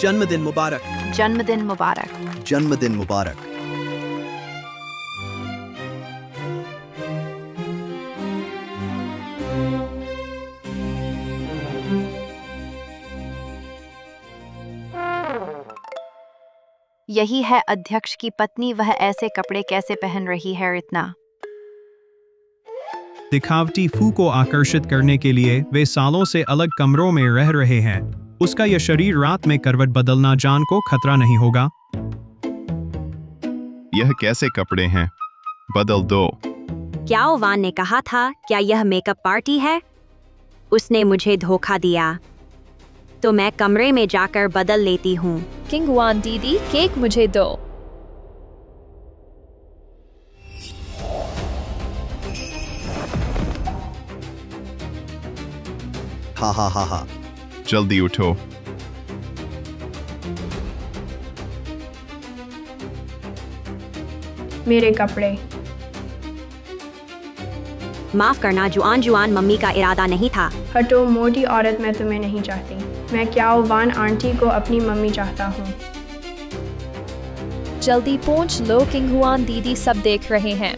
जन्मदिन मुबारक। जन्मदिन मुबारक। जन्मदिन मुबारक। यही है अध्यक्ष की पत्नी, वह ऐसे कपड़े कैसे पहन रही है इतना। दिखावटी फू को आकर्षित करने के लिए वे सालों से अलग कमरों में रह रहे हैं। उसका यह शरीर रात में करवट बदलना जान को खतरा नहीं होगा। यह कैसे कपड़े हैं? बदल दो। क्या ओवान ने कहा था, क्या यह मेकअप पार्टी है? उसने मुझे धोखा दिया, तो मैं कमरे में जाकर बदल लेती हूँ। किंग वान दीदी, केक मुझे दो। हा हा हा हा। जल्दी उठो। मेरे कपड़े। माफ करना जुआन जुआन, मम्मी का इरादा नहीं था। हटो मोटी औरत, मैं तुम्हें नहीं चाहती। मैं क्या ओवान आंटी को अपनी मम्मी चाहता हूँ। जल्दी पहुंच लो, किंग हुआन दीदी सब देख रहे हैं।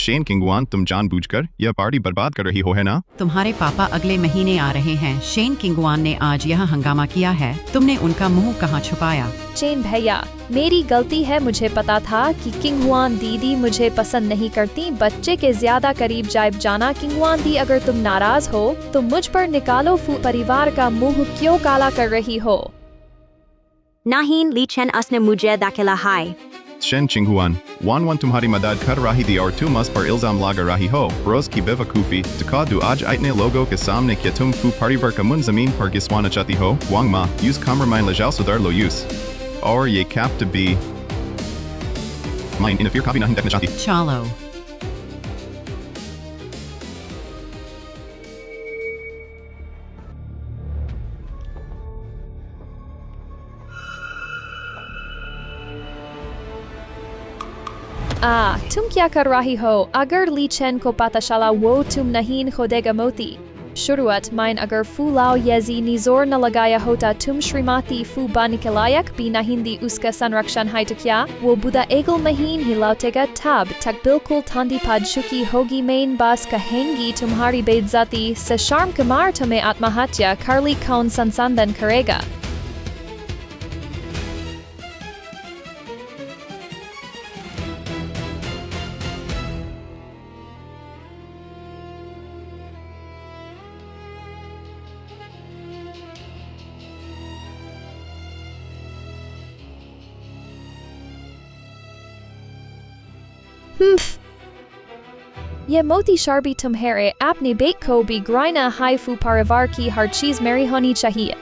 शेन किंगवान, तुम जानबूझकर यह पार्टी बर्बाद कर रही हो, है ना? तुम्हारे पापा अगले महीने आ रहे हैं। शेन किंगवान ने आज यह हंगामा किया है। तुमने उनका मुंह कहाँ छुपाया? चेन भैया, मेरी गलती है। मुझे पता था कि किंग हुआन दीदी मुझे पसंद नहीं करती। बच्चे के ज्यादा करीब जाइब जाना। किंग हुआन दी, अगर तुम नाराज हो तो मुझ पर निकालो। परिवार का मुंह क्यों काला कर रही हो? नाहीन ली चेन असने मुझे दाखिला हाय। शेन चिंगहुआन, वान तुम्हारी मदद कर रही थी और तुम उस पर इल्जाम लगा रही हो। रोज की बेवकूफ़ी दिखा दो आज इतने लोगों के सामने कि तुम फू परिवार का मुन जमीन पर गिसवाना चाहती हो। वांग मा, यूज कमरमाइन लजाओ सुधार लो यूज। और ये कैप टू बी माइन इन फिर कॉपी नहीं देखना चाहती। चालो। तुम क्या कर रही हो? अगर ली चेन को पता चला वो तुम नहीं खोदेगा मोती। शुरुआत माइन अगर फू लाओ यजी निजोर न लगाया होता तुम श्रीमती फू बन के लायक भी नहीं दी उसका संरक्षण है तो क्या वो बुदा एगल महीन ही लौटेगा तब तक बिल्कुल ठंडी पड़ चुकी होगी। मेन बास कहेंगी तुम्हारी बेइज्जती से शर्म के मार तुम्हें आत्महत्या कर ली कौन संसाधन करेगा? ये मोती शार्बी तुम्हारे अपने बेट को भी ग्राइना हाई फू परिवार की हर चीज मेरी होनी चाहिए।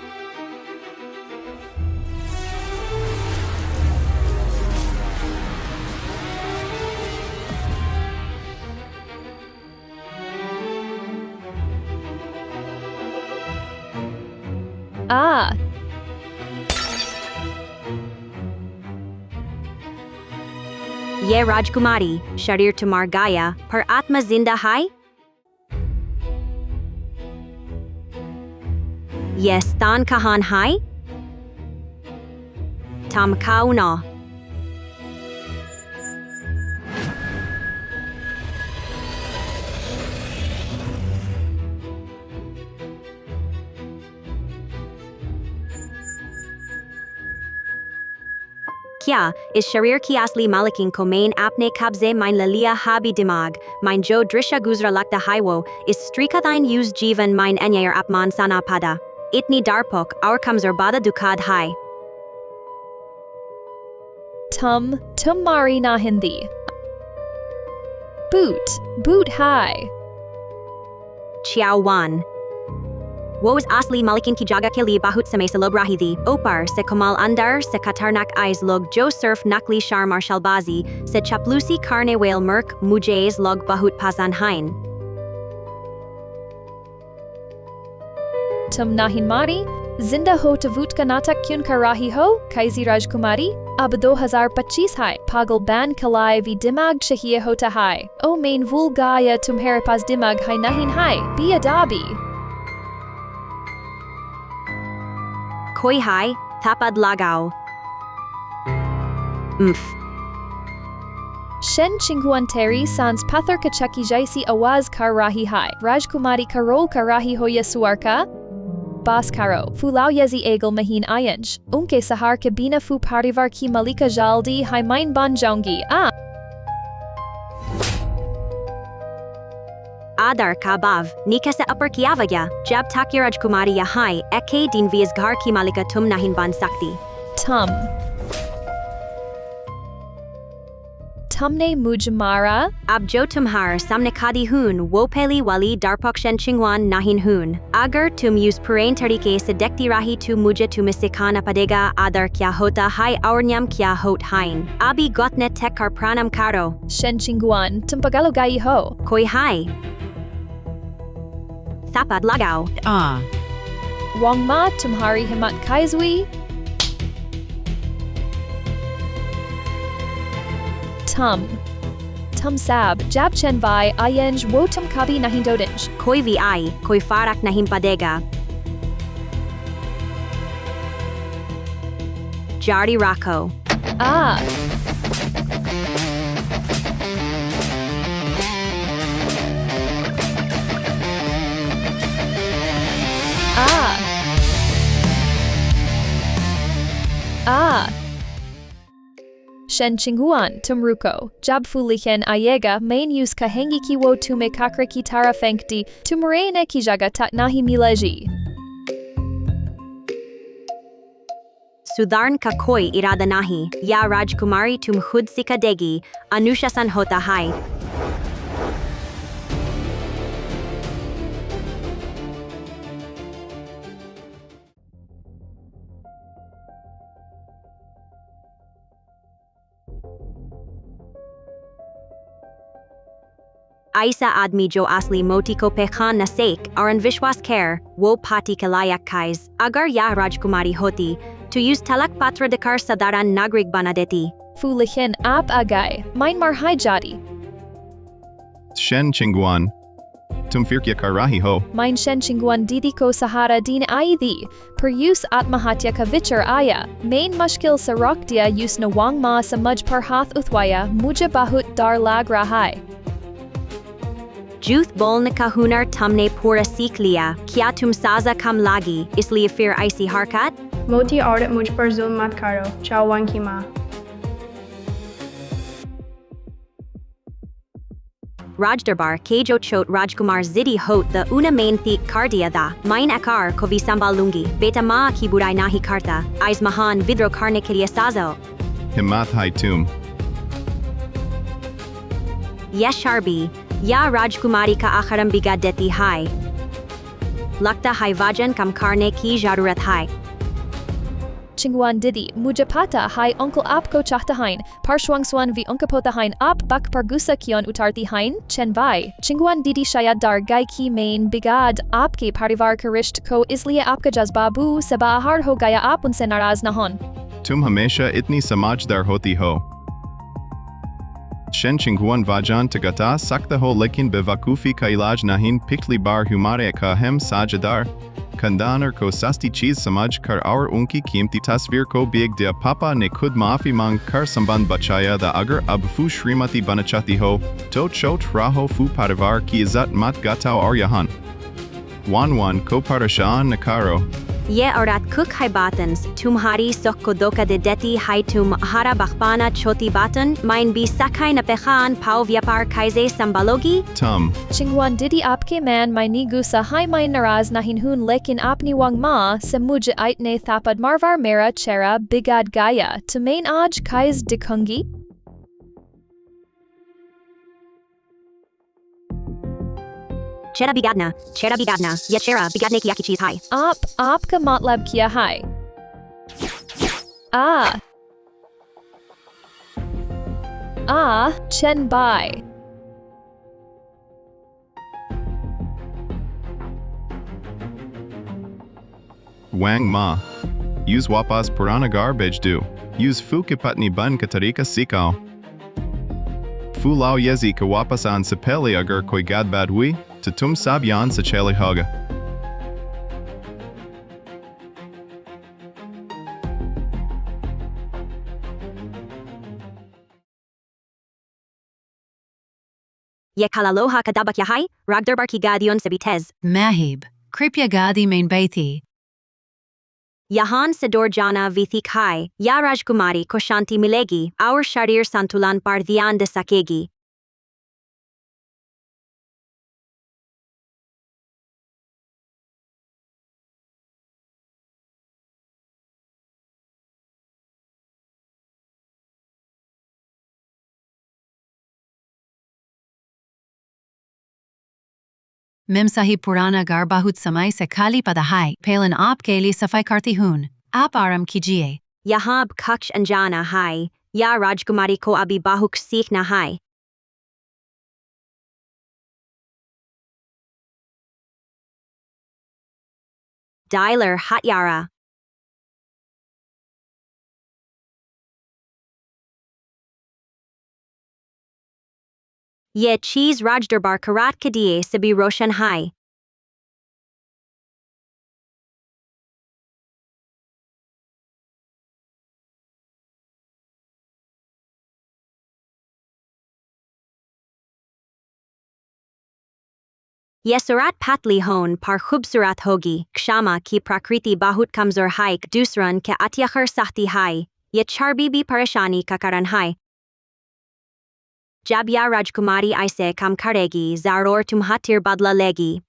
ये राजकुमारी शरीर तुम्हार गाया पर आत्मा जिंदा है। ये स्थान कहाँ है? थमकाओ ना। क्या इस शरीर की असली मालिकिन को मैंने अपने कब्जे में ले लिया? हाबी दिमाग माइन जो दृश्य गुजरा लगता है वो इस स्त्री का दाइन यूज जीवन माइन अन्याय और अपमान सना पदा इतनी डरपोक और कमजोर बादा दुखाद है। तुम मारी ना हिंदी बूट हाय चियावान वो उस असली मालिकिन की जगह के लिए बहुत समय से लोग रही थी। ऊपर से कमाल अंदर से खतरनाक आइज लोग जो सिर्फ नकली शर्म और शलबाजी से चपलूसी करने वाले मर्क मुझेज लोग बहुत पसंद हैं। तुम नहीं मारी जिंदा हो तो वूट का नाटक क्यों कर रही हो? कैसी राजकुमारी? अब 2025 है, पागल बैन खलाए भी दिमाग चाहिए होता है। ओ मेन वूल गाया तुम्हारे पास दिमाग है नहीं है, B अदाबी। Koi hai, tapad lagao. Shen Chinguan Teri sans pathar kachaki jaisi awaz kar rahi hai, Rajkumari karol karahi hoya suarka? Bas karo, fulao yezi egal mahin ayanj, unke sahar kabina fu parivar ki malika jaldi hai main ban jaungi, Adar kabav, nika sa upper kiavagya, jab takiraj kumari yahai, eke din vias ghar ki malika tum nahin ban sakti. Tumne mujmara, Ab jo tumhar samne kadi hun, wopeli wali darpok shen chingwan nahin hun. Agar tum use purain tarike sedekti rahi tu muja tu misikana padega adar kya hota hai aurnyam kya hot hain. Abi gotne tek kar pranam karo. Shen Chinguan, tumpagalo gai ho. Koi hai. Tapad lagao. Wangma tumhari himat kaizui. Tum sab, jab chen vai, ayenj wo tum kabi nahin dodinj. Koi vi ai, koi farak nahin padega. Jari rako. Shen Chinguan, tumruko, jab fulichen ayega, main use kahengi ki wo tume kakre ki tara fenkti, tumurene ki jaga tat nahi mileji. Sudharn ka koi irada nahi, ya Rajkumari tum khud sikadegi, anushasan hota hai. Aisa admi jo asli moti ko pekhan na sek, aran vishwas care, wo pati kalayak kais, agar ya Rajkumari hoti, to use talak patra dekar sadaran nagrig banadeti. Fulichen ap agay, main mar hai jadi. Shen Chinguan. Tum firkya karahi ho. Main Shen Chinguan didi ko sahara din aidi, per use atmahatya ka vichar aya, main mushkil sa rokdia use na wang ma sa muj par hath uthwaya, muja bahut dar lag rahai. Juth bolna kahunar tumne pura seek liya, kya tum saza kam lagi, isliye fir aisi harkat? मोती औरत मुझ पर जुल्म मत करो, चावान की माँ। Rajdarbar kejo chot Rajkumar zidi hot the una main thik kardia da, main akar ko vi sambalungi, beta maa ki burai nahi karta, ais mahan vidro karne kiriya sazo. Himath hai tum. Yesharbi, ya Rajkumari ka akharam biga deti hai. Lakta hai vajan kam karne ki jarurat hai. Chinguan didi, mujapata hai uncle ap ko chahta hain, parshwangswan vi unkapota hain ap bak pargusa kion utarti hain, chen vai, Chinguan didi shayad dar gai ki main bigad ap ke parivar karisht ko isliye apka jazbabu seba ahar ho gaya ap unse naraz nahon. Tum hamesha itni samajdar hoti ho. Shen Chinguan vajan tagata sakta ho lekin bevakufi ka ilaj nahin pikli bar humare ka hem sajadar. Kandanar ko sasti cheez samaj kar aur unki कीमती tasvir ko bieg dia papa ne khud maafi mang kar samband bachaya da agar ab fu shrimati banachati ho, to chot raho fu parivar ki izzat mat gatao aur yahan. Wan ko parashaan nakaro. Ye aurat kuk hai batans, tumhari sok ko doka de deti hai tum hara bakhpana choti batan, main bi sakai na pekhan pau vyapar kaize sambalogi? Tum. Chinguan didi apke man mai ni gusa hai mai naraz nahin hun lekin apni wang ma, se muj aitne thapad marvar mera chera bigad gaya, to main aj kaiz dikungi? Chera bigadna, ye chera bigadne ki yaki cheez hai. Aap ka matlab kiya hai. Chen bai. Wang ma. Use wapas purana garbage do. Use फू के पत्नी बन का तरीका सिखाओ। फू लाओ Yeezy के वापस आने से पहले अगर कोई गड़बड़ हुई तो तुम सब यहाँ से चले होगा। Ye kalaloha kadabak yahai, ragdarbar ki gadion se bitez. Mahib, कृपया गादी में बैठी। Yahan Sidor Jana Vithi Khai, Ya Rajkumari ko shanti milegi, our sharir santulan par dhyan de sakegi. Ma'am Sahib पुराना घर बहुत समय से खाली पड़ा है, पहले आपके लिए सफाई करती हूँ, आप आराम कीजिए। Yahab Kaksh Anjana Hai, Ya Rajkumari ko abi bahuk seekhna hai. Dialer Hatyara. Ye cheese Rajdarbar Karat Kadiye Sabi Roshan Hai. Ye Surat Patli Hon par Khubsurat Hogi, Kshama ki Prakriti Bahut Kamzor Haik Dusran ke Atyakhar Sahti Hai, Ye Charbibi Parashani Kakaran Hai. Jab Ya Rajkumari Aise Kam Karegi Zaror Tumhatir Badla Legi.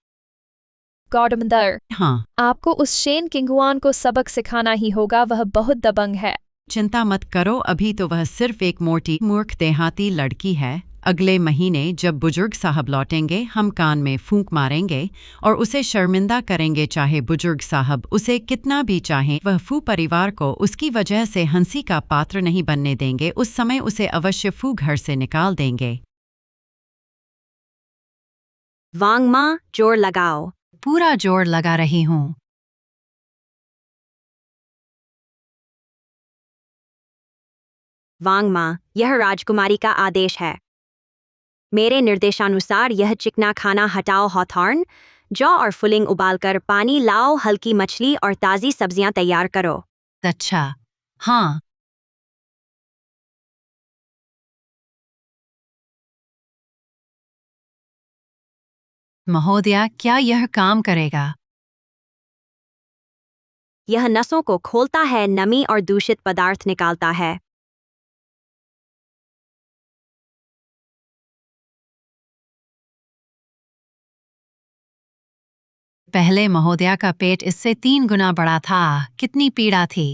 Godmother, हाँ, आपको उस Shane किंगवान को सबक सिखाना ही होगा, वह बहुत दबंग है। चिंता मत करो, अभी तो वह सिर्फ एक मोटी मूर्ख देहाती लड़की है। अगले महीने जब बुजुर्ग साहब लौटेंगे हम कान में फूंक मारेंगे और उसे शर्मिंदा करेंगे, चाहे बुजुर्ग साहब उसे कितना भी चाहें। वह फू परिवार को उसकी वजह से हंसी का पात्र नहीं बनने देंगे। उस समय उसे अवश्य फू घर से निकाल देंगे। वांगमा जोर लगाओ। पूरा जोर लगा रही हूँ। वांगमा, यह राजकुमारी का आदेश है। मेरे निर्देशानुसार यह चिकना खाना हटाओ। हॉथॉर्न, जौ और फुलिंग उबालकर पानी लाओ, हल्की मछली और ताज़ी सब्जियां तैयार करो। अच्छा, हाँ। महोदया, क्या यह काम करेगा? यह नसों को खोलता है, नमी और दूषित पदार्थ निकालता है। पहले महोदया का पेट इससे 3 गुना बड़ा था। कितनी पीड़ा थी।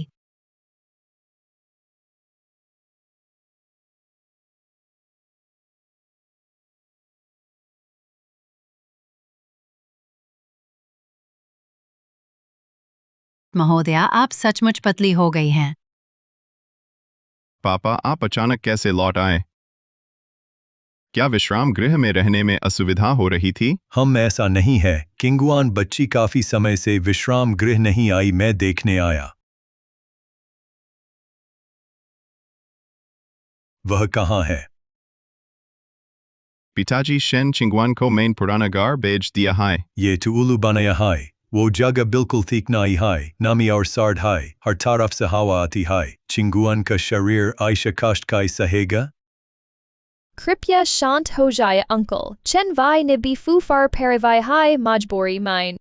महोदया, आप सचमुच पतली हो गई हैं। पापा, आप अचानक कैसे लौट आए? क्या विश्राम गृह में रहने में असुविधा हो रही थी? हम ऐसा नहीं है। किंगवान बच्ची काफी समय से विश्राम गृह नहीं आई, मैं देखने आया। वह कहाँ है? पिताजी शेन चिंगवान को मेन पुराना घर भेज दिया है। ये तो उल्लू बनाया है। वो जगह बिल्कुल ठीक नहीं है, नमी और सर्द है, हर तरफ से हवा आती है। चिंगवान का शरीर ऐसा कष्ट का सहेगा? कृपया शांत हो जाए अंकल। चेन वाई ने भी फू फार परिवार हाय मजबूरी माइन।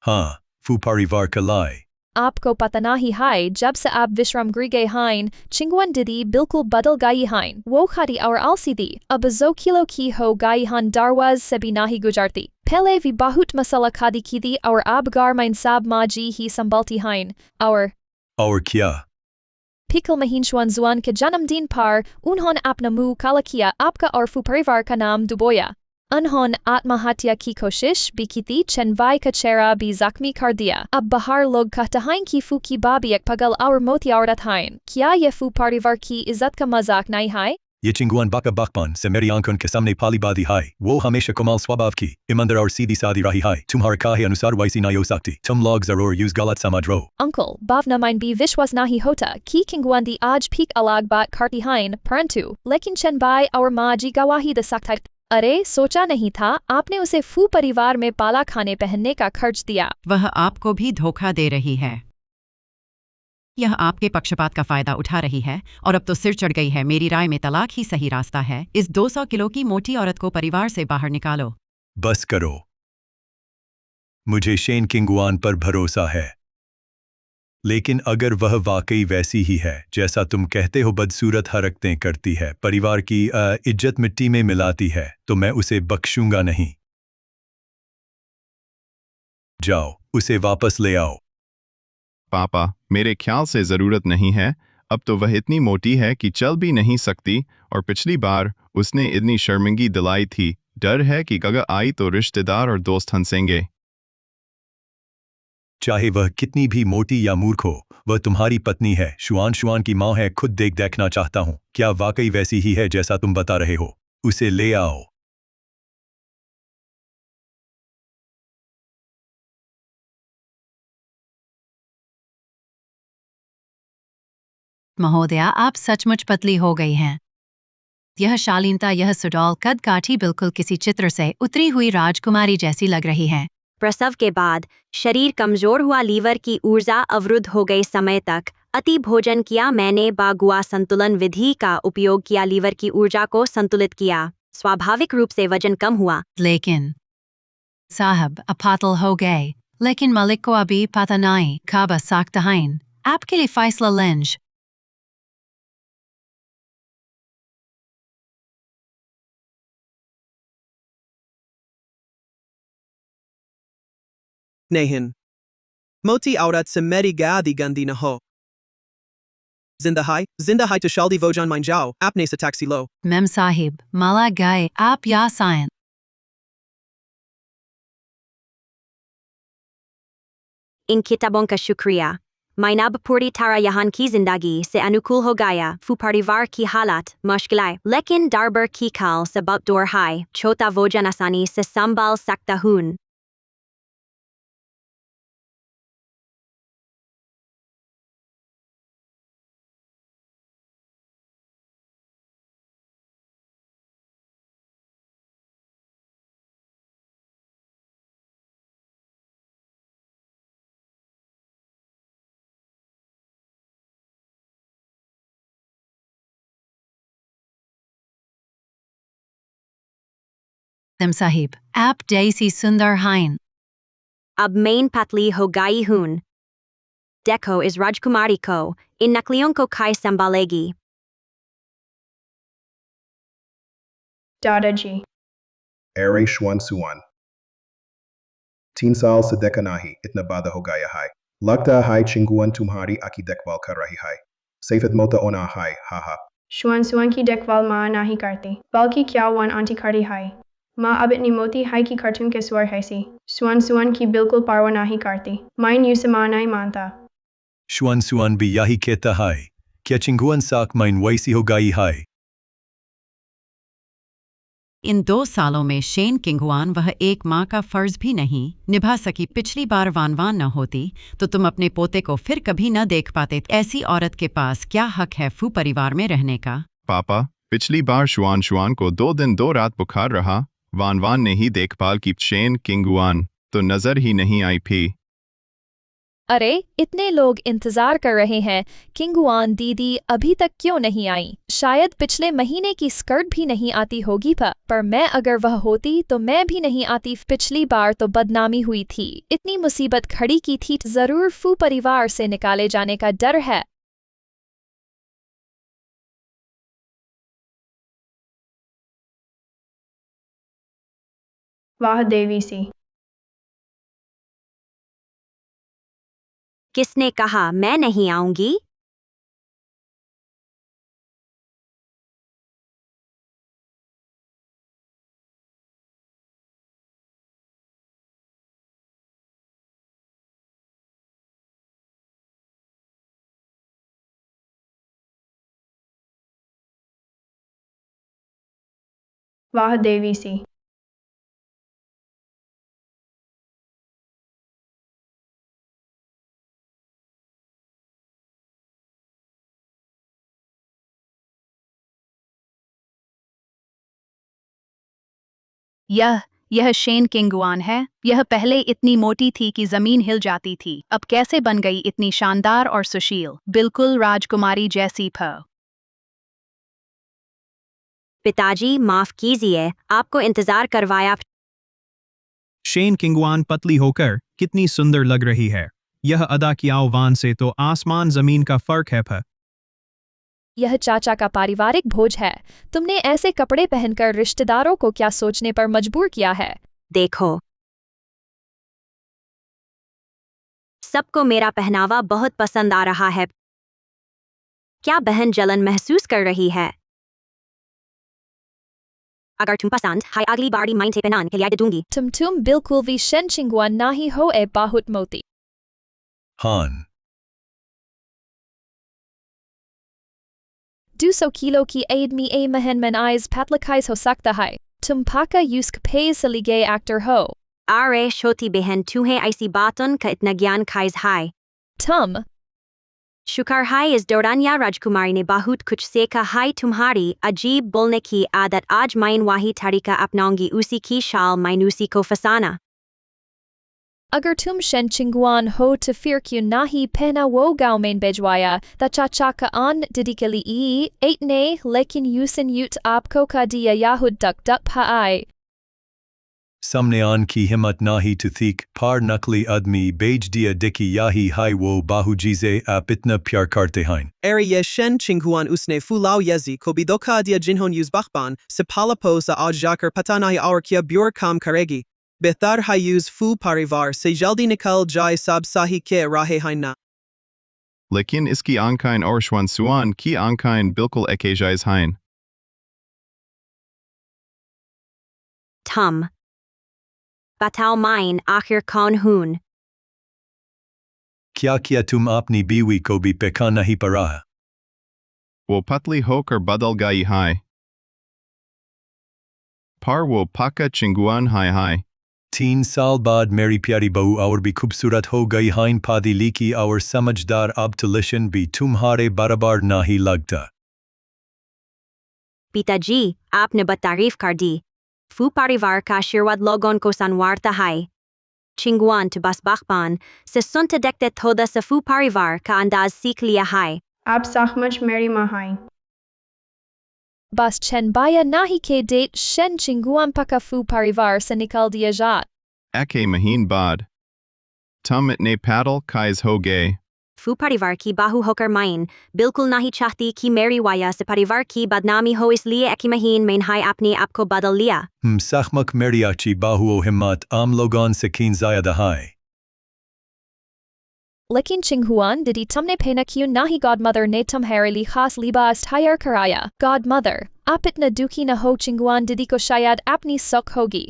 हाँ, फू परिवार का लाई। आपको पता नहीं है, जब से आप विश्राम गृह गए हैं, चिंगवान दीदी बिल्कुल बदल गई हैं। वो खादी और आलसी दी, अब 2 किलो की हो गई हैं, दरवाज से भी नहीं गुजरती। पहले भी बहुत मसाला खादी की थी और अब घर में सब माजी ही संभालती हैं। और क्या? पिकल महीन जुआन के जन्मदिन पर उन्होंने अपना मुंह काला किया, आपका और फू परिवार का नाम डुबोया। उन्होंने आत्महत्या की कोशिश भी की थी, चेनवाई का चेहरा भी जख्मी कर दिया। अब बाहर लोग कहते हैं कि फू की बाबी एक पगल और मोती औरत हैं। क्या ये फू परिवार की इज्जत का मजाक नहीं है? ये चिंगुआन बाका बाकपान से मेरी आंखों के सामने पाली बादी है। वो हमेशा कमाल स्वभाव की, ईमानदार और सीधी सादी रही है। तुम्हारे कहे अनुसार वैसी नहीं हो सकती। तुम लोग जरूर यूज गलत समझ रहे हो। Uncle, bhavna mein bhi vishwas nahi hota ki kingwandi aaj phik alag baat karti hain parantu lekin chen bai aur maaji gawahi de sakta. अरे सोचा नहीं था आपने उसे फू परिवार में पाला खाने पहनने का खर्च दिया। वह आपको भी धोखा दे रही है। यह आपके पक्षपात का फायदा उठा रही है और अब तो सिर चढ़ गई है। मेरी राय में तलाक ही सही रास्ता है। इस 200 किलो की मोटी औरत को परिवार से बाहर निकालो। बस करो। मुझे शेन किंगुआन पर भरोसा है, लेकिन अगर वह वाकई वैसी ही है जैसा तुम कहते हो, बदसूरत हरकतें करती है, परिवार की इज्जत मिट्टी में मिलाती है, तो मैं उसे बख्शूंगा नहीं। जाओ, उसे वापस ले आओ। पापा, मेरे ख्याल से ज़रूरत नहीं है। अब तो वह इतनी मोटी है कि चल भी नहीं सकती, और पिछली बार उसने इतनी शर्मिंदगी दिलाई थी। डर है कि अगर आई तो रिश्तेदार और दोस्त हंसेंगे। चाहे वह कितनी भी मोटी या मूर्ख हो, वह तुम्हारी पत्नी है, शुआन की माँ है। खुद देखना चाहता हूँ, क्या वाकई वैसी ही है जैसा तुम बता रहे हो? उसे ले आओ। महोदया, आप सचमुच पतली हो गई हैं। यह शालीनता, यह सुडौल कद काठी बिल्कुल किसी चित्र से उतरी हुई राजकुमारी जैसी लग रही है। प्रसव के बाद शरीर कमजोर हुआ, लीवर की ऊर्जा अवरुद्ध हो गई। समय तक अति भोजन किया मैंने, बागुआ संतुलन विधि का उपयोग किया, लीवर की ऊर्जा को संतुलित किया, स्वाभाविक रूप से वजन कम हुआ। लेकिन साहब, आप पातल हो गए। लेकिन मलिक को अभी पता नहीं कब आ सकता है। आपके लिए फैसला लेंज। नहीं, मोती औरत से मेरी गादी गंदी न हो। जिंदा है तो जल्दी भोजन मान जाओ, अपने से टैक्सी लो। मेम साहिब, माला गए आप या सायन। इन किताबों का शुक्रिया। मैं अब पूरी तरह यहाँ की जिंदगी से अनुकूल हो गया। फू परिवार की हालत मुश्किल है, लेकिन दरबार की खाल से बहुत दूर है। छोटा भोजन आसानी से संभाल सकता हूँ। मेम साहिब, आप जैसी सुंदर हैं। अब मैं पतली हो गई हूँ। देखो इस राजकुमारी को, इन नकलियों को खाई संभालेगी। दादाजी, एरे शुआन सुआन 3 साल से देखा नहीं, इतना बाधा हो गया है। लगता है चिंगुआन तुम्हारी आकी देखभाल कर रही है। सैफत मोता ओना है, हा हा। शुआन सुआन की देखभाल माँ नहीं करती, बल्कि क्या वन आंटी खड़ी है। माँ अब इतनी मोटी है कि कार्टून के स्वर है सी। शुआन सुआन की बिल्कुल परवाह नहीं करती। मैं यूं माँ नहीं मानता। शुआन भी यही कहता है। क्या चिंगुआन साक माइन वैसी हो गई है? इन 2 सालों में शेन किंगुआन वह एक माँ का फर्ज भी नहीं निभा सकी। पिछली बार वानवान न होती तो तुम अपने पोते को फिर कभी न देख पाते। ऐसी औरत के पास क्या हक है फू परिवार में रहने का? पापा, पिछली बार शुआन को 2 दिन 2 रात बुखार रहा। वान ने ही देखभाल की। शेन किंगुआन तो नजर ही नहीं आई थी। अरे इतने लोग इंतजार कर रहे हैं, किंगुआन दीदी अभी तक क्यों नहीं आई? शायद पिछले महीने की स्कर्ट भी नहीं आती होगी, पर मैं अगर वह होती तो मैं भी नहीं आती। पिछली बार तो बदनामी हुई थी, इतनी मुसीबत खड़ी की थी। जरूर फू परिवार से निकाले जाने का डर है। वाह देवी सी। किसने कहा मैं नहीं आऊंगी? वाह देवी सी। यह शेन किंगुआन है। यह पहले इतनी मोटी थी कि जमीन हिल जाती थी, अब कैसे बन गई इतनी शानदार और सुशील, बिल्कुल राजकुमारी जैसी फ। पिताजी माफ कीजिए, आपको इंतजार करवाया। शेन किंगवान पतली होकर कितनी सुंदर लग रही है। यह अदा किया वान से तो आसमान जमीन का फर्क है फ। यह चाचा का पारिवारिक भोज है। तुमने ऐसे कपड़े पहनकर रिश्तेदारों को क्या सोचने पर मजबूर किया है? देखो, सबको मेरा पहनावा बहुत पसंद आ रहा है। क्या बहन जलन महसूस कर रही है? अगर तुम पसंद है अगली बार मैं ते पहनाने के लिए दूंगी। तुम बिल्कुल भी शेन चिंगुआन नहीं हो ए बहुत मोती। हान 200 किलो की आदमी ए महन मन आइज पतलकाइज हो सकता है। तुम पाका यूस्क पेज सलीगे एक्टर हो। अरे छोटी बहन, तुम्हें ऐसी बातों का इतना ज्ञान खाइज है? तुम शुक्र है इस दौरान या राजकुमारी ने बहुत कुछ सीखा है। तुम्हारी अजीब बोलने की आदत, आज मैं वही तरीका अपनाऊंगी, उसी की शाल मैं उसी को फंसाना। अगर तुम शेन चिंगुआन हो तो फिर क्यों नहीं पहना वो गाँव में भिजवाया ता चाचा का आन दिदी के लिए इतने, लेकिन यूसन यूट आपको का दिया याहुद डक पाए। सामने आन की हिम्मत नाही तो थीक पार नकली आदमी बेच दिया दिकी याही हाय वो बाहूजी से आप इतना प्यार करते हैं। Eri ye shen chinguan usne fulao yezi ko bidoka dia jinhon yuz bakban, se palapo sa aj jakar patanahi aur kia bur kam karegi. Bethar hayuz fu parivar se jaldi nikal jai sab sahi ke rahe haina. लेकिन इसकी आंखाइन और श्वन सुआन की आंखाइन बिल्कुल एकेजाइज हैं। थम बताओ मैं आखिर कौन हूं? क्या किया तुम अपनी बीवी को भी पका नहीं पड़ा? वो पतली होकर बदल गई है। पर वो पक्का चिंगुआन है। 3 साल बाद मेरी प्यारी बहू और भी खूबसूरत हो गई हैं, पादी लिखी और समझदार, अब तो लिशन भी तुम्हारे बराबर नहीं लगता। पिताजी, आपने तारीफ कर दी। फू परिवार का आशीर्वाद लोगों को संवारता है। चिंगुआन तो बस बखबान से सुनते देखते थोड़ा सा फू परिवार का अंदाज सीख लिया है। आप सचमुच मेरी माँ हैं। बस chen baya nahi ke date shen chinguan paka fu parivar se nikal diya jat. Ake mahin बाद tum itne paddle kais हो गए। फू परिवार की बाहू होकर मैं बिल्कुल नहीं चाहती कि मेरी वजह से परिवार की बदनामी हो, इसलिए एक महीने में ही अपने आप को बदल लिया। सखमक मेरी अच्छी बाहू हिम्मत आम लोगों से कीन ज्यादा है। लेकिन चिंगुआन दीदी तुमने पहना क्यों नहीं? गॉडमदर ने तुम्हारे लिए खास लिबास तैयार कराया। गॉडमदर, आप इतना दुखी न हो, चिंगुआन दीदी को शायद अपनी सुख होगी।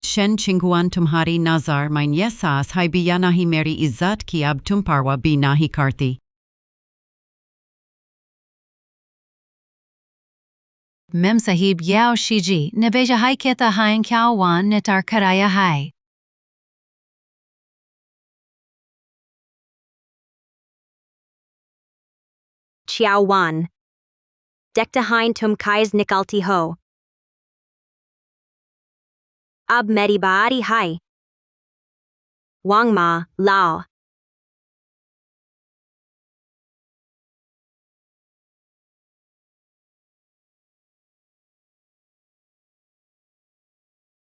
शेन चिंगुआन, तुम्हारी नज़र मैं ये सास है भी या नहीं मेरी इज्जत की, अब तुम परवाह भी नहीं करती। Mem sahib yao shiji neveja hai keta hain kiao wan netar karaya hai. Chiao wan देखते हैं तुम काइज निकलती हो। अब मेरी बारी है। वांग मा लाओ।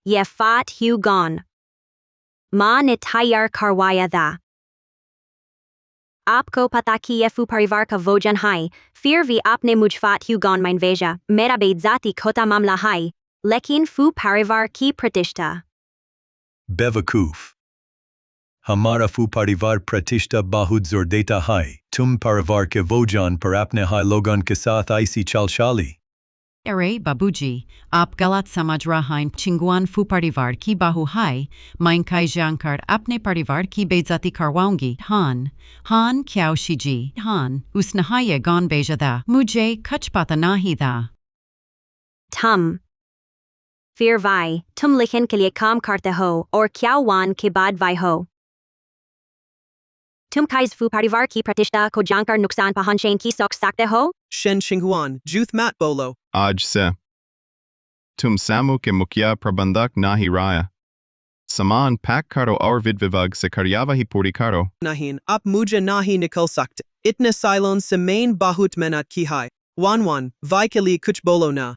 ये फात ह्यू गॉन माँ ने तैयार करवाया था। आपको पता कि ये फू परिवार का भोजन है, फिर भी आपने मुझ फात ह्यू गॉन में भेजा। मेरा बेइज्जती खोटा मामला है, लेकिन फू परिवार की प्रतिष्ठा। बेवकूफ, हमारा फू परिवार प्रतिष्ठा बहुत जोर देता है। तुम परिवार के भोजन पर अपने हाय लोगों के साथ ऐसी चालशाली। अरे बाबूजी, आप गलत समझ रहे हैं। चिंगुआन फू परिवार की बहू है। मैं कई जानकर अपने परिवार की बेइज्जती करवाऊंगी। हान क्यों शीजी? उसने ये गॉन भेजा था, मुझे कुछ पता नहीं था। थम फिर वाई तुम लिखन के लिए काम करते हो और क्या वान के बाद वाई हो तुम काइजफू परिवार की प्रतिष्ठा को जानकर नुकसान पहुंचने की सोच सकते हो Shen Xinghuan, Juth Mat Bolo. आज से तुम सामू के मुखिया प्रबंधक ना ही राया सामान पैक करो और विभाग से कार्यवाही पूरी करो Nahin, Ap Muja Nahi Nikul Sakt. Itna Silon Semain Bahut Menat Ki Hai. Wan, Vaikali Kuch Bolo Na.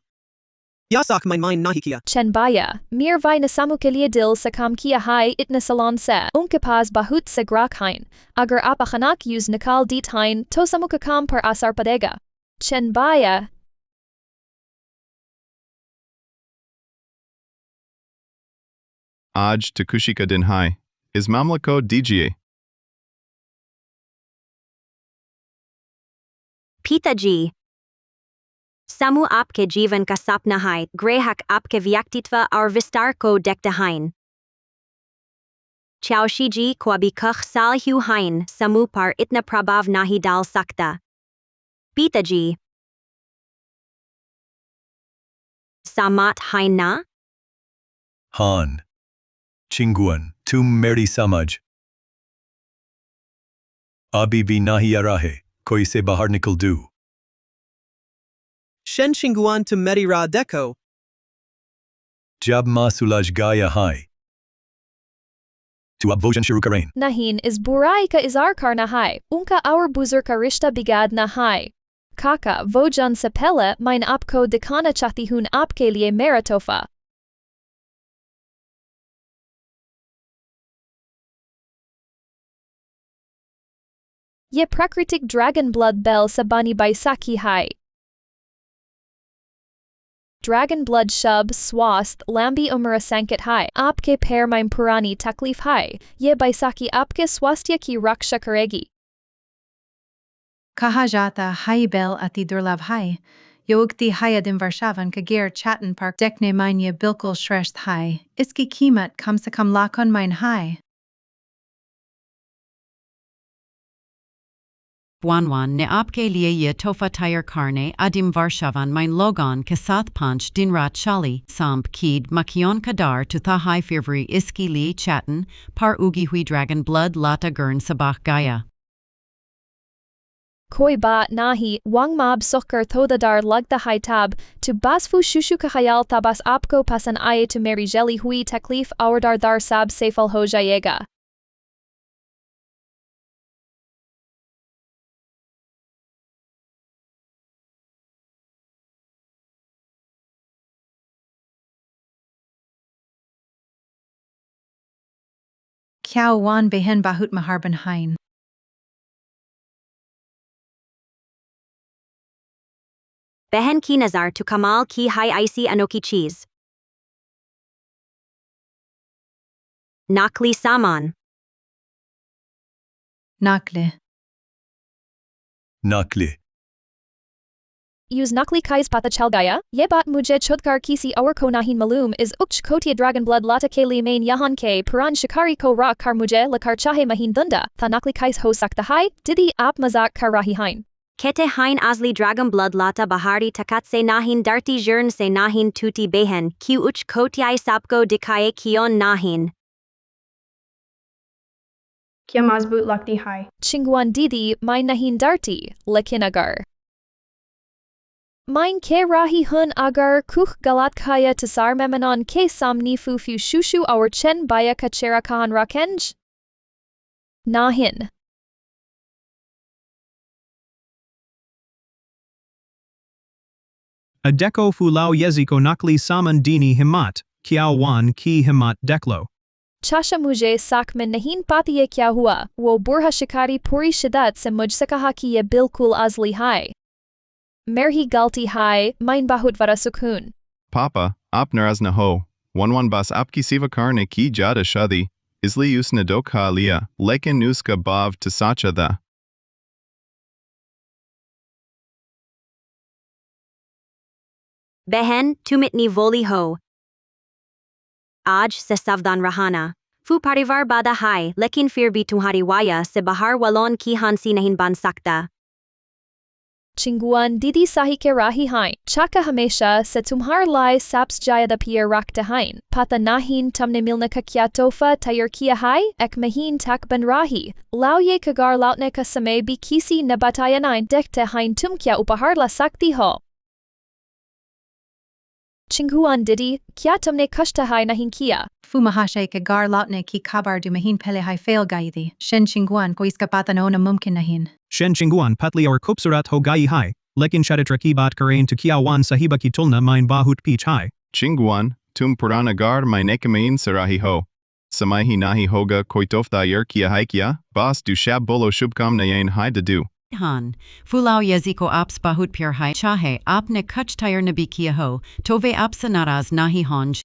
Yasak mein Nahi Kia. Chenbaya, mir vai nasamu ke liye dil sa kam kiya hai itna salon se, unke pas bahut se grak hain, agar apa khanak use nikal dit hain, to samuka kam par asar padega. Chenbaya, आज तो खुशी का दिन है इस मामले को दीजिए पिताजी समूह आपके जीवन का सपना है ग्राहक आपके व्यक्तित्व और विस्तार को देखते हैं चाओशी जी को अभी कख साल ह्यू हैं समूह पर इतना प्रभाव नहीं डाल सकता पिताजी सहमत हैं ना हान चिंगुअन तुम मेरी समझ अभी भी नहीं आ रहा है कोई से बाहर निकल दू Shen Xinghuan to Meri Ra Deko. जब माँ सुलझ गया है तो अब भोजन शुरू करें nahin is burai ka izar kar na hai, unka our buzur ka rishta bigad na hai. Kaka, vojan se pele, mein apko dikana chati hun apke liye meritofa. Ye prakritik dragon blood bell sabani baisaki hai. Dragon blood shub swast lambi umra sanket hai. Aapke pair mein purani taklif hai. Ye baisaki aapke swastya ki raksha karegi. कहा जाता high bell अति दुर्लभ है योगती है दिन वर्षावन का गेर चैटन पार्क देखने में ये बिल्कुल श्रेष्ठ है इसकी कीमत कम से कम लाखों में है Wanwan ने आपके लिए ये तोहफा तैयार करने आदिम वर्षावन में लोगों के साथ 5 दिन रात शाली सांप कीड मक्खियों का डर तुथा हाई फेवरी इसकी लिए चैटन पर उगी हुई ड्रैगन ब्लड लाटा गर्न सबाह गाया Koi ba nahi, wang mab sukkar thodadar lagta hai tab, to basfu shushu kahayal tabas apko pasan aye to meri jeli hui taklif awardar dar sab sefal ho jayega. क्या wan behen bahut maharban hain बहन की नज़र तो कमाल की high ऐसी अनोखी चीज़ नकली सामान nakle नकली Use nakli kais pata chalgaya, ye bat mujhe chodkar kisi awar ko nahin malum is ukch kotia dragon blood lata ke li main yahan ke puran shikari ko ra kar mujhe lakar chahe mahin dunda, tha nakli kais ho sakta hai, didi ap mazak kar rahi hain. Kete hein asli dragon blood lata bahari takat se nahin darti jern se nahin tuti behen ki uch kotiai sapko dikaye kion nahin. Kya mazboot lakti hai. Chingwan didi mein nahin darti, lekin agar. Mein ke rahi hun agar kuch galat kaya tasar memanon ke samni fufu shushu awar chen baya kachera kahan rakenj? Nahin. Adeko fulao yeziko nakli saman dini himat, kiao wan ki himat deklo. Chasha mujhe sak mein nahin patiye kya hua, wo burha shikari puri shidat se mujh kaha ki ye bilkul azli hai. Merhi galti hai, mein bahut vara sukun. Papa, आप नाराज न हो one बस आपकी सेवा करने की ज्यादा शादी इसलिए उसने धोखा लिया लेकिन उसका भाव तो सच्चा था बहन तुम इतनी भोली हो आज से सावधान रहना फू परिवार बाधा है लेकिन फिर भी तुम्हारी वाया से बाहर वालों की हंसी नहीं बन सकता Chinguan didi sahi ke rahi hain. Chaka hamesha se tumhar lai saps jayada pier rakta hain. Pata nahin tumne milna ka kya tofa tayar kia hai, ek mahin tak ban rahi. Lao ye kagar lautne ka samay bi kisi nabatayanain dekte hain tum kya upahar la sakti ho. Chinguan didi, kya tumne kashta hai nahin kia. Fu mahashay ke gar lautne ki kabar du mahin pele hai fail gaidi. Shen Chinguan ko iska pata na mumkin nahin. Shen Chinguan patli और खूबसूरत हो गई है, लेकिन शरित्र की बात करें तो कियावान साहिबा की तुलना में बहुत पीछ है. Chinguan, tum purana gar my nekamain sarahi ho. Samai hi nahi hoga koitofta yer kia hai kia, bas du shab bolo shubkam nayain hai de du. Han, Fulao Yezi ko aps bahut pyar hai chahe aapne khach tayar nabi kiya ho, tove apsa naraz nahi honj.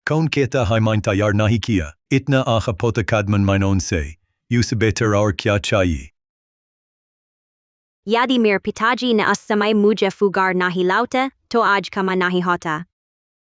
Kaun kehta hai main tayar nahi kiya, itna aakha pota kadman mainon se, use better aur kya chahiye. Yadi mir pitaji na as samay mujhe fugar nahi lauta, to aaj kama nahi hota.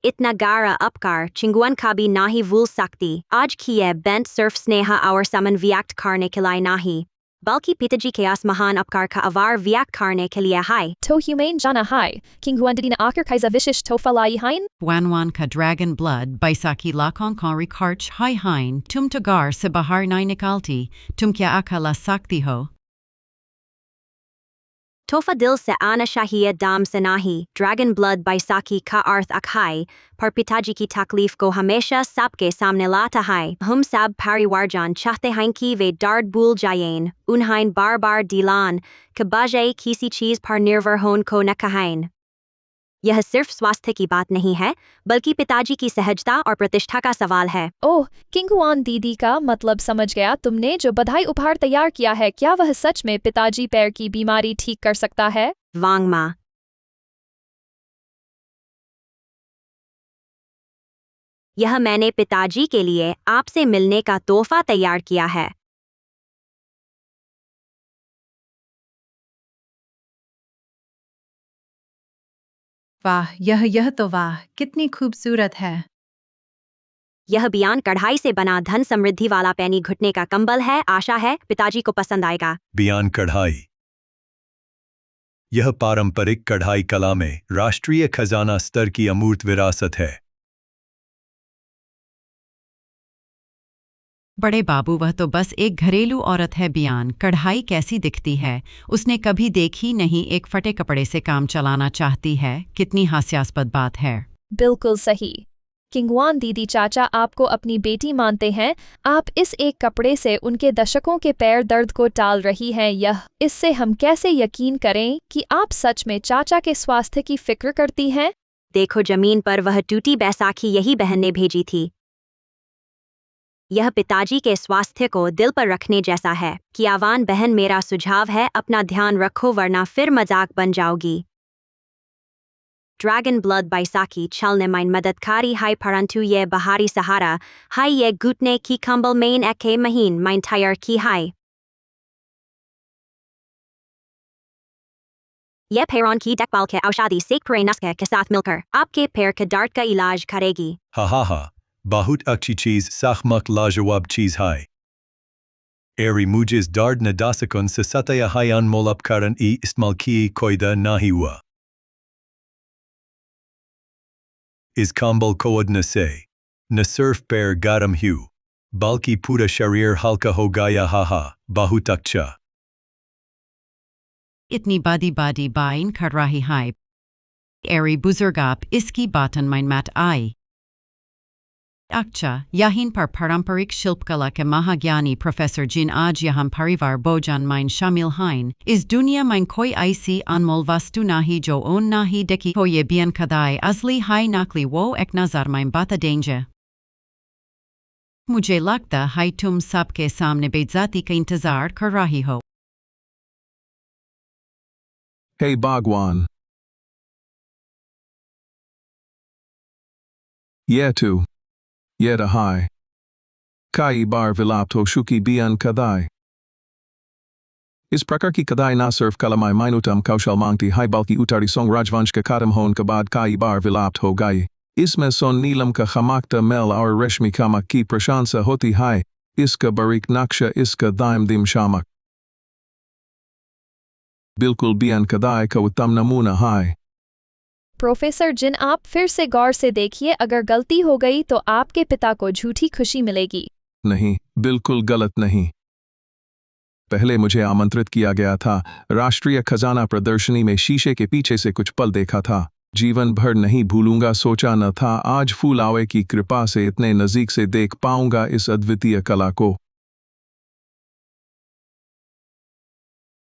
Itna gara upkar, Chinguan kabi nahi vul sakti, aaj kiye bent surf sneha aur saman vyakt karne kilai nahi. Balki pitaji ke as mahan upkar ka avar vyakt karne ke liye hai. To humane jana hai, Chinguan didi na akar kaisa vishish tofa lai hain. Wanwan ka dragon blood, baisaki lakon konri karch hai hain, tum tagar se bahar nai nikalti, tum kya akala sakti ho. Tofa dil se ana shahiya dam se nahi, dragon blood baisaki ka arth akhai, par pitaji ki taklif ko hamesha sabke samne lata hai, hum sab pariwarjan chahte hain ki ve dard bul jayen, unhain bar dilan, kabaje kisi cheese par nirvar hon ko nakahain. यह सिर्फ स्वास्थ्य की बात नहीं है, बल्कि पिताजी की सहजता और प्रतिष्ठा का सवाल है। ओह, किंगुआन दीदी का मतलब समझ गया तुमने जो बधाई उपहार तैयार किया है, क्या वह सच में पिताजी पैर की बीमारी ठीक कर सकता है? वांगमा। यह मैंने पिताजी के लिए आपसे मिलने का तोहफा तैयार किया है। वाह, यह तो वाह, कितनी खूबसूरत है। यह बियान कढ़ाई से बना धन समृद्धि वाला पैनी घुटने का कंबल है, आशा है पिताजी को पसंद आएगा। बियान कढ़ाई। यह पारंपरिक कढ़ाई कला में राष्ट्रीय खजाना स्तर की अमूर्त विरासत है। बड़े बाबू वह तो बस एक घरेलू औरत है। बियान कढ़ाई कैसी दिखती है, उसने कभी देखी नहीं, एक फटे कपड़े से काम चलाना चाहती है। कितनी हास्यास्पद बात है। बिल्कुल सही। किंगवान दीदी चाचा आपको अपनी बेटी मानते हैं, आप इस एक कपड़े से उनके दशकों के पैर दर्द को टाल रही हैं। इससे हम कैसे यकीन करें कि आप सच में चाचा के स्वास्थ्य की फिक्र करती हैं? देखो, जमीन पर वह टूटी बैसाखी यही बहन ने भेजी थी। यह पिताजी के स्वास्थ्य को दिल पर रखने जैसा है। कियावान बहन, मेरा सुझाव है अपना ध्यान रखो वरना फिर मजाक बन जाओगी। ड्रैगन ब्लड बैसाखी चलने में मददकारी है, परंतु ये बहारी सहारा है, ये घुटने की कंबल में एके महीन में तैयार की है। ये पैरों की देखभाल के औषधि सेकपरे नुस्खे के साथ मिलकर आपके पैर के दर्द का इलाज करेगी। हा, बहुत अच्छी चीज, साखमक लाजवाब चीज है। एरी मुझे दर्द न दासकन से सतया है अनमोल उपकरण इस्तेमाल किए कोयदा नहीं हुआ। इस कंबल को उड़ने से न सिर्फ पैर गर्म हुए बल्कि पूरा शरीर हल्का हो गया। हा, बहुत अच्छा। इतनी बादी बाइन कर रही है। एरी बुजुर्ग आप इसकी बातन माइन मैट आई। अच्छा, यहीं पर पारंपरिक शिल्पकला के महाज्ञानी प्रोफेसर जिन आज यहाँ परिवार भोजन माइन शामिल हैं। इस दुनिया में कोई ऐसी अनमोल वस्तु नहीं जो ओन नहीं देखी हो। ये बियन कदाई असली है नकली, वो एक नजर में बता देंगे। मुझे लगता है तुम सबके सामने बेइज्जती का इंतजार कर रही हो। Hey Bhagwan. Yetu. Yeta hai. Kai bar vilapto shuki bian kadai. Is prakar ki kadai na surf kalamai minutam kaushal mangti hai balki utari song rajvansh ka kadam hon kabad kai bar vilapt ho gai. Isme son nilam ka hamakta mel aur reshmi kamak ki prashansa hoti hai. Iska barik naksha iska daim dim shamak. बिल्कुल बियन कदाई का उत्तम नमूना है। Professor जिन, आप फिर से गौर से देखिए, अगर गलती हो गई तो आपके पिता को झूठी खुशी मिलेगी। नहीं, बिल्कुल गलत नहीं। पहले मुझे आमंत्रित किया गया था। राष्ट्रीय खजाना प्रदर्शनी में शीशे के पीछे से कुछ पल देखा था। जीवन भर नहीं भूलूंगा, सोचा न था आज फूलावे की कृपा से इतने नजीक से देख पाऊंगा इस अद्वितीय कला को।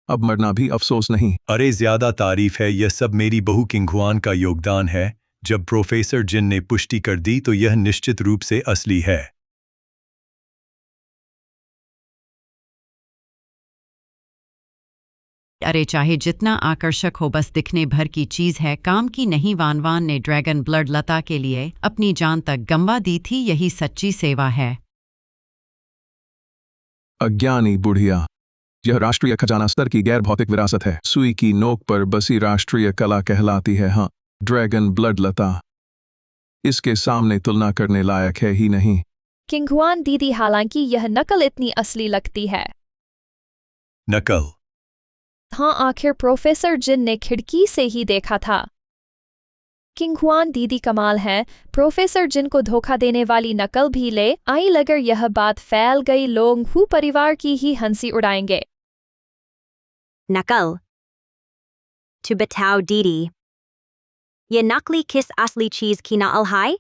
अब मरना भी अफसोस नहीं। अरे ज्यादा तारीफ है, यह सब मेरी बहू किंगहुआन का योगदान है। जब प्रोफेसर जिन ने पुष्टि कर दी तो यह निश्चित रूप से असली है। अरे चाहे जितना आकर्षक हो, बस दिखने भर की चीज है, काम की नहीं। वानवान ने ड्रैगन ब्लड लता के लिए अपनी जान तक गंवा दी थी, यही सच्ची सेवा है। अज्ञानी बुढ़िया, यह राष्ट्रीय खजाना स्तर की गैर भौतिक विरासत है। सुई की नोक पर बसी राष्ट्रीय कला कहलाती है। हाँ, ड्रैगन ब्लड लता इसके सामने तुलना करने लायक है ही नहीं। किंगहुआन दीदी, हालांकि यह नकल इतनी असली लगती है। नकल? हाँ, आखिर प्रोफेसर जिन ने खिड़की से ही देखा था। किंगहुआन दीदी कमाल है, प्रोफेसर जिन को धोखा देने वाली नकल भी ले आई। अगर यह बात फैल गई, लोग हु परिवार की ही हंसी उड़ाएंगे। नकल? तो बताओ दीदी, ये नकली किस असली चीज की नकल है?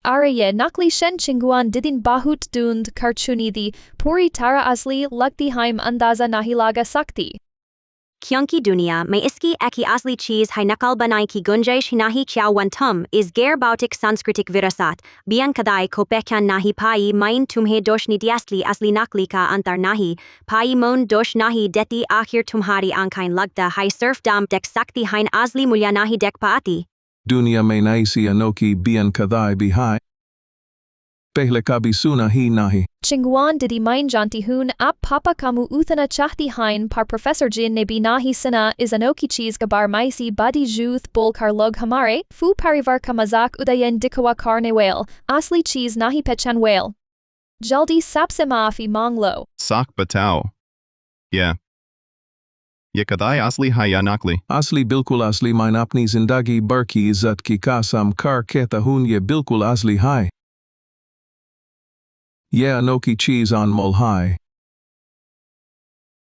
अरे ये नकली शन चिंगुआन दिदिन बहुत दूंद खर्चुनी दी, पूरी तरह असली लगती है, अंदाजा नहीं लगा सकती। क्योंकि दुनिया में इसकी एक ही असली चीज है, नकल बनाने की गुंजाइश नहीं। क्या तुम इस गैर भौतिक सांस्कृतिक विरासत बियन कदाई को पहचान नहीं पाई? मैं तुम्हें दोष नहीं असली असली नकली का अंतर नहीं पाई, मौन दोष नहीं देती। आखिर तुम्हारी आंखें लगता है सिर्फ दाम देख सकती हैं, असली मूल्य नहीं देख पाती। दुनिया में नई सी अनोखी बियन कदाई भी है, पहले कभी सुना ही नहीं। चिंगुआन दीदी, मैं जानती हूँ आप पापा कामू उतना चाहती हैं, पर प्रोफेसर जिन ने भी नहीं सुना इस अनोखी चीज के बारे में। सी बड़ी जूथ बोलकर लोग हमारे फू परिवार का मजाक उदयन दिखवा करने वेल, असली चीज नहीं पहचान वेल। जल्दी सबसे माफी मांग लो। साख बताओ, ये कदाई असली है या नकली? असली, बिल्कुल असली। मैं अपनी जिंदगी भर की इज्जत की कसम कर कहता हूँ, ये बिल्कुल असली है। यह अनोखी चीज अनमोल है।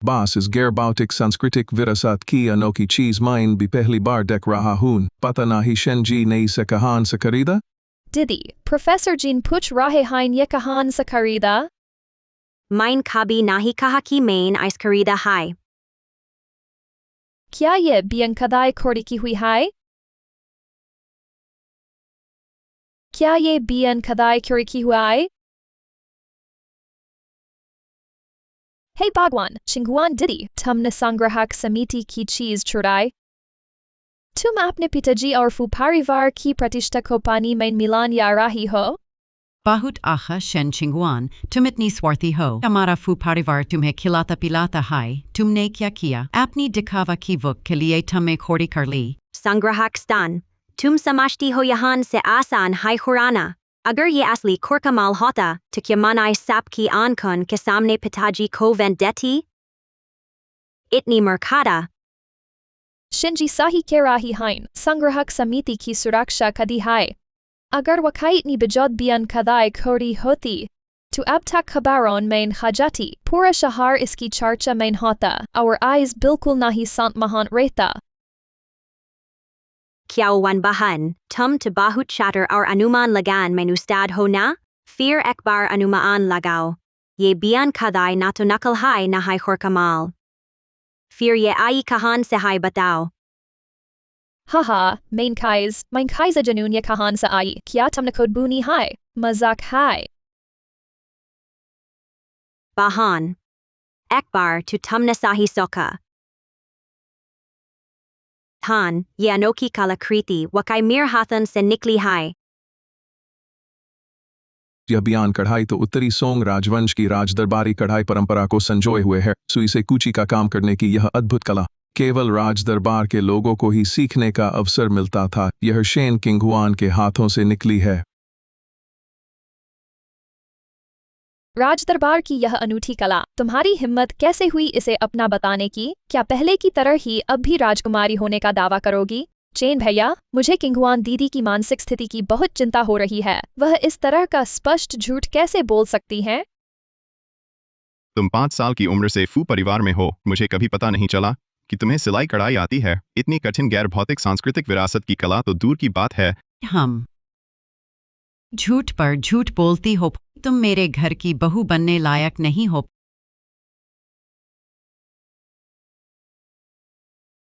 बस इस गैर भौतिक सांस्कृतिक विरासत की अनोखी चीज मैं भी पहली बार देख रहा हूँ। पता नहीं शनजी ने इसे कहां से खरीदा? दीदी, प्रोफेसर जिन पूछ रहे हैं ये कहां से खरीदा? मैं कभी नहीं कहा कि मैं इस खरीदा है। क्या ये बियन कदाई खोड़ी की हुई है? क्या ये बियन कदाई खोड़ी की हुआ है? हे भगवान, चिंगुआन दीदी, तुमने संग्राहक समिति की चीज चुराई। तुम अपने पिताजी और फू परिवार की प्रतिष्ठा को पानी में मिलान या रही हो। बहुत आखा शन चिंगुआन, तुम इतनी स्वार्थी हो। हमारा फू परिवार तुम्हें खिलाता पिलाता है, तुमने क्या किया? अपनी दिखावा की वक्त के लिए तुम्हें खोड़ी कर ली। संग्राहक स्थान, तुम समझती हो यहाँ से आसान है खुराना? अगर ये असली खुरकमाल होता तो क्या मनाई साप की आंखों के सामने पिताजी को वेंट देती? इतनी मरकादा। शिंजी सही कह रही हैं, संग्राहक समिति की सुरक्षा कदी है। अगर वकाई इतनी बजौत बियन कदाई खोड़ी होती तो अब तक खबरों में आ जाती, पूरा शहर इसकी चर्चा में होता और आइज बिल्कुल नहीं संत महान रहता। क्या वन बहन, तुम तो बहुत शातिर और अनुमान लगान में उस्ताद हो ना? फिर एक बार अनुमान लगाओ, ये बियन कदाई ना तो नकल है ना है खुरकमाल। फिर ये आई कहां से है बताओ। हाहा, मैं खाइज जनून ये कहां से आई? क्या तुमने खुद बुनी है? मजाक है। बहन, एक बार तो तुमने सही सोचा। थान, ये अनोखी कलाकृति वकाई मेरे हाथन से निकली है। यह बयान कढ़ाई तो उत्तरी सोंग राजवंश की राजदरबारी कढ़ाई परंपरा को संजोए हुए है। सुई से कूची का काम करने की यह अद्भुत कला केवल राजदरबार के लोगों को ही सीखने का अवसर मिलता था। यह शेन किंगहुआन के हाथों से निकली है। राज दरबार की यह अनूठी कला, तुम्हारी हिम्मत कैसे हुई इसे अपना बताने की? क्या पहले की तरह ही अब भी राजकुमारी होने का दावा करोगी? चेन भैया, मुझे किंगुआन दीदी की मानसिक स्थिति की बहुत चिंता हो रही है। वह इस तरह का स्पष्ट झूठ कैसे बोल सकती हैं? तुम 5 साल की उम्र से फू परिवार में हो, मुझे कभी पता नहीं चला कि तुम्हें सिलाई कढ़ाई आती है। इतनी कठिन गैर भौतिक सांस्कृतिक विरासत की कला तो दूर की बात है। हम झूठ पर झूठ बोलती हो। तुम मेरे घर की बहू बनने लायक नहीं हो।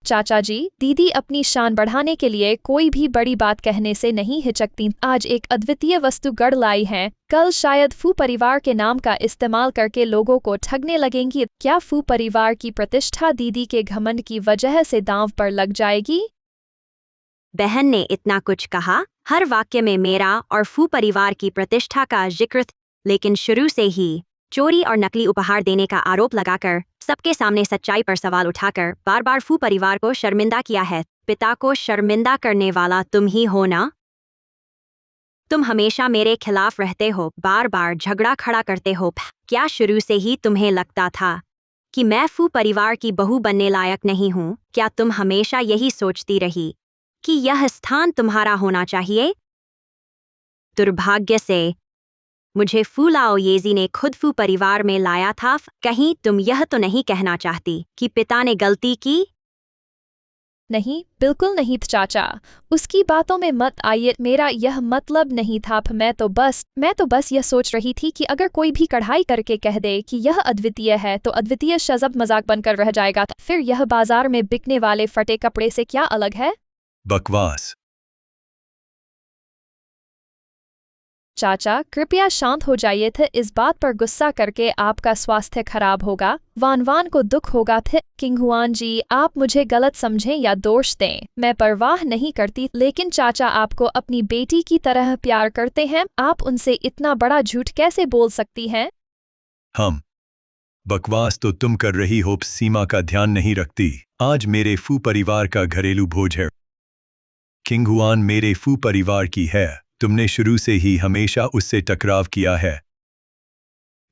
चाचा जी, दीदी अपनी शान बढ़ाने के लिए कोई भी बड़ी बात कहने से नहीं हिचकती। आज एक अद्वितीय वस्तु गढ़ लाई हैं, कल शायद फू परिवार के नाम का इस्तेमाल करके लोगों को ठगने लगेंगी। क्या फू परिवार की प्रतिष्ठा दीदी के घमंड की वजह से दांव पर लग जाएगी? बहन ने इतना कुछ कहा, हर वाक्य में मेरा और फू परिवार की प्रतिष्ठा का जिक्र था, लेकिन शुरू से ही चोरी और नकली उपहार देने का आरोप लगाकर, सबके सामने सच्चाई पर सवाल उठाकर बार बार फू परिवार को शर्मिंदा किया है। पिता को शर्मिंदा करने वाला तुम ही हो ना? तुम हमेशा मेरे खिलाफ रहते हो, बार बार झगड़ा खड़ा करते हो। क्या शुरू से ही तुम्हें लगता था कि मैं फू परिवार की बहू बनने लायक नहीं हूँ? क्या तुम हमेशा यही सोचती रही कि यह स्थान तुम्हारा होना चाहिए? दुर्भाग्य से मुझे फू लाओ येजी ने खुद फू परिवार में लाया था। कहीं तुम यह तो नहीं कहना चाहती कि पिता ने गलती की? नहीं, बिल्कुल नहीं चाचा। उसकी बातों में मत आइए, मेरा यह मतलब नहीं था। मैं तो बस यह सोच रही थी कि अगर कोई भी कढ़ाई करके कह दे कि यह अद्वितीय है तो अद्वितीय शब्द मजाक बनकर रह जाएगा। फिर यह बाजार में बिकने वाले फटे कपड़े से क्या अलग है? बकवास। चाचा, कृपया शांत हो जाइए थे। इस बात पर गुस्सा करके आपका स्वास्थ्य खराब होगा। वान को दुख होगा। फिर किंगहुआन जी, आप मुझे गलत समझें या दोष दें, मैं परवाह नहीं करती, लेकिन चाचा आपको अपनी बेटी की तरह प्यार करते हैं। आप उनसे इतना बड़ा झूठ कैसे बोल सकती हैं? हम बकवास तो तुम कर रही हो, सीमा का ध्यान नहीं रखती। आज मेरे फू परिवार का घरेलू भोज है। किंगहुआन मेरे फू परिवार की है। तुमने शुरू से ही हमेशा उससे टकराव किया है।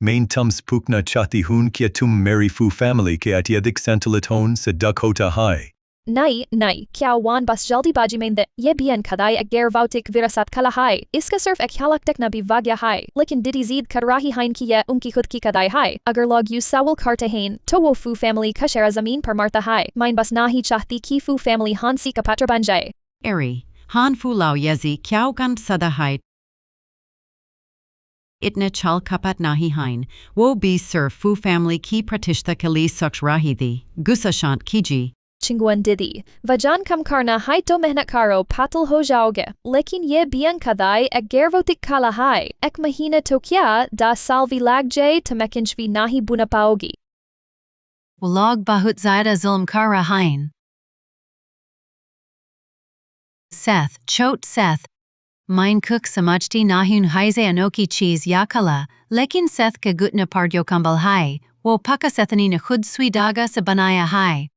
मैं तुमसे पूछना चाहती हूं कि तुम मेरी फू फैमिली के अत्यधिक संतुलित होने से दुख होता है? नहीं, क्या वान बस जल्दीबाजी में दे। ये भी अनखदाई गैर भौतिक विरासत कला है। इसका सिर्फ एक हलक तकना भी वाग्य है, लेकिन दीदी जीद कर रही हैं कि यह उनकी खुद की कदाई है। अगर लोग यूं सवाल करते हैं तो वो फू फैमिली का शेरा जमीन पर मरता है। मैं बस ना ही चाहती कि फू फैमिली हांसी का पात्र बन जाए। एरी हान फू लाओ येजी क्या उकन सदा है। इतने छल कपट नहीं हैं। वो भी सिर्फ फू फैमिली की प्रतिष्ठा के लिए सोच रही थी। गुस्सा शांत कीजिए। चिंगुआन दीदी, वजन कम करना है तो मेहनत करो, पातल हो जाओगे। लेकिन ये बियन कदाई एक गैर भौतिक कला है। एक महीने तो क्या 10 साल भी लग जाए तो मैं कुछ भी नहीं बुना पाओगी। वो लोग बहुत ज्यादा जुल्म कर रहे हैं। सेथ माइन कुक समझती नहीं है अनोखी चीज या कला, लेकिन सेथ के घुटने पर जो कंबल है वो पक्का सेथनी ने खुद सुई धागा से बनाया है।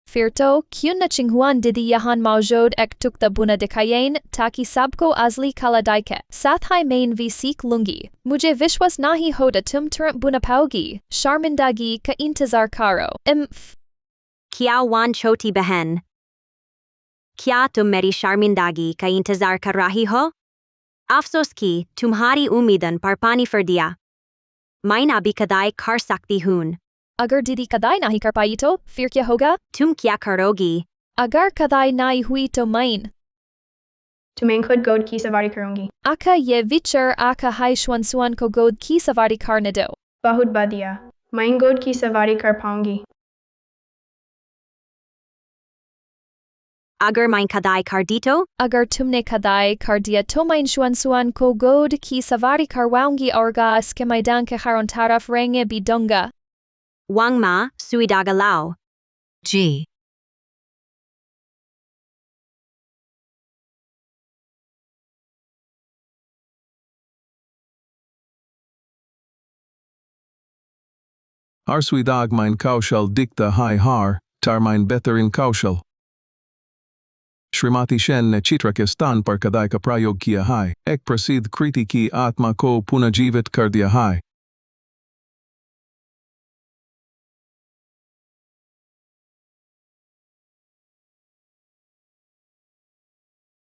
फिर तो क्यों न चिंगुआन दीदी यहाँ मौजूद एक टुकड़ा बुना दिखाएं ताकि सबको असली कला दिखे। साथ ही मैं भी सीख लूंगी। मुझे विश्वास नहीं होता तुम तुरंत बुना पाओगी। शर्मिंदगी का इंतजार करो। क्या वान छोटी बहन, क्या तुम मेरी शर्मिंदगी का इंतजार कर रही हो? अफसोस कि तुम्हारी उम्मीदन पर पानी फिर दिया। मैं ना भी कदाई कर सकती हूँ। अगर दीदी कदाई नहीं कर पाई तो फिर क्या होगा? तुम क्या करोगी? अगर कदाई नहीं हुई तो मैं तुम्हें खुद गोद की सवारी करूंगी। आका ये विचार आका हाई सुन को गोद की सवारी करने दो। बहुत बढ़िया, मैं गोद की सवारी कर पाऊंगी। अगर मैं कदाई कर दी तो? अगर तुमने कदाई कर दिया तो मैं सुन को गोद की सवारी करवाऊंगी और घास के मैदान के हर तरफ रेंगे भी दूंगा। वांग मा सुई धागा लाओ। जी। Arswidag mein kaushal dikta hai har, tar mein better kaushal. Shrimati Shen ne chitra ke stan par kadai ka prayog kiya hai, ek prasidh kriti ki atma ko punajivit kar diya hai.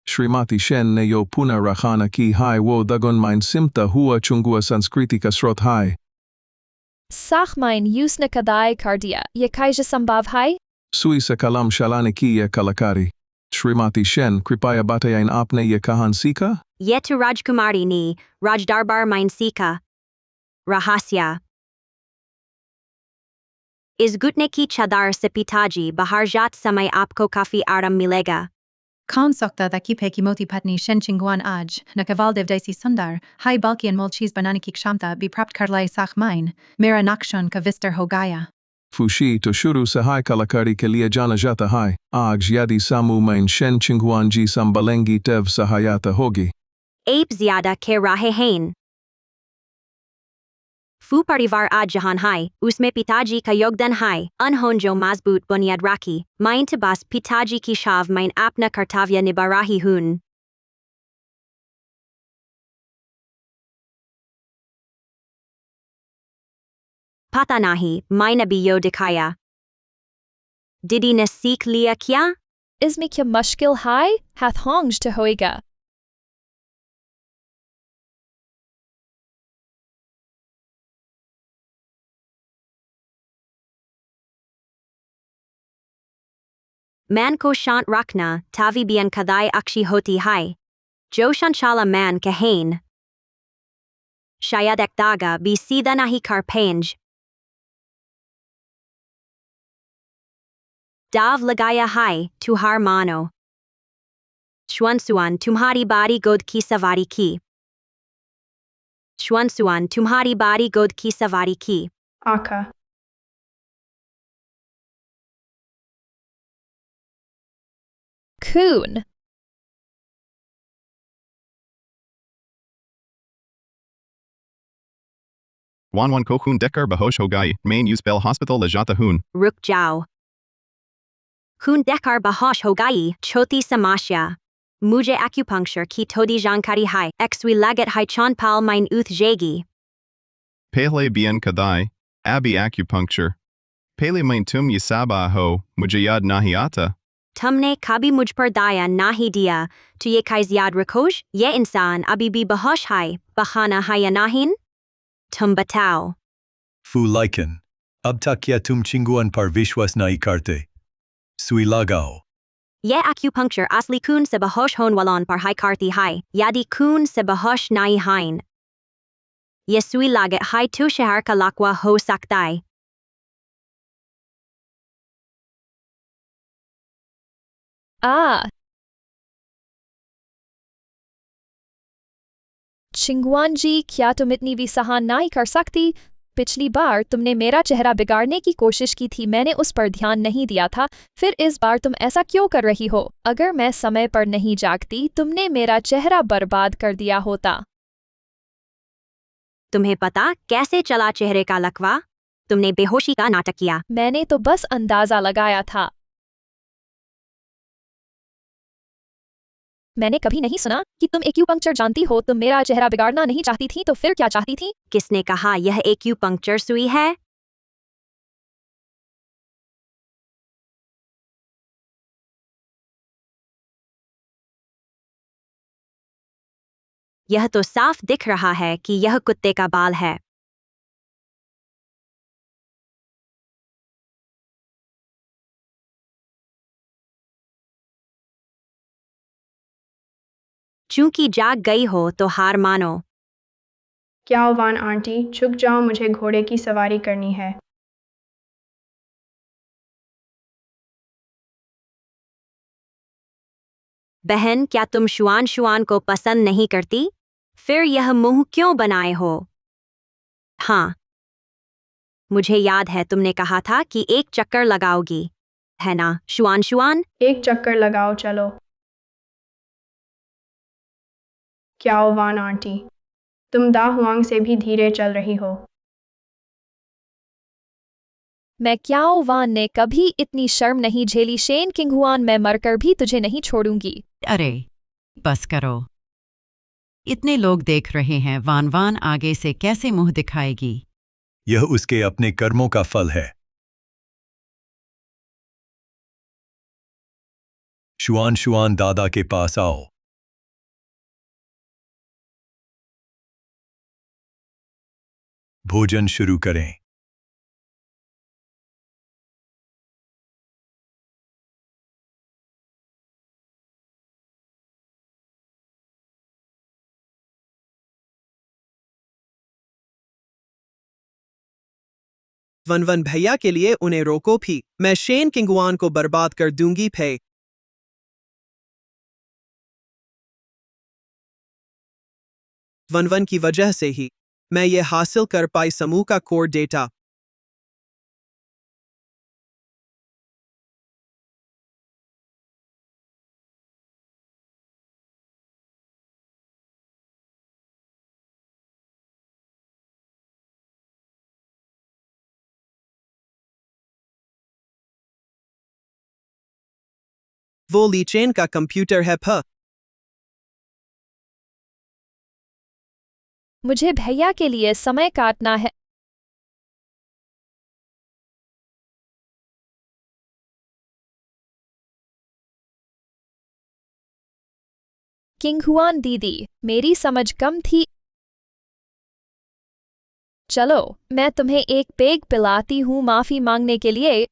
Shrimati Shen ne yo puna rakhana ki hai wo dagon mein simta hua chungua sanskriti ka srot hai. Sach mein yusna kadai kardia, ye kaija sambhav hai? Sui sa kalam shalane ki ye kalakari. Shrimati Shen kripaya batayain apne ye kahan sika? Ye tu Rajkumari ni, Rajdarbar mein sika. Rahasya. Is gutne ki chadar se pitaji baharjat samay aapko kafi aram milega. Khan sokta da kipe ki moti patni shen chingwan aj, na kavaldev daisi sundar, hai balki and molchis banani ki kshamta bi prapt karlai sach main, mera nakshon ka vister hogaya. Fushi to shuru sa hai kalakari ke liye jana jata hai, aj yadi samu main shen chinghuan ji sambalengi tev sahayata hogi. Ape zyada ke rahe hain. Fu parivar aaj jahan hai, usme pitaji ka yogdan hai, unhon jo mazboot bunyad raki, main tabas pitaji ki shav main apna kartavya nibarahi hun. Pata nahi, main abhi yo dikhaya. Didi ne seek liya kya? Isme kya mushkil hai, hath hongs to hoiga. Man ko shant rakna, tavi bian kadai akshi hoti hai. Jo shanshala man kahain. Shayad ek daga bi sida nahi kar pange. Dav lagaya hai, tuhar mano. Shwansuan tumhari bari god ki savari ki. Shwansuan tumhari bari god ki savari ki. Aka. Coon. Wanwan Kohun Dekar Bahosh Hogai, main use bell hospital la Jata Hun. Ruk jao. Hun dekar bahosh hogai, choti samasya. Mujhe acupuncture ki todi jankari hai, exwi lagat hai chanpal mein uth jagi. Pele bien kadai, abi acupuncture. Pele main tum yisaba ho, mujayad nahiata. Tumne kabi mujpar daya nahi dia, tu ye kais yad rakoj, ye insan abibi bahosh hai, bahana haya nahin? Tum batao. Fu Lycan. Ab tak kya tum chinguan par vishwas nahi karte. Sui lagao. Ye acupuncture asli kun se bahosh hon walon par hai karti hai, yadi kun se bahosh nai hain. Ye sui lagat hai tu shahar ka lakwa ho saktai. Ah. चिंगवान जी, क्या तुम इतनी भी सहान नहीं कर सकती? पिछली बार तुमने मेरा चेहरा बिगाड़ने की कोशिश की थी, मैंने उस पर ध्यान नहीं दिया था, फिर इस बार तुम ऐसा क्यों कर रही हो? अगर मैं समय पर नहीं जागती, तुमने मेरा चेहरा बर्बाद कर दिया होता। तुम्हें पता कैसे चला चेहरे का लकवा? तुमने बेहोशी का नाटक किया। मैंने तो बस अंदाजा लगाया था। मैंने कभी नहीं सुना कि तुम एक्यूपंक्चर जानती हो। तुम मेरा चेहरा बिगाड़ना नहीं चाहती थी तो फिर क्या चाहती थी? किसने कहा यह एक्यूपंक्चर सुई है? यह तो साफ दिख रहा है कि यह कुत्ते का बाल है। चूंकि जाग गई हो तो हार मानो। क्या वान आंटी, झुक जाओ, मुझे घोड़े की सवारी करनी है। बहन, क्या तुम शुआन शुआन को पसंद नहीं करती? फिर यह मुंह क्यों बनाए हो? हाँ, मुझे याद है तुमने कहा था कि एक चक्कर लगाओगी, है ना शुआन शुआन? एक चक्कर लगाओ चलो। क्या वान आंटी, तुम दा हुआंग से भी धीरे चल रही हो। मैं क्याओ वान ने कभी इतनी शर्म नहीं झेली। शेन किंगहुआन, मैं मरकर भी तुझे नहीं छोड़ूंगी। अरे बस करो, इतने लोग देख रहे हैं, वान वान आगे से कैसे मुंह दिखाएगी? यह उसके अपने कर्मों का फल है। शुआन शुआन दादा के पास आओ। भोजन शुरू करें। वन भैया के लिए उन्हें रोको भी, मैं शेन किंगवान को बर्बाद कर दूंगी फे। वन की वजह से ही मैं ये हासिल कर पाई समूह का कोर डेटा। वो लीचेन का कंप्यूटर है फ। मुझे भैया के लिए समय काटना है। किंगहुआन दीदी, मेरी समझ कम थी। चलो, मैं तुम्हें एक पेग पिलाती हूँ माफी मांगने के लिए।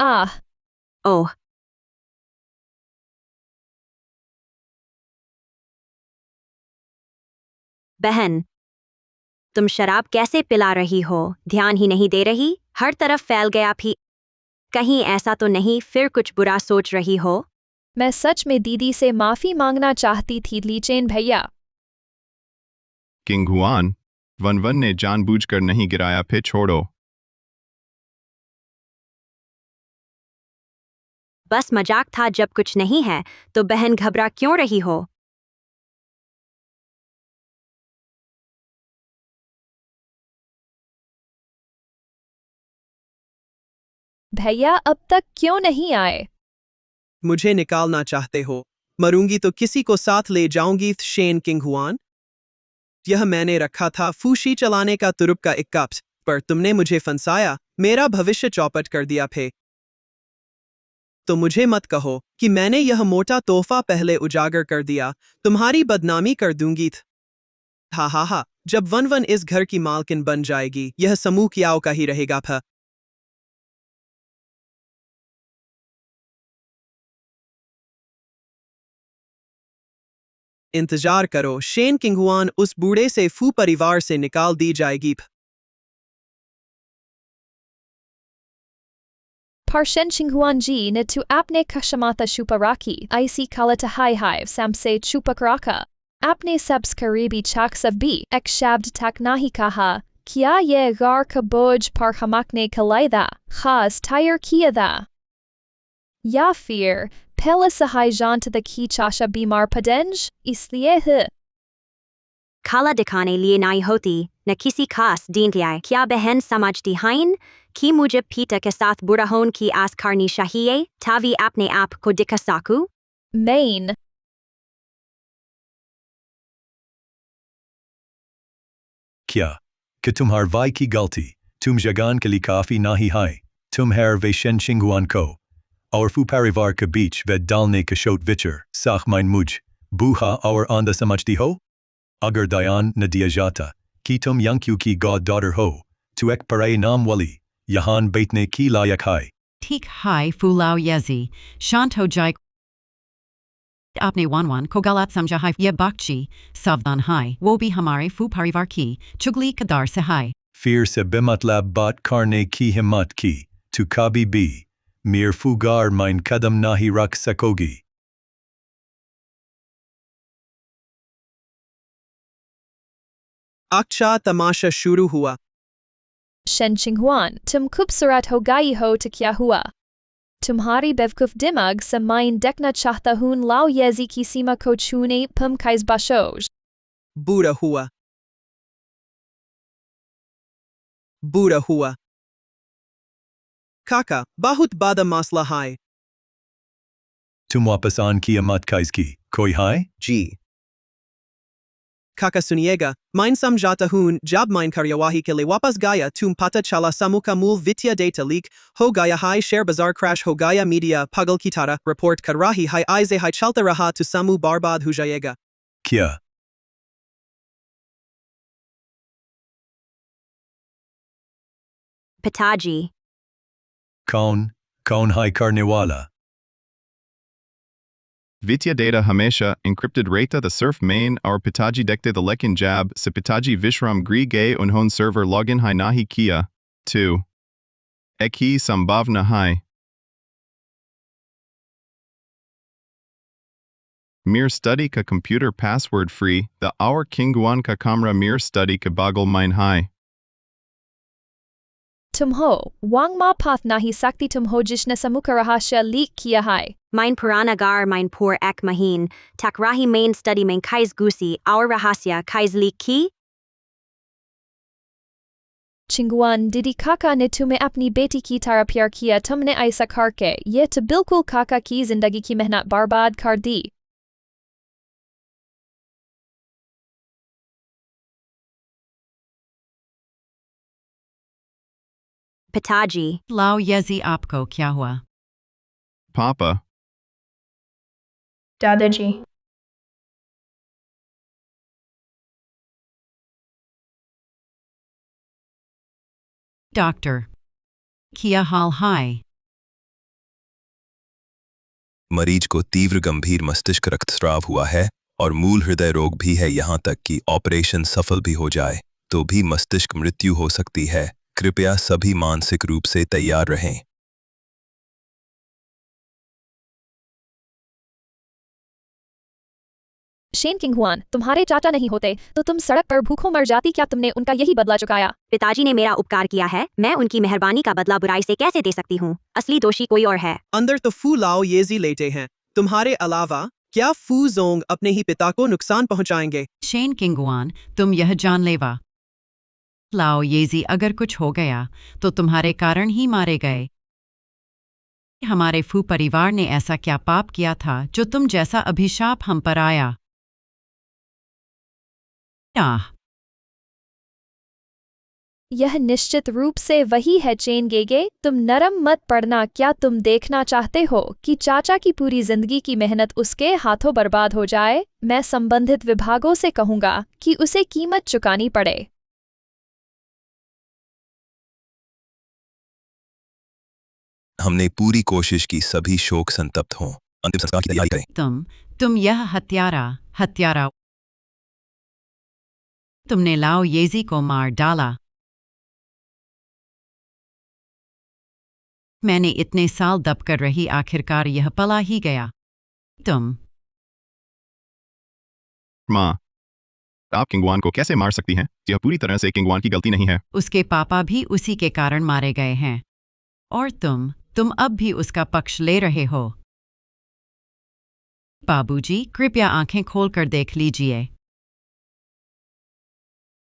आह, ओह, बहन, तुम शराब कैसे पिला रही हो? ध्यान ही नहीं दे रही, हर तरफ फैल गया भी। कहीं ऐसा तो नहीं फिर कुछ बुरा सोच रही हो? मैं सच में दीदी से माफी मांगना चाहती थी लीचेन भैया। किंगहुआन, वन ने जानबूझकर नहीं गिराया, फिर छोड़ो। बस मजाक था। जब कुछ नहीं है तो बहन घबरा क्यों रही हो? भैया अब तक क्यों नहीं आए? मुझे निकालना चाहते हो? मरूंगी तो किसी को साथ ले जाऊंगी। शेन किंगहुआन, यह मैंने रखा था फूशी चलाने का तुरुप का एक कप, पर तुमने मुझे फंसाया, मेरा भविष्य चौपट कर दिया फे। तो मुझे मत कहो कि मैंने यह मोटा तोहफा पहले उजागर कर दिया, तुम्हारी बदनामी कर दूंगी। हा हा हा, जब वन इस घर की मालकिन बन जाएगी, यह समूह क्याओ का ही रहेगा फ। इंतजार करो, शेन किंगहुआन उस बूढ़े से फू परिवार से निकाल दी जाएगी। Parshen Chinguan ji ne tu apne kashamata shuparaki, ic kalata hai hive samse chupakraka. Apne sabs karibi chaksav bi, ek shabd tak nahi kaha, kya ye gar ka boj par hamakne kalaida, khaz tire kia da. Ya fear, pela sahai jant the ki chasha bimar padenj, isliye h. खाला दिखाने लिए नाई होती, न किसी खास दीन के आए। क्या बहन समझती हैं कि मुझे पीता के साथ बुरा होने की आस करनी चाहिए, ताकि अपने आप को दिखा सकूं? Main. क्या कि तुम्हार वाई की गलती, तुम जगान के लिए काफी नहीं है, तुम हर वे शेन शिंगुआन को और फू परिवार के बीच वे डालने का शोट विचर साख माइन मुझ बूहा और आंदा समझती हो? अगर दयान न दिया जाता कि तुम यंक्यू की गॉड डॉटर हो, तो एक परे नाम वाली यहान बैठने की लायक है। ठीक है फुलाओ यजी, शांत हो जाए। आपने वान को गलत समझा है, यह बागची सावधान है, वो भी हमारे फू परिवार की चुगली कदार से है। फिर से बेमतलब बात करने की हिम्मत की, तो कभी भी मेरे फूगार माइन कदम नहीं रख सकोगी। अच्छा तमाशा शुरू हुआ। Shen Qinghuan, तुम खूबसूरत हो गई हो तो क्या हुआ? तुम्हारी बेवकूफ दिमाग से मैं देखना चाहता हूँ लाओ येजी की सीमा को छूने पम काइज बाशोज। बुरा हुआ। बुरा हुआ। काका, बहुत बड़ा मसला है। तुम वापस आन की मत काइज की कोई है? जी। काका सुनिएगा, मैं समझाता हूँ जब मैं कार्यवाही के लिए वापस गया तुम पता चला समूह का मूल वित्तीय डेटा लीक हो गया है, शेयर बाजार क्रैश हो गया, मीडिया पागल की तरह रिपोर्ट कर रही है, ऐसे ही चलता रहा तो समूह बर्बाद हो जाएगा। क्या? पिताजी। कौन है करने वाला? वित्तीय डेटा हमेशा encrypted रहता the surf main और पिताजी देखते the लेकिन जब से पिताजी विश्राम गृह गए उन्होंने सर्वर लॉगिन है नहीं किया। 2. एक ही संभावना है। Mir study का computer password free, the our Kingguan का camera Mir study का बगल में है। तुम हो वांग मा पाथ नहीं सकती, तुम हो जिसने समूह का रहस्य लीक किया है। Mein Puranagar mein Pur ek mahin, takrahi main study mein kais gusi, our rahasya kais leak ki? चिंगुआन, दीदी काका ने तुम्हें अपनी बेटी की तरह प्यार किया, तुमने ऐसा करके ये तो बिल्कुल काका की जिंदगी की मेहनत बर्बाद कर दी। पिताजी। लाओ येजी आपको क्या हुआ? Papa. दादाजी। डॉक्टर, क्या हाल है? मरीज को तीव्र गंभीर मस्तिष्क रक्तस्राव हुआ है और मूल हृदय रोग भी है, यहाँ तक कि ऑपरेशन सफल भी हो जाए तो भी मस्तिष्क मृत्यु हो सकती है। कृपया सभी मानसिक रूप से तैयार रहें। शेन किंगहुआन, तुम्हारे चाचा नहीं होते तो तुम सड़क पर भूखों मर जाती, क्या तुमने उनका यही बदला चुकाया? पिताजी ने मेरा उपकार किया है, मैं उनकी मेहरबानी का बदला बुराई से कैसे दे सकती हूँ? असली दोषी कोई और है। अंदर तो फू लाओ येजी लेते हैं, तुम्हारे अलावा क्या फू जोंग अपने ही पिता को नुकसान पहुंचाएंगे? शेन किंगुआन, तुम यह जानलेवा। लाओ येजी अगर कुछ हो गया तो तुम्हारे कारण ही मारे गए। हमारे फू परिवार ने ऐसा क्या पाप किया था जो तुम जैसा अभिशाप हम पर आया? यह निश्चित रूप से वही है चेन गेगे, तुम नरम मत पड़ना। क्या तुम देखना चाहते हो कि चाचा की पूरी जिंदगी की मेहनत उसके हाथों बर्बाद हो जाए? मैं संबंधित विभागों से कहूंगा कि उसे कीमत चुकानी पड़े। हमने पूरी कोशिश की सभी शोक संतप्त हों। अंतिम संस्कार की तैयारी करें। तुम यह हत्यारा तुमने लाओ येजी को मार डाला। मैंने इतने साल दब कर रही, आखिरकार यह पला ही गया। तुम माँ, आप किंगवान को कैसे मार सकती हैं? यह पूरी तरह से किंगवान की गलती नहीं है। उसके पापा भी उसी के कारण मारे गए हैं और तुम अब भी उसका पक्ष ले रहे हो। बाबूजी, कृपया आंखें खोलकर देख लीजिए।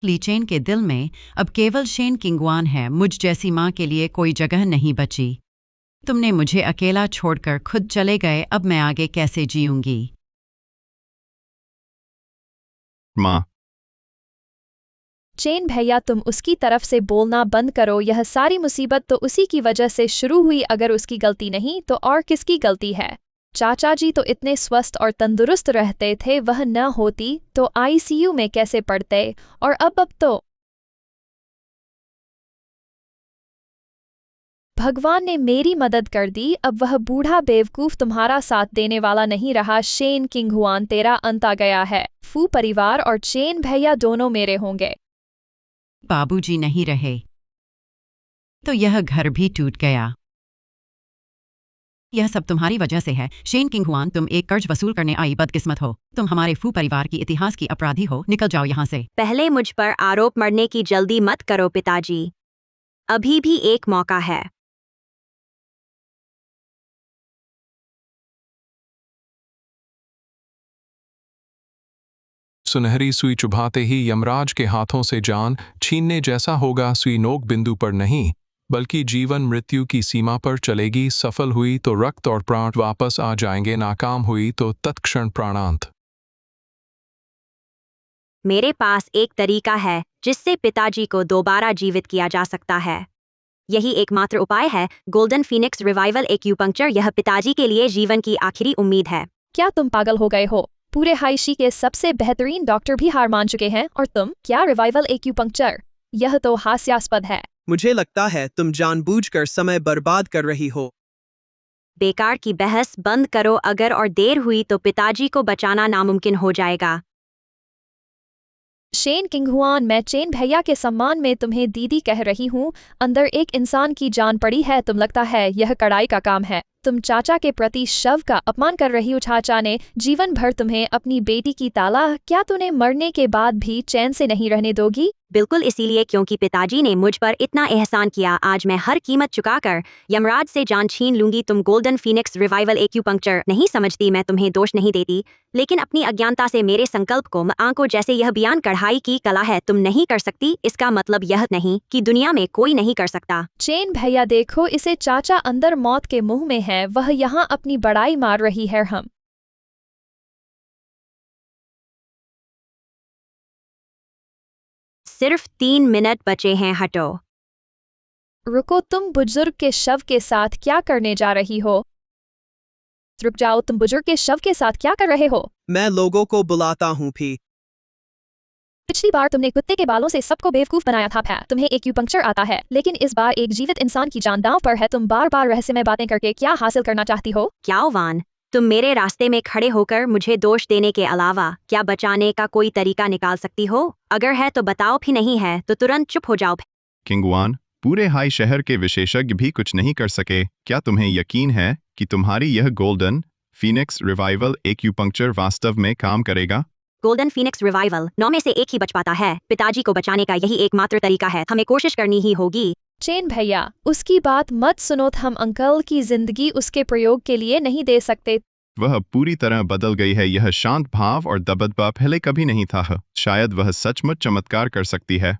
लीचेन के दिल में अब केवल शेन किंगवान है। मुझ जैसी माँ के लिए कोई जगह नहीं बची। तुमने मुझे अकेला छोड़कर खुद चले गए, अब मैं आगे कैसे जीऊंगी? माँ। चेन भैया, तुम उसकी तरफ से बोलना बंद करो। यह सारी मुसीबत तो उसी की वजह से शुरू हुई। अगर उसकी गलती नहीं तो और किसकी गलती है? चाचा जी तो इतने स्वस्थ और तंदुरुस्त रहते थे, वह न होती तो आईसीयू में कैसे पड़ते। और अब तो भगवान ने मेरी मदद कर दी। अब वह बूढ़ा बेवकूफ तुम्हारा साथ देने वाला नहीं रहा। शेन किंगहुआन, तेरा अंत आ गया है। फू परिवार और चेन भैया दोनों मेरे होंगे। बाबूजी नहीं रहे तो यह घर भी टूट गया। यह सब तुम्हारी वजह से है शेन किंगहुआन। तुम एक कर्ज वसूल करने आई बदकिस्मत हो। तुम हमारे फू परिवार की इतिहास की अपराधी हो। निकल जाओ यहाँ से। पहले मुझ पर आरोप मरने की जल्दी मत करो पिताजी, अभी भी एक मौका है। सुनहरी सुई चुभाते ही यमराज के हाथों से जान छीनने जैसा होगा। सुई नोक बिंदु पर नहीं बल्कि जीवन मृत्यु की सीमा पर चलेगी। सफल हुई तो रक्त और प्राण वापस आ जाएंगे, नाकाम हुई तो तत्क्षण प्राणांत। मेरे पास एक तरीका है जिससे पिताजी को दोबारा जीवित किया जा सकता है। यही एकमात्र उपाय है, गोल्डन फीनिक्स रिवाइवल एक्यूपंक्चर। यह पिताजी के लिए जीवन की आखिरी उम्मीद है। क्या तुम पागल हो गए हो? पूरे हाइशी के सबसे बेहतरीन डॉक्टर भी हार मान चुके हैं और तुम क्या रिवाइवल एक्यूपंक्चर? यह तो हास्यास्पद है। मुझे लगता है तुम जानबूझकर समय बर्बाद कर रही हो। बेकार की बहस बंद करो। अगर और देर हुई तो पिताजी को बचाना नामुमकिन हो जाएगा। शेन किंगहुआन, मैं चेन भैया के सम्मान में तुम्हें दीदी कह रही हूँ। अंदर एक इंसान की जान पड़ी है। तुम लगता है यह कड़ाई का काम है। तुम चाचा के प्रति शव का अपमान कर रही हो। चाचा ने जीवन भर तुम्हें अपनी बेटी की ताला, क्या तुम्हें मरने के बाद भी चैन से नहीं रहने दोगी? बिल्कुल इसीलिए, क्योंकि पिताजी ने मुझ पर इतना एहसान किया। आज मैं हर कीमत चुकाकर यमराज से जान छीन लूंगी। तुम गोल्डन फीनिक्स रिवाइवल एक्यूपंक्चर नहीं समझती। मैं तुम्हें दोष नहीं देती, लेकिन अपनी अज्ञानता से मेरे संकल्प को आंखों जैसे यह बयान कढ़ाई की कला है। तुम नहीं कर सकती, इसका मतलब यह नहीं कि दुनिया में कोई नहीं कर सकता। चेन भैया देखो, इसे चाचा अंदर मौत के मुंह में है। वह यहाँ अपनी बड़ाई मार रही है। हम सिर्फ 3 मिनट बचे हैं, हटो। रुको, तुम बुजुर्ग के शव के साथ क्या करने जा रही हो? रुक जाओ, तुम बुजुर्ग के शव के साथ क्या कर रहे हो? मैं लोगों को बुलाता हूँ भी। पिछली बार तुमने कुत्ते के बालों से सबको बेवकूफ बनाया था। तुम्हें एक्यूपंक्चर आता है, लेकिन इस बार एक जीवित इंसान की जान दांव पर है। तुम बार बार रहस्यमय बातें करके क्या हासिल करना चाहती हो? क्या वान, तुम मेरे रास्ते में खड़े होकर मुझे दोष देने के अलावा क्या बचाने का कोई तरीका निकाल सकती हो? अगर है तो बताओ, भी नहीं है तो तुरंत चुप हो जाओ। किंगवान, पूरे हाई शहर के विशेषज्ञ भी कुछ नहीं कर सके। क्या तुम्हें यकीन है कि तुम्हारी यह गोल्डन फीनिक्स रिवाइवल एक्यूपंक्चर वास्तव में काम करेगा? गोल्डन फीनिक्स रिवाइवल 9 में से एक ही बच पाता है। पिताजी को बचाने का यही एकमात्र तरीका है। हमें कोशिश करनी ही होगी। चेन भैया, उसकी बात मत सुनो। हम अंकल की जिंदगी उसके प्रयोग के लिए नहीं दे सकते। वह पूरी तरह बदल गई है। यह शांत भाव और दबदबा पहले कभी नहीं था। शायद वह सचमुच चमत्कार कर सकती है।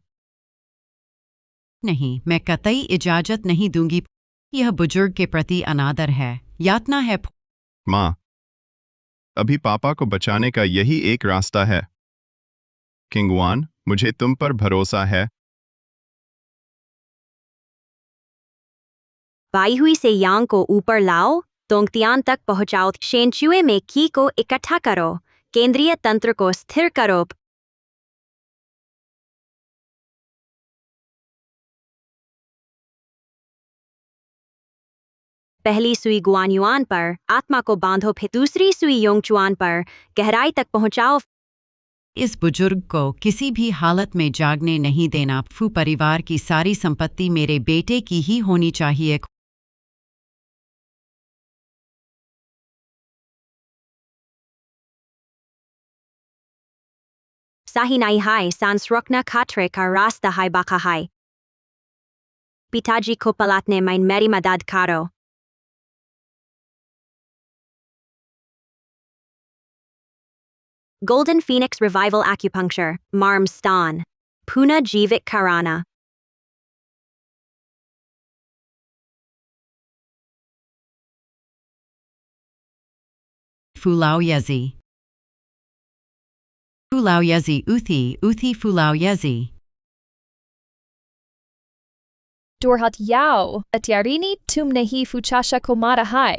नहीं, मैं कतई इजाजत नहीं दूंगी। यह बुजुर्ग के प्रति अनादर है, यातना है। माँ, अभी पापा को बचाने का यही एक रास्ता है। किंगवान, मुझे तुम पर भरोसा है। बाई हुई से यांग को ऊपर लाओ, तोंगतियान तक पहुंचाओ। शेनचुए में की को इकट्ठा करो, केंद्रीय तंत्र को स्थिर करो। पहली सुई गुआनयुआन पर आत्मा को बांधो, फिर दूसरी सुई योंगचुआन पर गहराई तक पहुंचाओ। इस बुजुर्ग को किसी भी हालत में जागने नहीं देना। फू परिवार की सारी संपत्ति मेरे बेटे की ही होनी चाहिए। साही नाई हाय सांसरखना खात्रे का रास्ता हाय बाका हाय। पिताजी को पलटने में मेरी मदद करो। Golden Phoenix Revival Acupuncture, Marm Stan. Puna Jivik Karana. Fulao Yezi. Fulao Yezi Uthi Fulao Yezi. Dorhat Yao, Atiarini tum nehi fuchasha komara hai.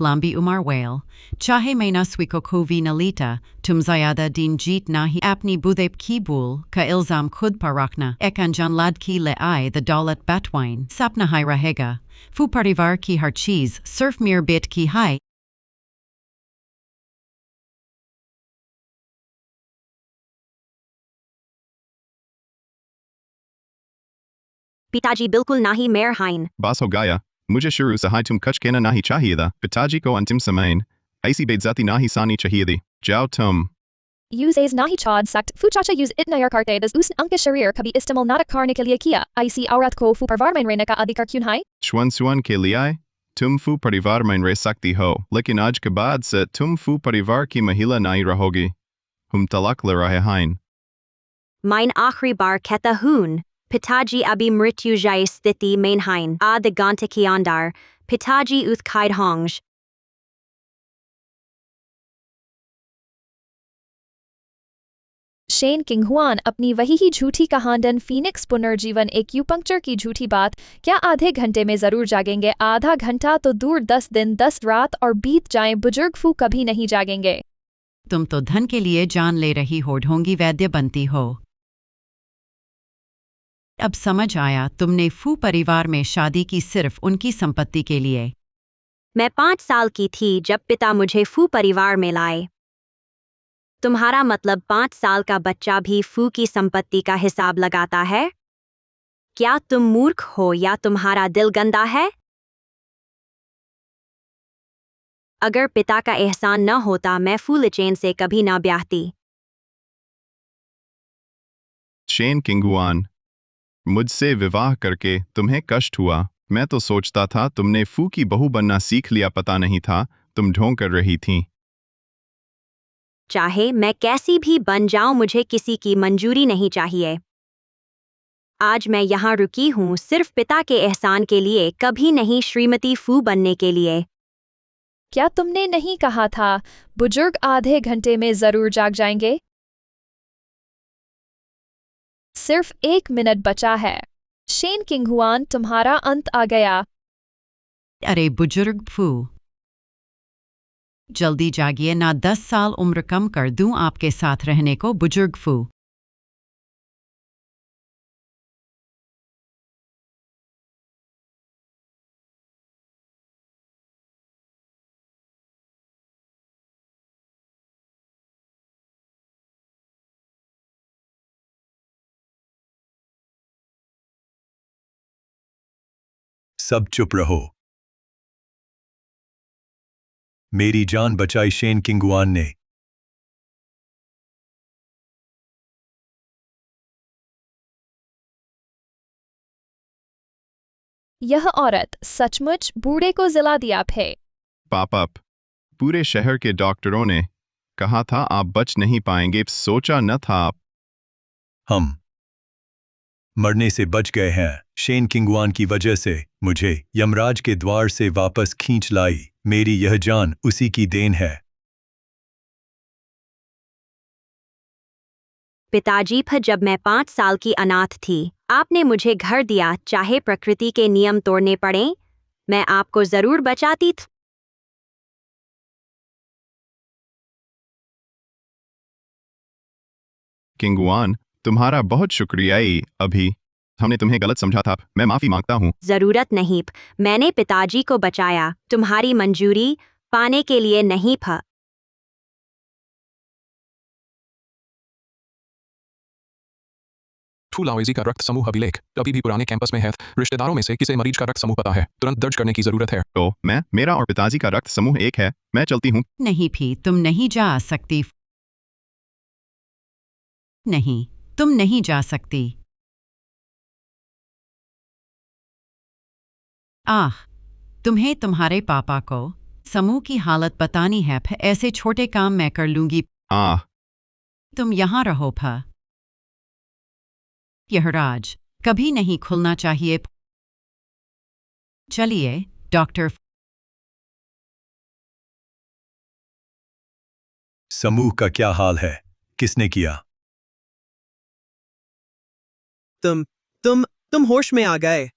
Lambi Umar Whale, Chahe Maina Swikokovi Nalita, Tum Zayada Din Jeet Nahi Apni Budep Kibul, Ka Ilzam Khud Parakna, Ekanjan Lad Ki Le Ai the Dalat Batwine, Sapna Hai Rahega, Fu Parivar Ki Harchiz, Surf Mir Bit Ki Hai. पिताजी बिल्कुल नाही मेर हाइन। बस हो गया, मुझे शुरू से ही तुम कुछ कहना नहीं चाहिए था। पिताजी को अंतिम समय ऐसी बेइज्जती नहीं सानी चाहिए थी। जाओ तुम। Uses nahi chad sakt, fu chacha use it nayar karte das usn anka sharir kabhi istimal natak karne ke liye kiya, IC aurat ko fu parvar mein rehne ka adhikar kyun hai? Shwan के लिए तुम फू परिवार में रह सकती हो, लेकिन आज के बाद से तुम फू परिवार की महिला नहीं रहोगी। हम तलाक ले रहे हैं। Mein आखिरी बार कहता हूँ, पिताजी अभी मृत्युजयी स्थिति में हैं। आध घंटे के अंदर पिताजी उत्खाइद होंगे। शेन किंगहुआन अपनी वही ही झूठी कहांडन फीनिक्स पुनर्जीवन एक्यूपंक्चर की झूठी बात, क्या आधे घंटे में जरूर जागेंगे? आधा घंटा तो दूर 10 दिन 10 रात और बीत जाएं, बुजुर्ग फू कभी नहीं जागेंगे। तुम तो धन के लिए जान ले रही हो, ढोंगी वैद्य बनती हो। अब समझ आया, तुमने फू परिवार में शादी की सिर्फ उनकी संपत्ति के लिए। मैं 5 साल की थी जब पिता मुझे फू परिवार में लाए। तुम्हारा मतलब 5 साल का बच्चा भी फू की संपत्ति का हिसाब लगाता है? क्या तुम मूर्ख हो या तुम्हारा दिल गंदा है? अगर पिता का एहसान न होता मैं फू लिचेन से कभी न ब्याहती। शेन किंगहुआन, मुझसे विवाह करके तुम्हें कष्ट हुआ। मैं तो सोचता था तुमने फू की बहू बनना सीख लिया, पता नहीं था तुम ढोंग कर रही थी। चाहे मैं कैसी भी बन जाऊं, मुझे किसी की मंजूरी नहीं चाहिए। आज मैं यहाँ रुकी हूँ सिर्फ पिता के एहसान के लिए, कभी नहीं श्रीमती फू बनने के लिए। क्या तुमने नहीं कहा था बुजुर्ग आधे घंटे में जरूर जाग जाएंगे? सिर्फ 1 मिनट बचा है। शेन किंगहुआन, तुम्हारा अंत आ गया। अरे बुजुर्ग फू, जल्दी जागिए ना, 10 साल उम्र कम कर दूं आपके साथ रहने को, बुजुर्ग फू। सब चुप रहो। मेरी जान बचाई शेन किंगहुआन ने। यह औरत सचमुच बूढ़े को जिला दिया है। पापा, पूरे शहर के डॉक्टरों ने कहा था आप बच नहीं पाएंगे, सोचा न था आप। हम मरने से बच गए हैं। शेन किंगहुआन की वजह से मुझे यमराज के द्वार से वापस खींच लाई। मेरी यह जान उसी की देन है। पिताजी, पर जब मैं 5 साल की अनाथ थी, आपने मुझे घर दिया, चाहे प्रकृति के नियम तोड़ने पड़े, मैं आपको जरूर बचाती थी। किंगहुआन, तुम्हारा बहुत शुक्रिया। अभी हमने तुम्हें गलत समझा था, मैं माफी मांगता हूँ। जरूरत नहीं, मैंने पिताजी को बचाया, तुम्हारी मंजूरी पाने के लिए नहीं था। फू लाओइजी का रक्त समूह अभिलेख अभी भी पुराने कैंपस में है। रिश्तेदारों में से किसे मरीज का रक्त समूह पता है, तुरंत दर्ज करने की जरूरत है। तो मेरा और पिताजी का रक्त समूह एक है। मैं चलती हूँ। नहीं भी, तुम नहीं जा सकती। नहीं, तुम नहीं जा सकती। आह, तुम्हें तुम्हारे पापा को समूह की हालत बतानी है, फिर ऐसे छोटे काम मैं कर लूंगी। आह, तुम यहाँ रहो फा। यह राज कभी नहीं खुलना चाहिए। चलिए डॉक्टर। समूह का क्या हाल है? किसने किया? तुम होश में आ गए।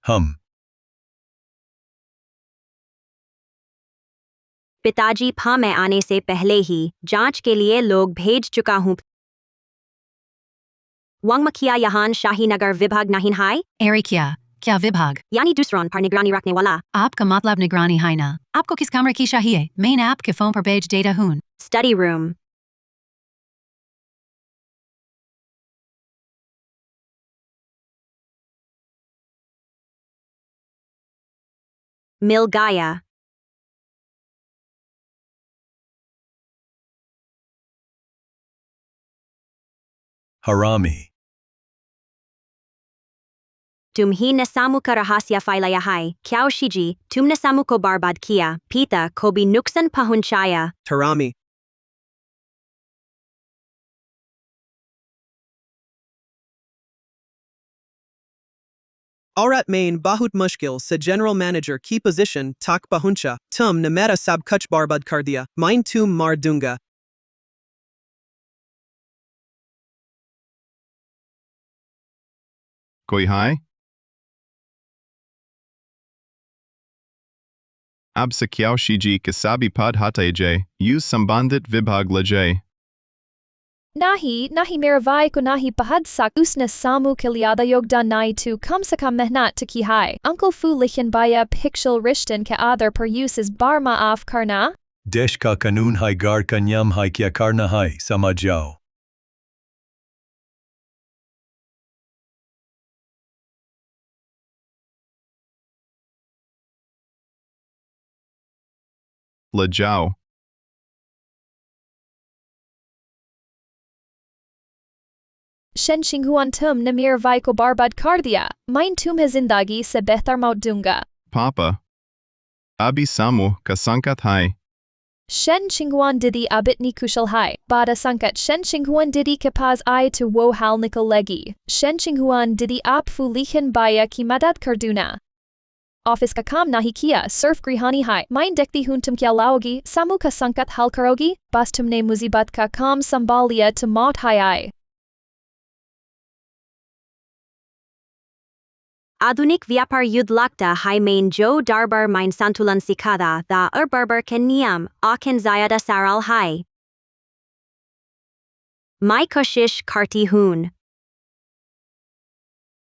हम पिताजी, फा मैं आने से पहले ही जांच के लिए लोग भेज चुका हूँ। वांगमखिया यहान शाहीनगर विभाग नहीं है। एरिकिया, क्या विभाग? यानी दूसरों पर निगरानी रखने वाला। आपका मतलब निगरानी है ना? आपको किस कमरे की चाहिए? मैं आपके फोन पर भेज देता हूँ। Study room. मिल गया। हरामी। Tumhi nasamu ka rahasya failayahai, Kyao Shiji, tum nasamu ko barbad kia, Pita kobi nuksan pahunchaya. Tarami. Aurat main bahut mushkil se general manager ki position tak bahuncha, tum ne mera sab kuch barbad kar diya, mine tum mar dunga. Koi hai? Ab se kyao shiji kasabi pad hataye, use sambandit vibhag lajay. Nahi miravai ko nahi pahad sak usna samu kiliada yogdan nai tu kam sa kam mehnat to ki hai. Uncle fu lichen baya pixel rishtan ke adar per use is barma af karna? देश का कानून है गार का नियम है क्या करना है समझ जाओ Lajao. Shen Xinghuan tum ne miravai ko barbad kar diya, mine tum hai zindagi se behtar maut dunga. Papa. Abi samu kasankat hai. Shen Xinghuan didi abitni kushal hai, bada sankat Shen Xinghuan didi kapaz I to wo hal nikal legi, Shen Xinghuan didi ap fu lichen baya ki madad karduna. Office ka kam nahi kia, surf grihani hai, mine dekti huntum kya laogi, samu ka sankat hal karogi, bas tumne muzibat ka kam sambalia to maut hai I. Adunik vyapar yud lakta hai main jo darbar mine santulan sikada da barbar ken niyam, aken zayada saral hai. Mai koshish karti hun.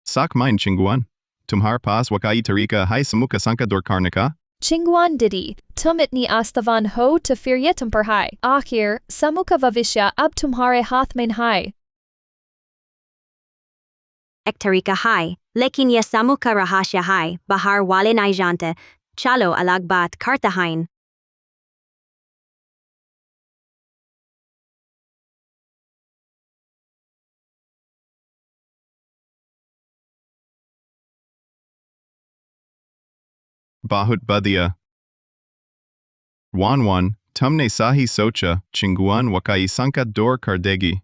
Sak mine chinguan. Tumhar pas wakai tarika hai samuka sanka dor karnika. Chingwan didi, tum itni astavan ho to firyetum per hai, akhir, samuka vavishya ab tumhare hath main hai. Ektarika hai, lekin ya samuka rahasya hai, bahar wale nai jante, chalo alag bat karta hain. Bahut badia. Wan, tumne sahi socha, chinguan wakai sanka dor kardegi.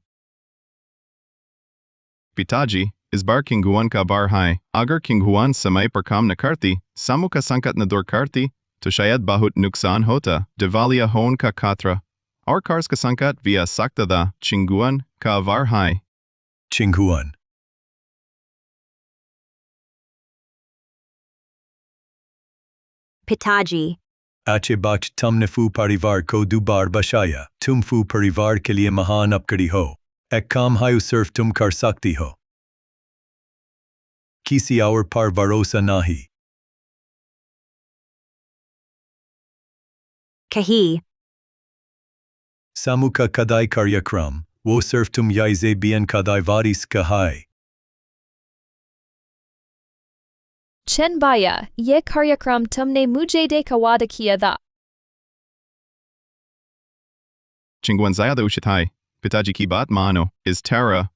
Pitaji, is bar kinguan ka bar hai, agar kinguan samay per kam nakarti, samuka sankat na dor karti, to shayad bahut nuksan hota, devalia hon ka katra. Aur kars ka sankat via sakta da, chinguan ka var hai. Chinguan Pitaji. अच्छे बाच तुमने फू परिवार को दुबार बचाया तुम फू परिवार के लिए महान अपकड़ी हो एक काम है सिर्फ तुम कर सकती हो किसी और पर भरोसा नहीं Kahi. समूह का कदाई कार्यक्रम वो सिर्फ तुम याइजे बियन कदाई वारिस का है Chen baya, ye karyakram tumne mujhe de kawada kiya da. Chinguan zayada ushitai, pitaji ki baat mano, is terra.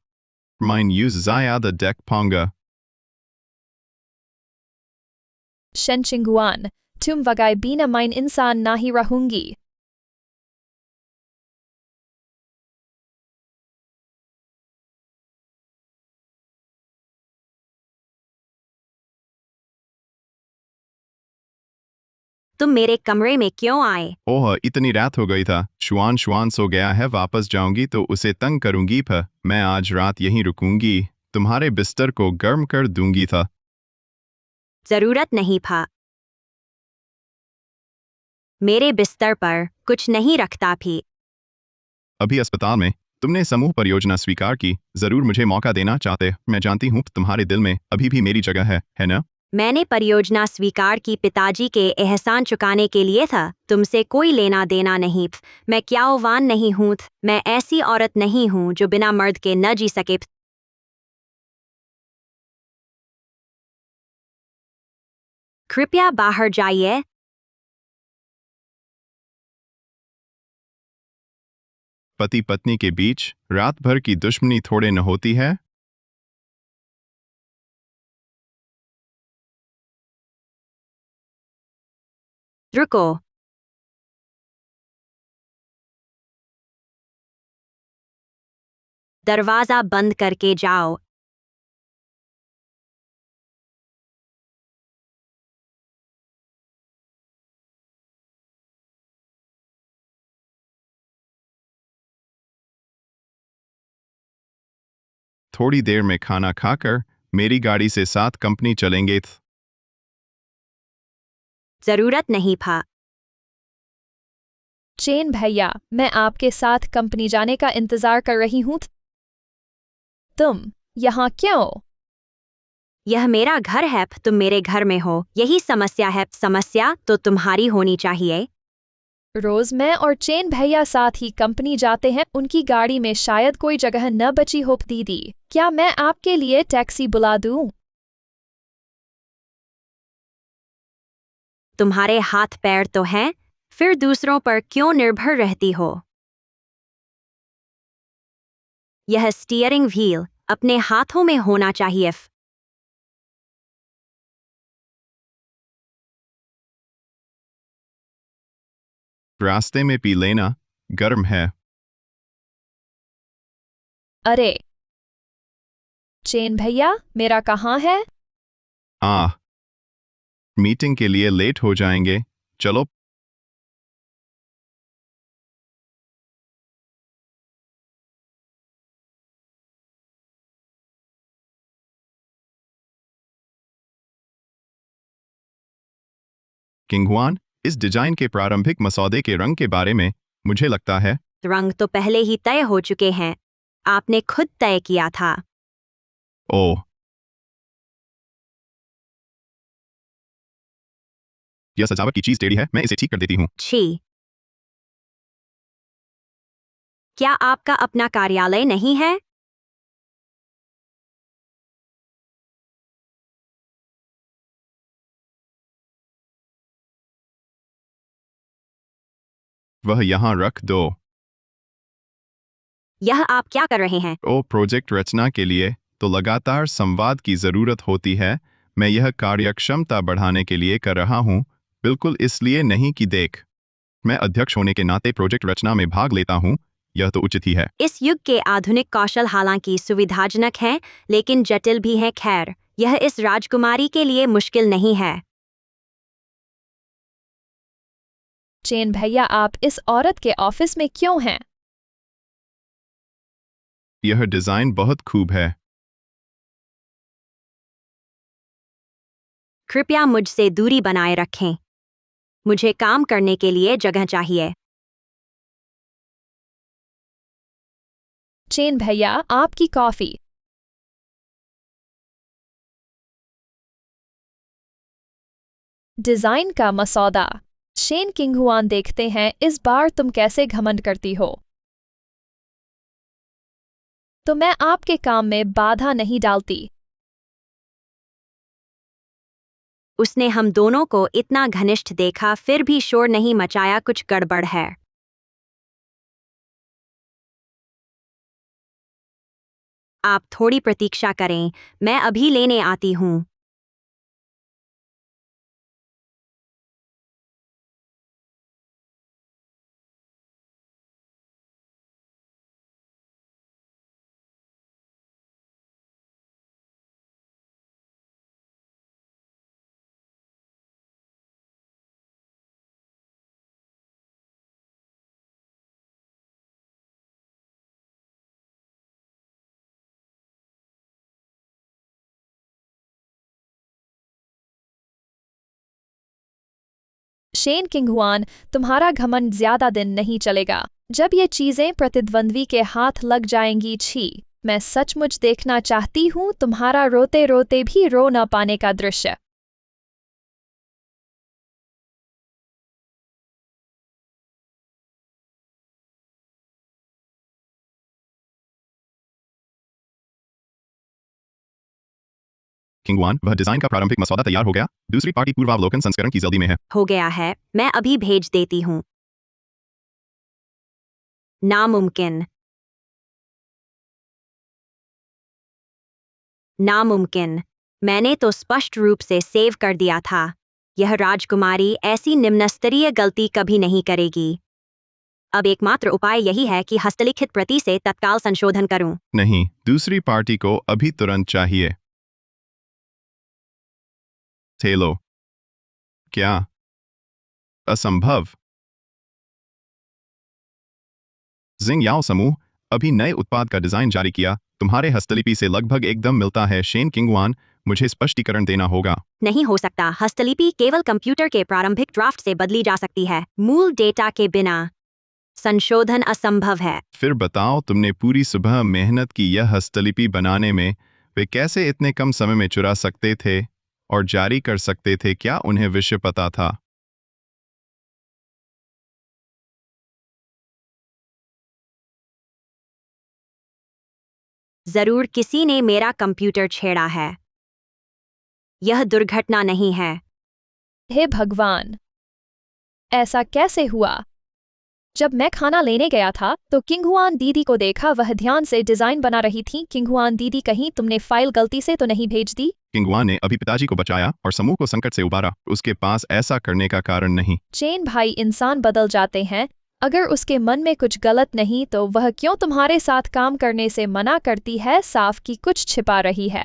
Mine use zayada dek ponga. Shen Chinguan, tum vagai bina mine insan nahi rahungi. तुम मेरे कमरे में क्यों आए? ओह इतनी रात हो गई था शुआन सो गया है वापस जाऊंगी तो उसे तंग करूंगी पर मैं आज रात यहीं रुकूंगी तुम्हारे बिस्तर को गर्म कर दूंगी था जरूरत नहीं था मेरे बिस्तर पर कुछ नहीं रखता भी अभी अस्पताल में तुमने समूह परियोजना स्वीकार की जरूर मुझे मौका देना चाहते मैं जानती हूँ तुम्हारे दिल में अभी भी मेरी जगह है ना मैंने परियोजना स्वीकार की पिताजी के एहसान चुकाने के लिए था तुमसे कोई लेना देना नहीं मैं क्यावान नहीं हूँ मैं ऐसी औरत नहीं हूँ जो बिना मर्द के न जी सके कृपया बाहर जाइए पति पत्नी के बीच रात भर की दुश्मनी थोड़े न होती है रुको। दरवाजा बंद करके जाओ। थोड़ी देर में खाना खाकर मेरी गाड़ी से साथ कंपनी चलेंगे। जरूरत नहीं था। चेन भैया, मैं आपके साथ कंपनी जाने का इंतजार कर रही हूँ। तुम यहाँ क्यों? यह मेरा घर है, तुम मेरे घर में हो, यही समस्या है। समस्या तो तुम्हारी होनी चाहिए। रोज मैं और चेन भैया साथ ही कंपनी जाते हैं, उनकी गाड़ी में शायद कोई जगह न बची हो। दीदी, क्या मैं आपके लिए टैक्सी बुला दूं? तुम्हारे हाथ पैर तो हैं, फिर दूसरों पर क्यों निर्भर रहती हो? यह स्टीयरिंग व्हील अपने हाथों में होना चाहिए। रास्ते में पी लेना, गर्म है। अरे चेन भैया, मेरा कहाँ है? मीटिंग के लिए लेट हो जाएंगे, चलो। किंगवान, इस डिजाइन के प्रारंभिक मसौदे के रंग के बारे में मुझे लगता है रंग तो पहले ही तय हो चुके हैं, आपने खुद तय किया था। ओह, यह सजावट की चीज टेढ़ी है, मैं इसे ठीक कर देती हूँ। छी, क्या आपका अपना कार्यालय नहीं है? वह यहाँ रख दो। यह आप क्या कर रहे हैं? ओ, प्रोजेक्ट रचना के लिए तो लगातार संवाद की जरूरत होती है। मैं यह कार्यक्षमता बढ़ाने के लिए कर रहा हूँ, बिल्कुल इसलिए नहीं कि देख, मैं अध्यक्ष होने के नाते प्रोजेक्ट रचना में भाग लेता हूँ, यह तो उचित ही है। इस युग के आधुनिक कौशल हालांकि सुविधाजनक हैं, लेकिन जटिल भी हैं। खैर, यह इस राजकुमारी के लिए मुश्किल नहीं है। चेन भैया, आप इस औरत के ऑफिस में क्यों हैं? यह डिजाइन बहुत खूब है। कृपया मुझसे दूरी बनाए रखें। मुझे काम करने के लिए जगह चाहिए। चेन भैया, आपकी कॉफी। डिजाइन का मसौदा। शेन किंगहुआन, देखते हैं इस बार तुम कैसे घमंड करती हो। तो मैं आपके काम में बाधा नहीं डालती। उसने हम दोनों को इतना घनिष्ठ देखा, फिर भी शोर नहीं मचाया। कुछ गड़बड़ है। आप थोड़ी प्रतीक्षा करें, मैं अभी लेने आती हूँ। शेन किंगहुआन, तुम्हारा घमंड ज्यादा दिन नहीं चलेगा। जब ये चीजें प्रतिद्वंद्वी के हाथ लग जाएंगी। छी, मैं सचमुच देखना चाहती हूँ तुम्हारा रोते रोते भी रो न पाने का दृश्य। किंगवान, वह डिजाइन का प्रारंभिक मसौदा तैयार हो गया। दूसरी पार्टी पूर्वावलोकन संस्करण की जल्दी में है। हो गया है, मैं अभी भेज देती हूँ। नामुमकिन, नामुमकिन। मैंने तो स्पष्ट रूप से सेव कर दिया था। यह राजकुमारी ऐसी निम्न स्तरीय गलती कभी नहीं करेगी। अब एकमात्र उपाय यही है कि हस्तलिखित प्रति से तत्काल संशोधन करूं। नहीं, दूसरी पार्टी को अभी तुरंत चाहिए। थेलो। क्या? असंभव। जिंग याओ समूह अभी नए उत्पाद का डिजाइन जारी किया, तुम्हारे हस्तलिपि से लगभग एकदम मिलता है। शेन किंगवान, मुझे स्पष्टीकरण देना होगा। नहीं हो सकता। हस्तलिपि केवल कंप्यूटर के प्रारंभिक ड्राफ्ट से बदली जा सकती है, मूल डेटा के बिना। संशोधन असंभव है। फिर बताओ, तुमने पूरी सुबह मेहनत की यह हस्तलिपि बनाने में, वे कैसे इतने कम समय में चुरा सकते थे और जारी कर सकते थे? क्या उन्हें विषय पता था? जरूर किसी ने मेरा कंप्यूटर छेड़ा है। यह दुर्घटना नहीं है। हे भगवान, ऐसा कैसे हुआ? जब मैं खाना लेने गया था तो किंगहुआन दीदी को देखा, वह ध्यान से डिजाइन बना रही थी। किंगहुआन दीदी, कहीं तुमने फाइल गलती से तो नहीं भेज दी? किंगवान ने अभी पिताजी को बचाया और समूह को संकट से उबारा। उसके पास ऐसा करने का कारण नहीं। चेन भाई, इंसान बदल जाते हैं। अगर उसके मन में कुछ गलत नहीं तो वह क्यों तुम्हारे साथ काम करने से मना करती है? साफ की कुछ छिपा रही है।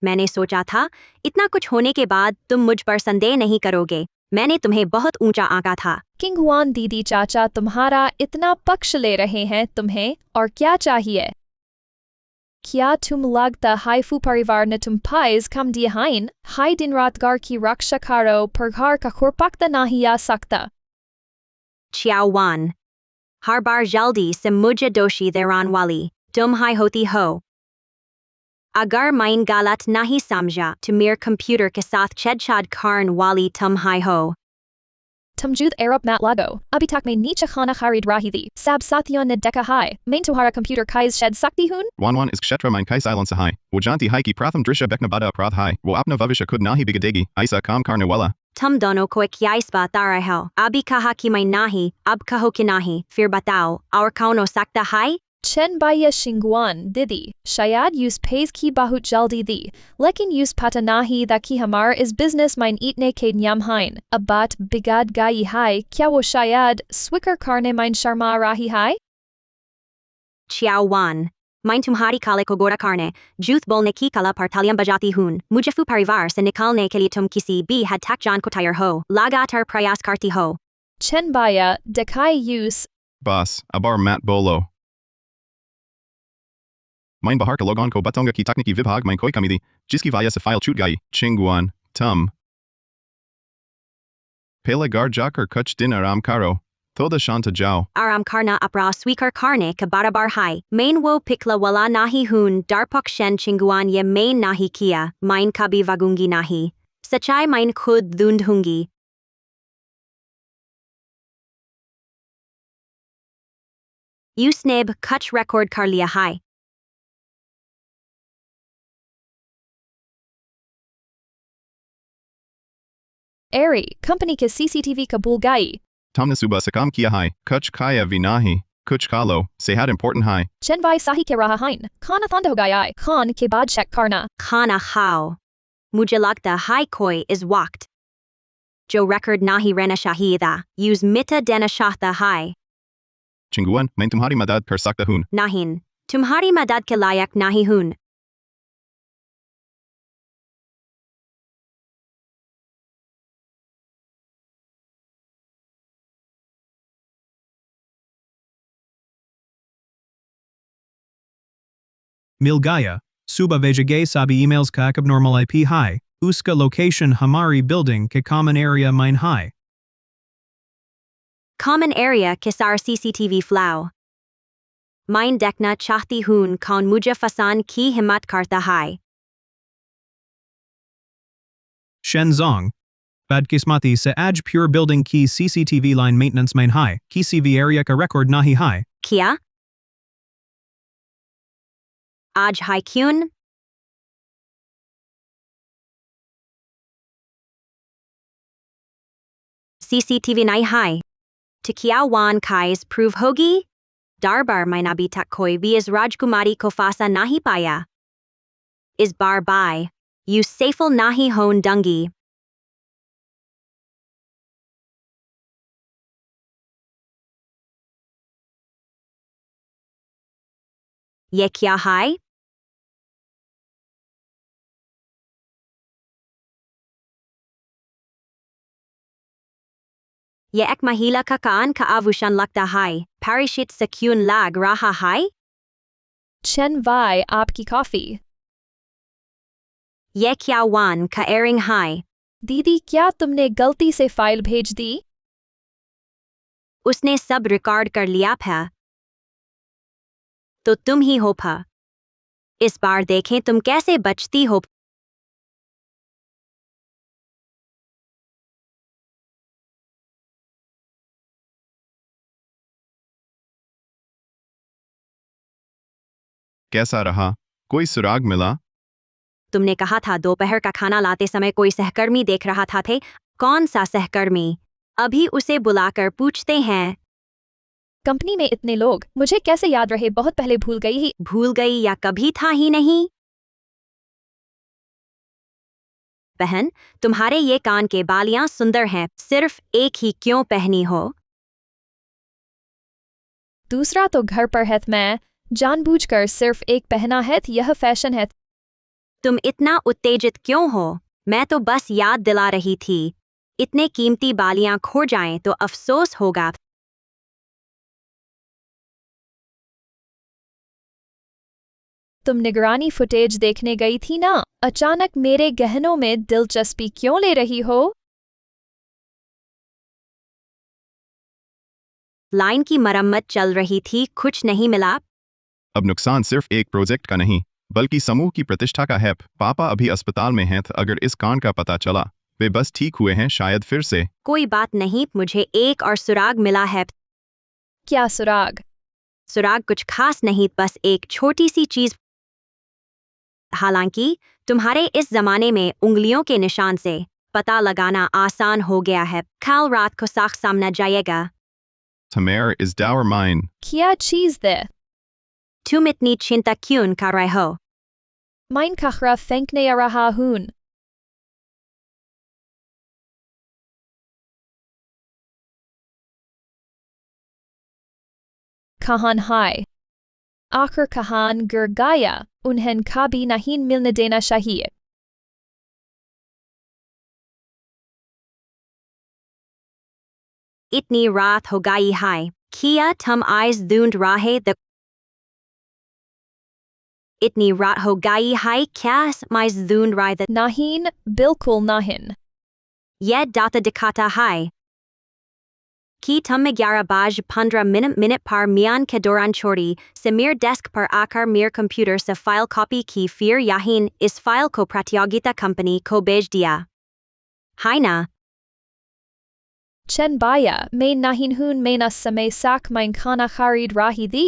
मैंने सोचा था इतना कुछ होने के बाद तुम मुझ पर संदेह नहीं करोगे। मैंने तुम्हें बहुत ऊंचा आंका था। किंगहुआन दीदी चाचा तुम्हारा इतना पक्ष ले रहे हैं, तुम्हें और क्या चाहिए? क्या तुम लगता हाइफू परिवार ने तुम पाइज कम दिए हैं? हाई दिन रात घर की रक्षा करो, पर घर का खुरपकता नहीं आ सकता। चियावान, हर बार जल्दी से मुझे दोषी देरान वाली तुम हाई होती हो। अगर मैं गलत नहीं समझा तो मेरे कंप्यूटर के साथ छेड़छाड़ करने वाली तुम हाई हो। तुम जूद एरब मैट लागो, अभी तक मैं नीचे खाना खरीद रही थी। सब साथियों ने देखा है, मैं तुम्हारा कंप्यूटर काइज छेड़ सकती हूँ? वान इस क्षेत्र में कई साइलेंस है। वो जानती है कि प्रथम दृश्य बेकना बड़ा अपराध है। वो अपना भविष्य खुद नहीं बिगड़ेगी। ऐसा काम करने वाला। तुम दोनों को क्या इस बता रहे हो? अभी कहा कि मैं नहीं, अब कहो कि नहीं। फिर बताओ, और कौन हो सकता है? चेन बाया शिंगवान दीदी, शायद यूस पेज की बहुत जल्दी दी, लेकिन यूस पता नहीं था कि हमारा इस बिजनेस में इतने के नियम हैं। अब बात बिगड़ गई है। क्या वो शायद स्वीकार करने में शर्मा रही है? चियावान, मैं तुम्हारी काले को गोरा करने, झूठ बोलने की कला पर तालियां बजाती हूँ। मुझे परिवार से निकालने के लिए तुम किसी भी हद तक जान को तैयार हो, लगातार प्रयास करती हो। चेन बाया दिखाई यूस। बस, अब और मैट बोलो। मैं बाहर के लोगों को बताऊंगा कि तकनीकी विभाग में कोई कमी थी, जिसकी वजह से फाइल छूट गई। चिंगवान, तुम पहले घर जाकर कुछ दिन आराम करो, थोड़ा शांत जाओ। आराम करना अपराध स्वीकार करने का बराबर है। मैं वो पिछला वाला नहीं हूँ। डरपोक शेन चिंगवान, ये मैं नहीं किया। मैं कभी वगूंगी नहीं। सच्चाई मैं खुद ढूंढूंगी। उसने अब कुछ रिकॉर्ड कर लिया है। एरी कंपनी के सीसीटीवी कबूल गई। तुमने सुबह से काम किया है, कुछ खाया भी नहीं। कुछ खा लो, सेहत इम्पोर्टेंट है। चेन भाई सही के रहा है। खाना ठंडा हो गया है, खान के बाद चेक करना। खाना खाओ। मुझे लगता है कोई इस वक्त जो रिकॉर्ड नहीं रहना चाहिए था, यूज मिटा देना चाहता है। चिंगवान, मैं तुम्हारी मदद कर सकता हूँ। नहीं, तुम्हारी मदद के लायक नहीं हूँ। Milgaya, suba vejage sabi emails ka abnormal IP high, uska location hamari building ke common area mine high. Common area के सार CCTV फ्लाओ। मैं देखना चाहती हूँ कौन मुझे फसान की हिम्मत करता है। Shenzong. Badkismati se aj pure building key CCTV line maintenance main high, key CV area ka record nahi high. क्या? आज है क्यों? CCTV नहीं है। तो क्या वन काइज प्रूव होगी? Darbar मैंने अभी तक कोई भी इस राजकुमारी को फांसा नहीं पाया। इस बार बाय यू सफल नहीं होने दूंगी। ये क्या है? ये एक महिला का कान का आभूषण लगता है। पैराशूट से क्यों लग रहा है? Chen Vai आपकी कॉफी। ये क्या वन का एयरिंग है? दीदी क्या तुमने गलती से फाइल भेज दी? उसने सब रिकॉर्ड कर लिया था। तो तुम ही हो फा। इस बार देखें तुम कैसे बचती हो। कैसा रहा? कोई सुराग मिला? तुमने कहा था दोपहर का खाना लाते समय कोई सहकर्मी देख रहा था थे। कौन सा सहकर्मी? अभी उसे बुलाकर पूछते हैं। कंपनी में इतने लोग, मुझे कैसे याद रहे? बहुत पहले भूल गई ही। भूल गई या कभी था ही नहीं? बहन, तुम्हारे ये कान के बालियां सुंदर हैं, सिर्फ एक ही क्यों पहनी हो? दूसरा तो घर पर है, मैं जानबूझकर सिर्फ एक पहना है, यह फैशन है। तुम इतना उत्तेजित क्यों हो? मैं तो बस याद दिला रही थी। इतने कीमती बालियां खो जाएं तो अफसोस होगा। तुम निगरानी फुटेज देखने गई थी ना? अचानक मेरे गहनों में दिलचस्पी क्यों ले रही हो? लाइन की मरम्मत चल रही थी, कुछ नहीं मिला। अब नुकसान सिर्फ एक प्रोजेक्ट का नहीं, बल्कि समूह की प्रतिष्ठा का है। पापा अभी अस्पताल में हैं, अगर इस कांड का पता चला, वे बस ठीक हुए हैं शायद फिर से। कोई बात नहीं, मुझे एक और सुराग मिला है। क्या सुराग? सुराग कुछ खास नहीं, बस एक छोटी सी चीज। हालांकि तुम्हारे इस जमाने में उंगलियों के निशान से पता लगाना आसान हो गया है। कल रात को साख सामना जाएगा। Tamer is dour mine. क्या चीज दे? तुम इतनी चिंता क्यों कर रहे हो? माइन खखरा फेंकने आ रहा हूं। कहान हाय आखिर कहान गिर गया, उन्हें कभी नहीं मिलने देना चाहिए। इतनी रात हो गई है, क्या तुम आइस ढूंढ रहे थे? इतनी रात हो गई है, क्या आइस ढूंढ रहे थे? नहीं, बिल्कुल नहीं। यह डाटा दिखाता है कि तुम 11:15 पर मियान के दौरान छोड़ी से मेरे डेस्क पर आकर मेरे कंप्यूटर से फाइल कॉपी की, फिर यहीं इस फाइल को प्रतियोगिता कंपनी को भेज दिया है ना? चेन बाया मैं नहीं हूं, मैंने समय साख माइन खाना खरीद रही थी।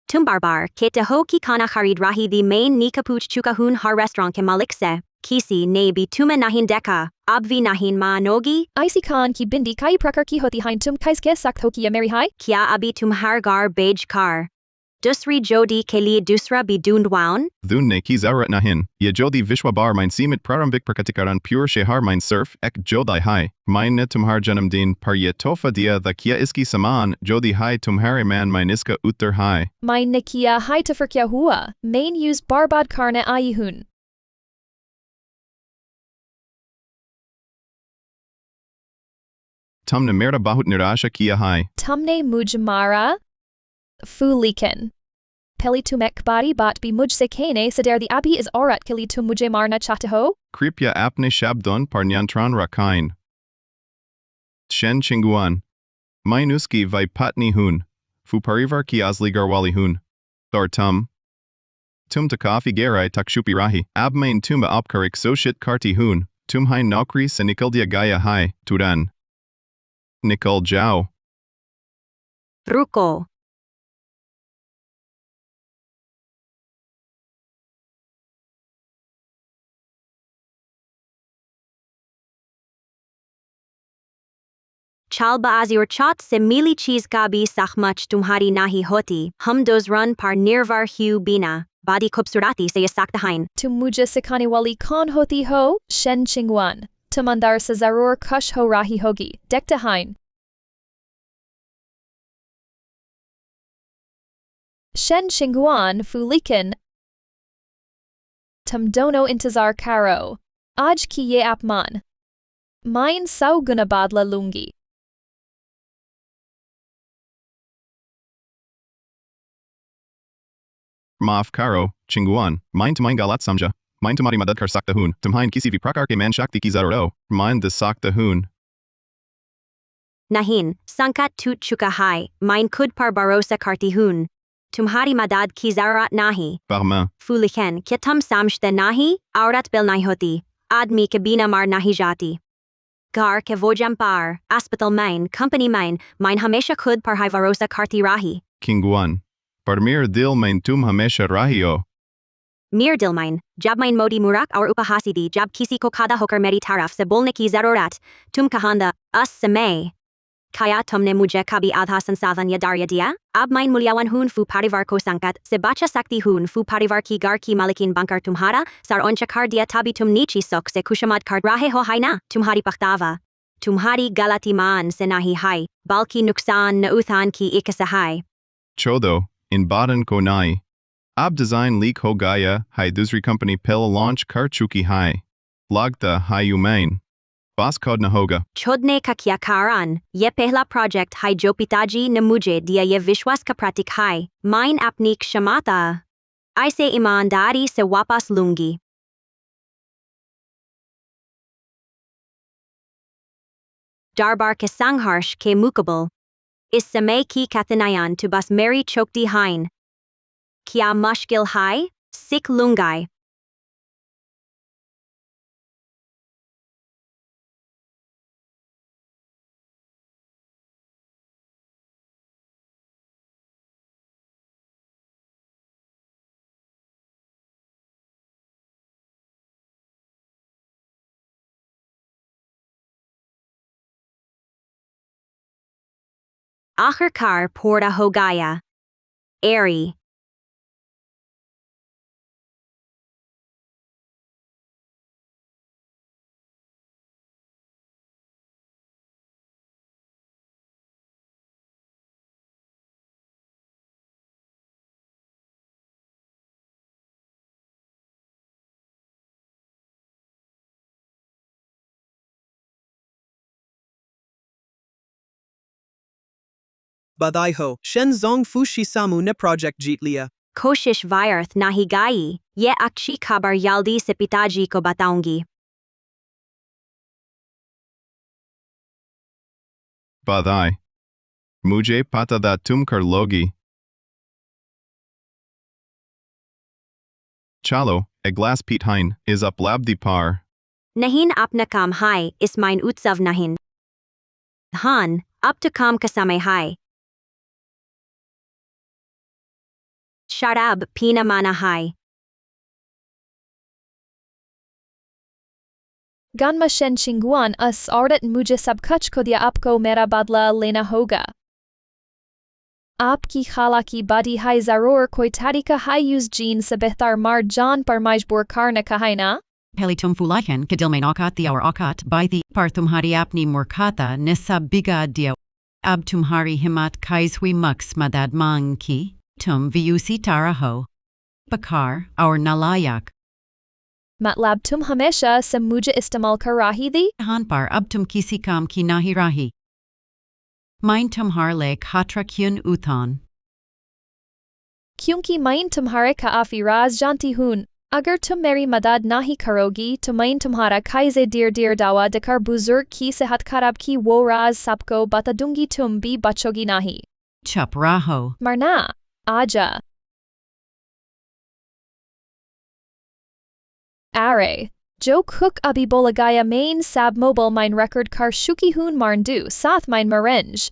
तुम बार कहते हो कि खाना खरीद रही थी, मैं नीका पूछ चुका हूं हर रेस्टोरेंट के मालिक से, किसी ने भी तुम्हें नहीं देखा। अब भी नहीं मानोगी? आईसी खान की बिंदी कई प्रकार की होती है, तुम कैसे कह सकते हो कि यह मेरी है? क्या अभी तुम्हारे घर बेज कार दूसरी जोड़ी के लिए दूसरा भी ढूंढवाऊं? Dhunne ki zarat nahin, ye jodi vishwa bar mine simit prarambik prakatikaran pure shehar mine surf ek jodai hai, mine ne tumhar janamdin par ye tofa dia the kia iski saman jodi hai tumhare man mine iska uttar hai. Mine ने किया है तो फिर क्या हुआ? मैं use बर्बाद करने आई हूं। Tumne merda bahut nirasha kia hai. तुमने मुझ मारा फूलिकन पहली तुम एक बारी बात भी मुझसे कहने से डरती, अभी इस औरत के लिए तुम मुझे मारना चाहते हो? Kripya apne shabdon par nyantran rakain. Shen chinguan. Mine uski vai patni hun. Fu parivar ki asli garwali hun. Or tum takafi gerai takshupi rahi. Ab main tumba apkarik so shit karti hun. Tum hai naukri se nikaldia gaya hai, turan. Nikal jao. रुको। चालबाजी और चौथ से मिली चीज का भी सहमच तुम्हारी नहीं होती। हम दोजरन पर निर्भर ह्यू बिना बादी खूबसूरती से ये सकता हैं। तुम मुझे सिखाने वाली कौन होती हो? शेन चिंगवान। तुम अंदर से जरूर खुश हो रही होगी। देखते हैं। शेन चिंगवान फुलिकन। तुम दोनों इंतजार करो। आज की ये अपमान मैं 100 गुना बदला लूंगी। माफ करो चिंगुआन, मैं तुम्हारी गलत समझा। मैं तुम्हारी मदद कर सकता हूँ। तुम्हें किसी भी प्रकार के मान शक्ति की जरूरत हो, मैं दे सकता हूँ। नहीं, संकट टूट चुका है। मैं खुद पर भरोसा करती हूँ। तुम्हारी मदद की जरूरत नहीं। पर मैं फुलिकन, क्या तुम समझते नहीं? औरत बिल नहीं होती, आदमी के बिना मर नहीं जाती। घर के भोजन पर, अस्पताल में, कंपनी में, मैं हमेशा खुद पर ही भरोसा करती रही। किंगुआन, पर मेरे दिल में तुम हमेशा रही हो। मेरे दिल में, जब मैं मोटी मुराक और उपहासी थी, जब किसी को खड़ा होकर मेरी तरफ से बोलने की जरूरत, तुम कहंदा, उस समय क्या तुमने मुझे कभी आधा संसाधन या दारिया दिया? अब मैं मूल्यवान हूँ। फू परिवार को संकट से बचा सकती हूँ। फू परिवार की घर की मालिकिन बनकर तुम्हारा सर ऊंचा कर दिया, तभी तुम नीची सुख से खुशमद कर रहे हो, है ना? तुम्हारी पख्तावा तुम्हारी गलती मान से नहीं है, बल्कि नुकसान न उठान की एक है। छोड़ो इन बातों को नहीं। अब डिजाइन लीक हो गया है, दूसरी कंपनी पहले लॉन्च कर चुकी है। लगता है यूमेन बस खोदना होगा। छोड़ने का क्या कारण? ये पहला प्रोजेक्ट है जो पिताजी ने मुझे दिया, ये विश्वास का प्रतीक है। मैं अपनी क्षमता ऐसे ईमानदारी से वापस लूंगी। दरबार के संघर्ष के मुकाबले इस समय की कठिनाइयां तो बस मेरी चौकती हैं। क्या मुश्किल है? सीख लूंगी। आखिरकार पूरा हो गया। एरी बधाई हो, शेन जोंग फूशी सामू ने प्रोजेक्ट जीत लिया। कोशिश व्यर्थ नहीं गई। ये अच्छी खबर जल्दी से पिताजी को बताऊंगी। बधाई, मुझे पता था तुम कर लोगी। चलो एक ग्लास पीठाइन इस उपलब्धि पर। नहीं, अपना काम है, इस माइन उत्सव नहीं। हान, अब तो काम का समय है। शराब पीना माना है। गानमा शेन चिंगवान, उस औरत मुझे सब कुछ को दिया, आपको मेरा बदला लेना होगा। आपकी खाला की बड़ी है, जरूर कोई तरीका है, यूज जीन से बेहतर मार जान पर मजबूर करने का है ना? पहले तुम फुलाहन के दिल में औकात और औकात बाई पर तुम्हारी अपनी मूर्खता ने सब बिगाड़ दिया। अब तुम्हारी हिम्मत खाइज हुई मक्स मदद मांग की। तुम व्यूसी तारा हो, पकार और नालायक। मतलब तुम हमेशा से मुझे इस्तेमाल कर रही थी? हान पर अब तुम किसी काम की नहीं रही। मैं तुम्हारे लिए खतरा क्यों उठान? क्योंकि मैं तुम्हारे काफी राज जानती हूँ। अगर तुम मेरी मदद नहीं करोगी तो मैं तुम्हारा खाइजे देर दावा देकर बुजुर्ग की सेहत खराब की वो राज सबको बता दूंगी, तुम भी बचोगी नहीं। चुप रहो। मरना आजा। अरे जो कुक अभी बोला गया, मैं सब मोबाइल माइन रिकॉर्ड कर चुकी हूँ, मारंदू साथ माइन मरेंज।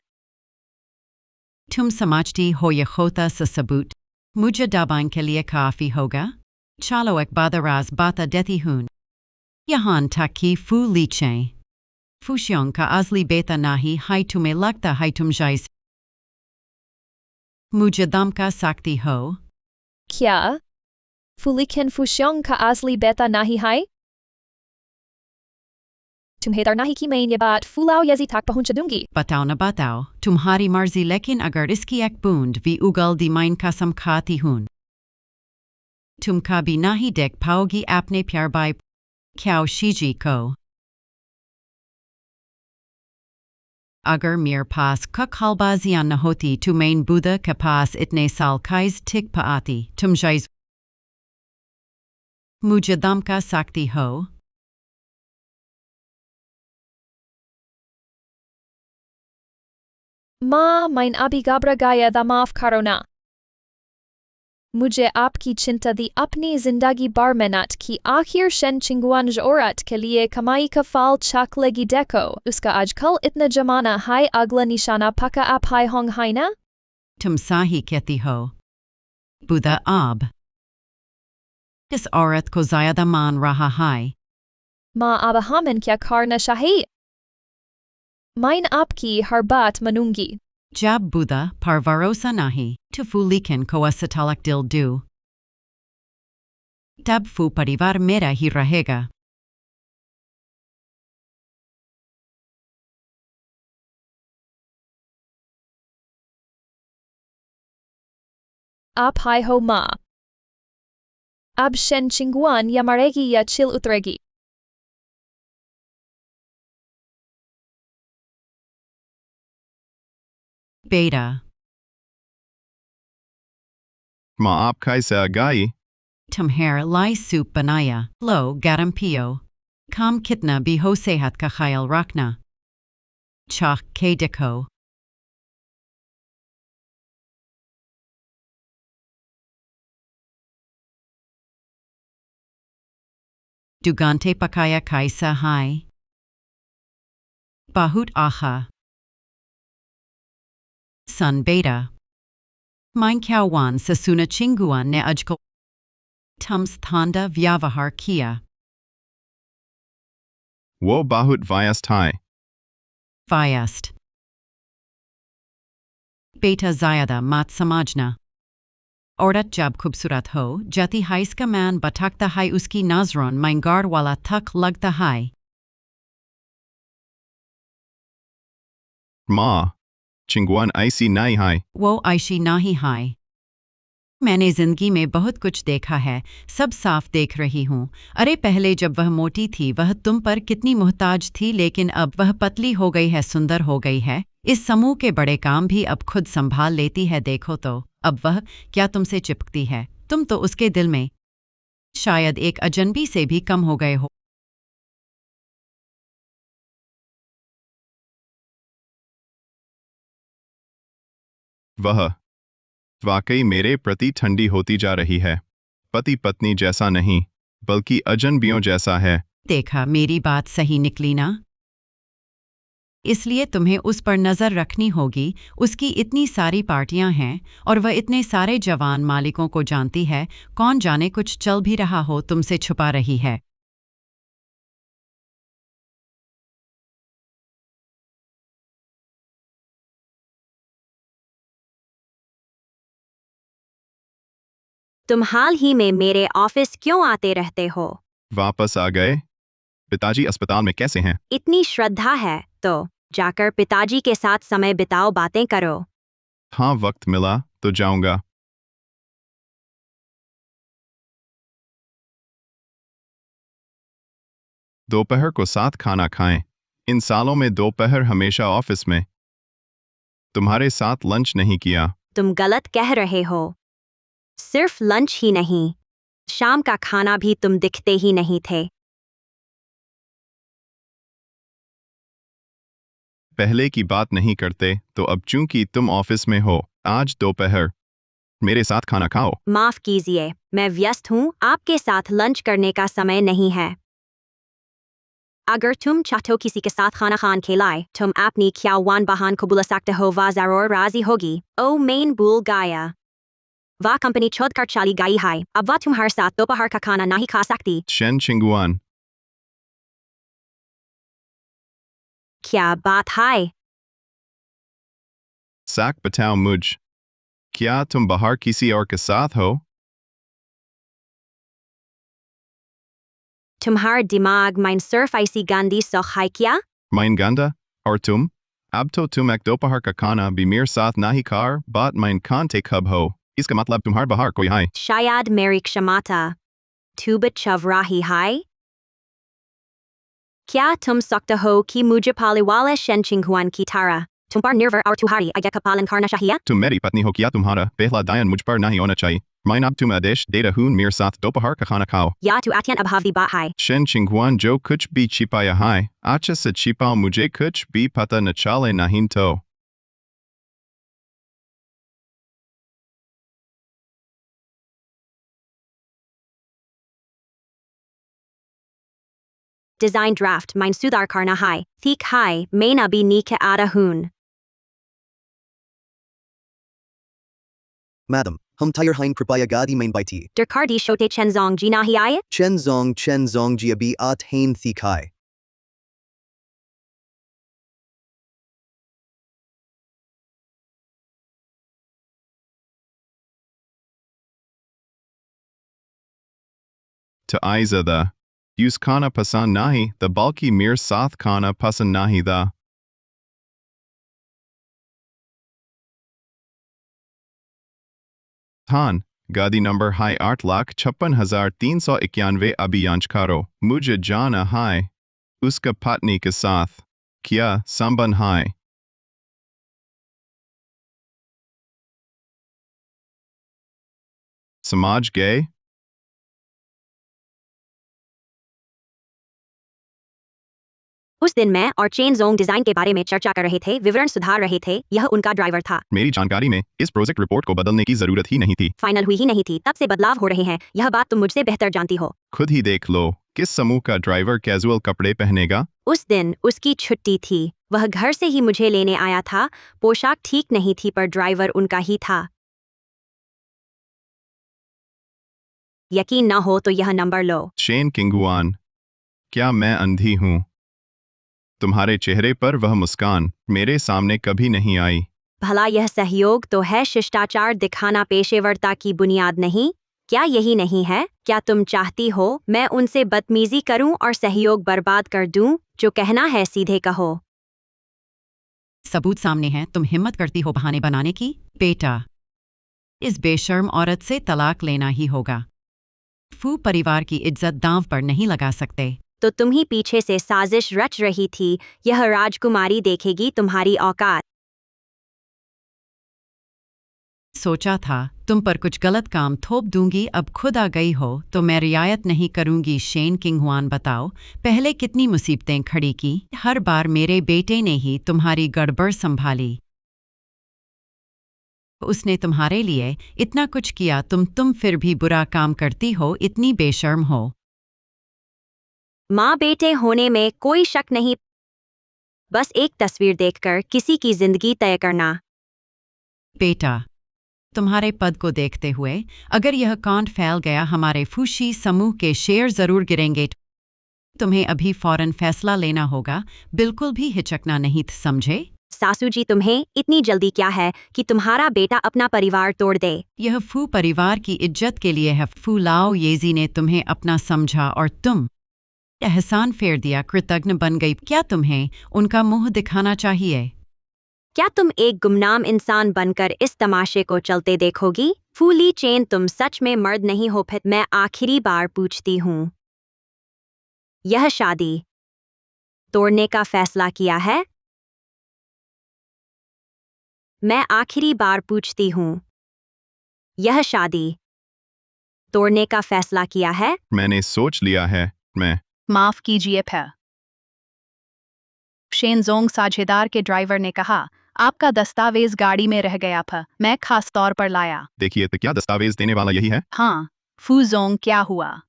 तुम समझती हो ये होता सा सबूत मुझे दबाने के लिए काफी होगा? चलो एक बदराज बता देती हूँ। यहाँ तक कि फू लीचें फुशियोंग का असली बेटा नहीं है, तुम्हें लगता है तुम जाइस मुझे धमका सकती हो? क्या फुलिकन फुशियोंग का असली बेटा नहीं है? तुम्हें डर नहीं कि मैं ये बात फुलाओ यजी तक पहुंचा दूंगी? बताओ न बताओ, तुम्हारी मर्जी, लेकिन अगर इसकी एक बूंद भी उगल दी माइन कसम खाती हूं तुम कभी नहीं देख पाओगी अपने प्यार भाई क्याओ शीजी को। अगर मेरे पास कखलबाजियां न होती तो मैं बुद्ध के पास इतने साल काइज टिक पाती, तुम जाइज मुझे धमका सकती हो? माँ, मैं अभी घबरा गया था, माफ करो ना। मुझे आपकी चिंता दी अपनी जिंदगी भर मेहनत की, आखिर शन चिंगुआन औरत के लिए कमाई का फल चक लेगी देखो, उसका आजकल इतना जमाना है, अगला निशाना पक्का आप है होंग है ना? तुम सही कहती हो बुद्ध, अब इस औरत को ज्यादा मान रहा है। माँ, अब हमें क्या करना चाहिए? मैं आपकी हर बात मानूंगी। जब बुद्ध पर भरोसा नहीं तो फुलिकन को असतलक दिल दो, तब फू परिवार मेरा ही रहेगा। आप हाय हो माँ। अब शन चिंगुआन या मरेगी या चिल उतरेगी। बेटा माँ आप कैसे आ गई? तुम्हारे लाई सूप बनाया, लो गरम पियो, काम कितना भी हो सेहत का ख्याल रखना। चाक के देखो। दुगांते पकाया कैसा है? बहुत आहा। सन बेटा मैं क्यावान ससुना चिंगुआन ने अजको थम्स थांडा व्यवहार किया। वो बहुत व्यस्त है। व्यस्त बेटा ज्यादा मत समझना, औरत जब खूबसूरत हो जाती है इसका मान भटकता है, उसकी नजरों में गाड़ वाला थक लगता है। माँ चिंगुआन ऐसी नहीं है। वो ऐसी नहीं है। मैंने जिंदगी में बहुत कुछ देखा है, सब साफ देख रही हूँ। अरे पहले जब वह मोटी थी वह तुम पर कितनी मोहताज थी, लेकिन अब वह पतली हो गई है, सुंदर हो गई है, इस समूह के बड़े काम भी अब खुद संभाल लेती है। देखो तो अब वह क्या तुमसे चिपकती है, तुम तो उसके दिल में शायद एक अजनबी से भी कम हो गए हो। वह वाकई मेरे प्रति ठंडी होती जा रही है, पति पत्नी जैसा नहीं बल्कि अजनबियों जैसा है। देखा, मेरी बात सही निकली ना? इसलिए तुम्हें उस पर नज़र रखनी होगी। उसकी इतनी सारी पार्टियां हैं और वह इतने सारे जवान मालिकों को जानती है, कौन जाने कुछ चल भी रहा हो तुमसे छुपा रही है। तुम हाल ही में मेरे ऑफिस क्यों आते रहते हो? वापस आ गए? पिताजी अस्पताल में कैसे हैं? इतनी श्रद्धा है तो जाकर पिताजी के साथ समय बिताओ, बातें करो। हाँ, वक्त मिला तो जाऊंगा। दोपहर को साथ खाना खाएं। इन सालों में दोपहर हमेशा ऑफिस में। तुम्हारे साथ लंच नहीं किया। तुम गलत कह रहे हो। सिर्फ लंच ही नहीं, शाम का खाना भी तुम दिखते ही नहीं थे। पहले की बात नहीं करते तो अब चूंकि तुम ऑफिस में हो, आज दोपहर मेरे साथ खाना खाओ। माफ कीजिए, मैं व्यस्त हूँ, आपके साथ लंच करने का समय नहीं है। अगर तुम चाहते हो किसी के साथ खाना खान खिलाए, तुम अपनी ख्यावान बहन को बुला सकते हो, वह जरूर राजी होगी। ओ मेन भूल गया, वह कंपनी छोड़कर चली गई है, अब वह तुम्हारे साथ दोपहर का खाना नहीं खा सकती। शन चिंगुआन क्या बात है? साक बताओ मुझ, क्या तुम बाहर किसी और के साथ हो? तुम्हारा दिमाग माइन सिर्फ ऐसी गंदी सोच है क्या? माइन गंदा, और तुम? अब तो तुम एक दोपहर का खाना भी मेरे साथ नहीं खार, बात माइन खानते कब हो? इसका मतलब तुम्हारे बाहर कोई है? शायद मेरी क्षमता तू बचव रही है? क्या तुम सकते हो कि मुझे पाले वाले शेन चिंगहुआन की तरह तुम पर निर्भर और तुम्हारी आज्ञा का पालन करना चाहिए? तुम मेरी पत्नी हो, क्या तुम्हारा पहला दायन मुझ पर नहीं होना चाहिए? मैं अब तुम आदेश दे रहा हूं, मेरे साथ दोपहर का खाना खाओ। या तू अत्यंत अभावी बात है। शेन चिंगहुआन जो कुछ भी छिपाया है, अच्छे से छिपाओ, मुझे कुछ भी पता न चले नहीं तो। डिजाइन ड्राफ्ट माइन सुधार करना है, ठीक है, मैं अभी नीचे आ रहा हूं। Madam, hum tire hein कृपया गाड़ी में बैठिए। डरकारदी शोते चेनजोंग जी नहीं आए? चेनजोंग जी अभी आत हैं ठीक है। To Aiza the use kana pasan nahi, the bulky mere sath kana pasan nahi the. Than, गाड़ी नंबर है 8,56,391 अभियांश करो, मुझे जाना है उसका पत्नी के साथ क्या संबंध है? समाज गए? उस दिन मैं और चेनजोंग डिजाइन के बारे में चर्चा कर रहे थे, विवरण सुधार रहे थे, यह उनका ड्राइवर था। मेरी जानकारी में इस प्रोजेक्ट रिपोर्ट को बदलने की जरूरत ही नहीं थी। फाइनल हुई ही नहीं थी, तब से बदलाव हो रहे हैं, यह बात तुम मुझसे बेहतर जानती हो। खुद ही देख लो, किस समूह का ड्राइवर कैजुअल कपड़े पहनेगा? उस दिन उसकी छुट्टी थी, वह घर से ही मुझे लेने आया था, पोशाक ठीक नहीं थी पर ड्राइवर उनका ही था। यकीन न हो तो यह नंबर लो। शेन किंगुआन, क्या मैं अंधी हूँ? तुम्हारे चेहरे पर वह मुस्कान मेरे सामने कभी नहीं आई। भला यह सहयोग तो है, शिष्टाचार दिखाना पेशेवरता की बुनियाद नहीं? क्या यही नहीं है? क्या तुम चाहती हो मैं उनसे बदतमीजी करूं और सहयोग बर्बाद कर दूं? जो कहना है सीधे कहो। सबूत सामने हैं, तुम हिम्मत करती हो बहाने बनाने की? बेटा, इस बेशर्म औरत से तलाक लेना ही होगा। फू परिवार की इज्जत दांव पर नहीं लगा सकते। तो तुम ही पीछे से साजिश रच रही थी, यह राजकुमारी देखेगी तुम्हारी औकात। सोचा था तुम पर कुछ गलत काम थोप दूंगी, अब खुद आ गई हो तो मैं रियायत नहीं करूंगी। शेन किंगहुआन, बताओ पहले कितनी मुसीबतें खड़ी की, हर बार मेरे बेटे ने ही तुम्हारी गड़बड़ संभाली। उसने तुम्हारे लिए इतना कुछ किया, तुम फिर भी बुरा काम करती हो, इतनी बेशर्म हो। माँ बेटे होने में कोई शक नहीं, बस एक तस्वीर देखकर किसी की जिंदगी तय करना। बेटा, तुम्हारे पद को देखते हुए अगर यह कांड फैल गया, हमारे फूशी समूह के शेयर जरूर गिरेंगे। तुम्हें अभी फौरन फैसला लेना होगा, बिल्कुल भी हिचकना नहीं, समझे? सासू जी, तुम्हें इतनी जल्दी क्या है कि तुम्हारा बेटा अपना परिवार तोड़ दे? यह फू परिवार की इज्जत के लिए है। फू लाओ येजी ने तुम्हें अपना समझा और तुम एहसान फेर दिया, कृतज्ञ बन गई। क्या तुम्हें उनका मुंह दिखाना चाहिए? क्या तुम एक गुमनाम इंसान बनकर इस तमाशे को चलते देखोगी? फूली चेन, तुम सच में मर्द नहीं हो? फिर मैं आखिरी बार पूछती हूँ, यह शादी तोड़ने का फैसला किया है? मैं आखिरी बार पूछती हूँ, यह शादी तोड़ने का फैसला किया है? मैंने सोच लिया है। मैं माफ कीजिए फिर। शेनजोंग साझेदार के ड्राइवर ने कहा, आपका दस्तावेज गाड़ी में रह गया था, मैं खास तौर पर लाया। देखिए तो क्या दस्तावेज देने वाला यही है? हाँ, फूजोंग, क्या हुआ?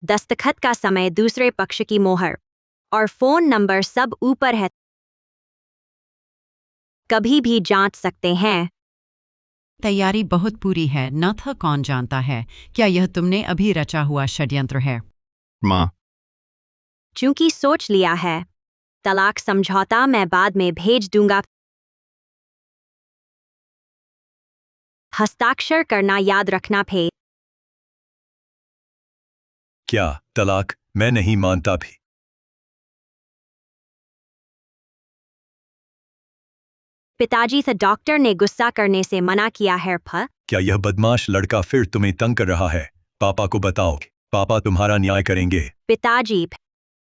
दस्तखत का समय, दूसरे पक्ष की मोहर और फोन नंबर सब ऊपर है, कभी भी जांच सकते हैं। तैयारी बहुत पूरी है, न था कौन जानता है क्या यह तुमने अभी रचा हुआ षड्यंत्र है। माँ, चूंकि सोच लिया है, तलाक समझौता मैं बाद में भेज दूंगा। हस्ताक्षर करना याद रखना भे। क्या तलाक? मैं नहीं मानता भी। पिताजी से डॉक्टर ने गुस्सा करने से मना किया है। क्या यह बदमाश लड़का फिर तुम्हें तंग कर रहा है? पापा को बताओ, पापा तुम्हारा न्याय करेंगे। पिताजी,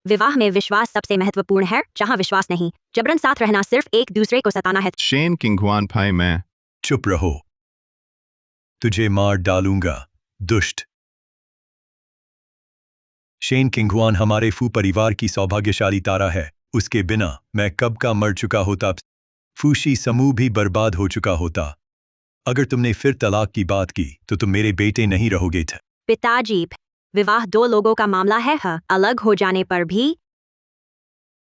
विवाह में विश्वास सबसे महत्वपूर्ण है। जहां विश्वास नहीं, जबरन साथ रहना सिर्फ एक दूसरे को सताना है। शेन किंगहुआन भाई, मैं चुप रहो, तुझे मार डालूंगा, दुष्ट। शेन किंगहुआन हमारे फू परिवार की सौभाग्यशाली तारा है। उसके बिना मैं कब का मर चुका होता, फूशी समूह भी बर्बाद हो चुका होता। अगर तुमने फिर तलाक की बात की तो तुम मेरे बेटे नहीं रहोगे थे। पिताजी, विवाह दो लोगों का मामला है। अलग हो जाने पर भी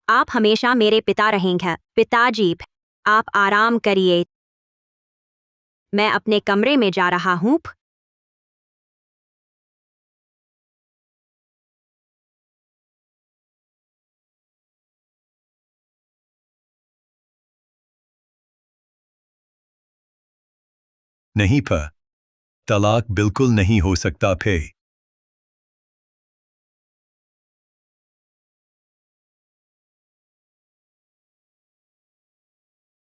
आप हमेशा मेरे पिता रहेंगे। पिताजी, आप आराम करिए, मैं अपने कमरे में जा रहा हूँ। नहीं पर तलाक बिल्कुल नहीं हो सकता फे।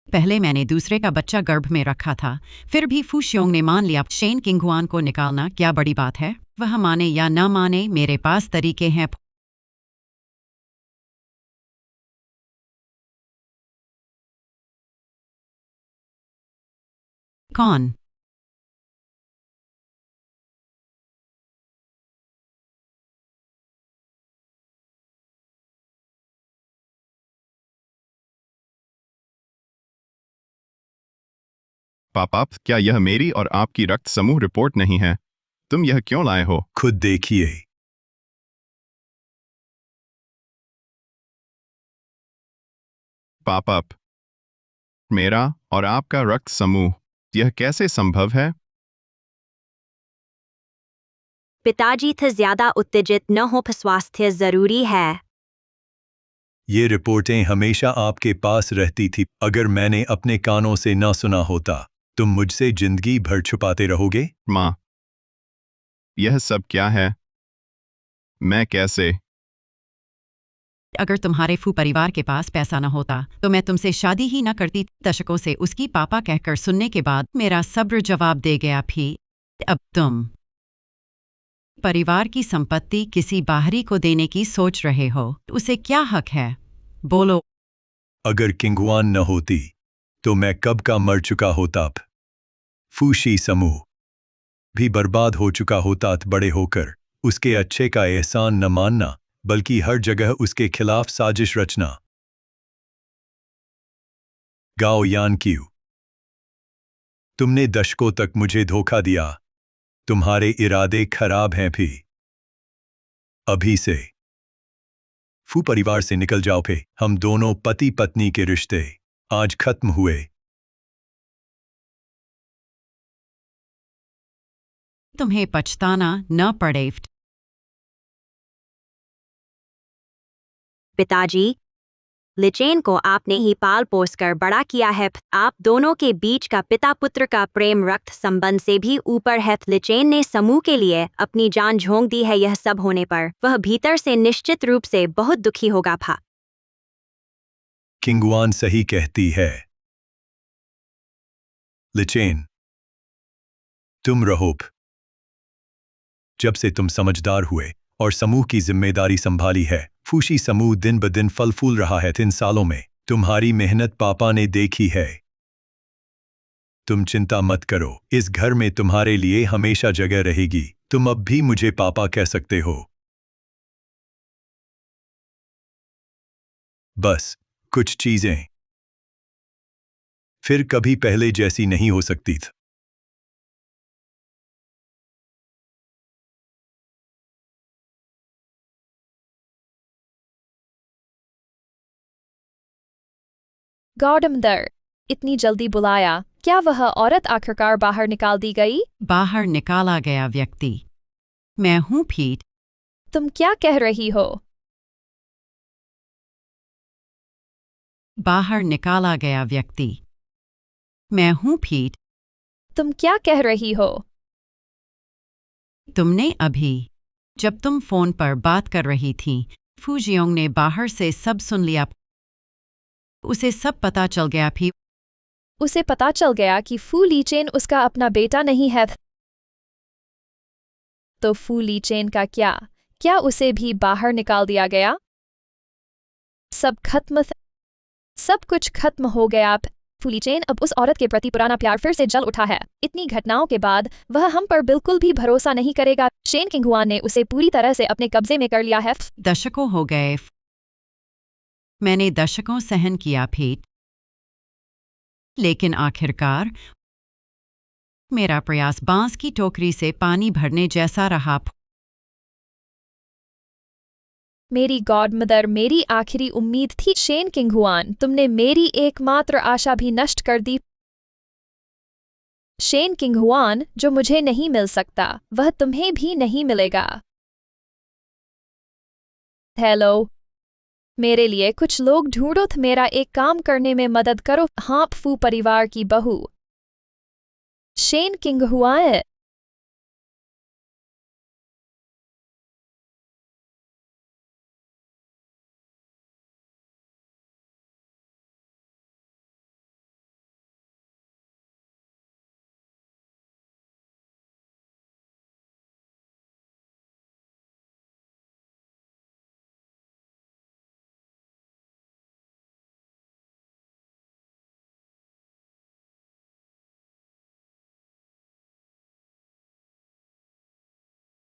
पहले मैंने दूसरे का बच्चा गर्भ में रखा था, फिर भी फू शियोंग ने मान लिया। शेन किंगहुआन को निकालना क्या बड़ी बात है? वह माने या ना माने, मेरे पास तरीके हैं। कौन? पापा, क्या यह मेरी और आपकी रक्त समूह रिपोर्ट नहीं है? तुम यह क्यों लाए हो? खुद देखिए। पापा, मेरा और आपका रक्त समूह, यह कैसे संभव है? पिताजी थे ज्यादा उत्तेजित न हो, स्वास्थ्य जरूरी है। ये रिपोर्टें हमेशा आपके पास रहती थी। अगर मैंने अपने कानों से न सुना होता, तुम मुझसे जिंदगी भर छुपाते रहोगे। माँ, यह सब क्या है? मैं कैसे? अगर तुम्हारे फू परिवार के पास पैसा न होता तो मैं तुमसे शादी ही न करती। दशकों से उसकी पापा कहकर सुनने के बाद मेरा सब्र जवाब दे गया। भी अब तुम परिवार की संपत्ति किसी बाहरी को देने की सोच रहे हो, उसे क्या हक है? बोलो। अगर किंगहुआन न होती तो मैं कब का मर चुका होता। फूशी समूह भी बर्बाद हो चुका होता। बड़े होकर उसके अच्छे का एहसान न मानना, बल्कि हर जगह उसके खिलाफ साजिश रचना। गाओ यान क्यू, तुमने दशकों तक मुझे धोखा दिया। तुम्हारे इरादे खराब हैं भी। अभी से फू परिवार से निकल जाओ फे। हम दोनों पति पत्नी के रिश्ते आज खत्म हुए। तुम्हें पछताना न पड़े। पिताजी, लिचेन को आपने ही पाल पोस कर बड़ा किया है। आप दोनों के बीच का पिता पुत्र का प्रेम रक्त संबंध से भी ऊपर है। लिचेन ने समूह के लिए अपनी जान झोंक दी है। यह सब होने पर वह भीतर से निश्चित रूप से बहुत दुखी होगा। भा किंगहुआन सही कहती है। लिचेन, तुम रहो। जब से तुम समझदार हुए और समूह की जिम्मेदारी संभाली है, फूशी समूह दिन ब दिन फल फूल रहा है। 3 सालों में तुम्हारी मेहनत पापा ने देखी है। तुम चिंता मत करो, इस घर में तुम्हारे लिए हमेशा जगह रहेगी। तुम अब भी मुझे पापा कह सकते हो। बस कुछ चीजें फिर कभी पहले जैसी नहीं हो सकती थी। गॉडमदर, इतनी जल्दी बुलाया? क्या वह औरत आखिरकार बाहर निकाल दी गई? बाहर निकाला गया व्यक्ति। मैं हूँ पीट। तुम क्या कह रही हो? बाहर निकाला गया व्यक्ति। मैं हूँ पीट। तुम क्या कह रही हो? तुमने अभी, जब तुम फोन पर बात कर रही थी, फूजियोंग ने बाहर से सब सुन लिया। उसे सब पता चल गया भी। उसे पता चल गया कि फू लीचेन उसका अपना बेटा नहीं है। तो फू लीचेन का क्या? क्या उसे भी बाहर निकाल दिया गया? सब खत्म। सब कुछ खत्म हो गया। फूलीचेन अब उस औरत के प्रति पुराना प्यार फिर से जल उठा है। इतनी घटनाओं के बाद वह हम पर बिल्कुल भी भरोसा नहीं करेगा। शेन किंगहुआन ने उसे पूरी तरह से अपने कब्जे में कर लिया है। दशकों हो गए। मैंने दशकों सहन किया पीट, लेकिन आखिरकार मेरा प्रयास बांस की टोकरी से पानी भरने जैसा रहा। मेरी गॉडमदर मेरी आखिरी उम्मीद थी। शेन किंगहुआन, तुमने मेरी एकमात्र आशा भी नष्ट कर दी। शेन किंगहुआन, जो मुझे नहीं मिल सकता वह तुम्हें भी नहीं मिलेगा। हेलो, मेरे लिए कुछ लोग ढूंढो। मेरा एक काम करने में मदद करो। हाँ, फू परिवार की बहू शेन किंगहुआन।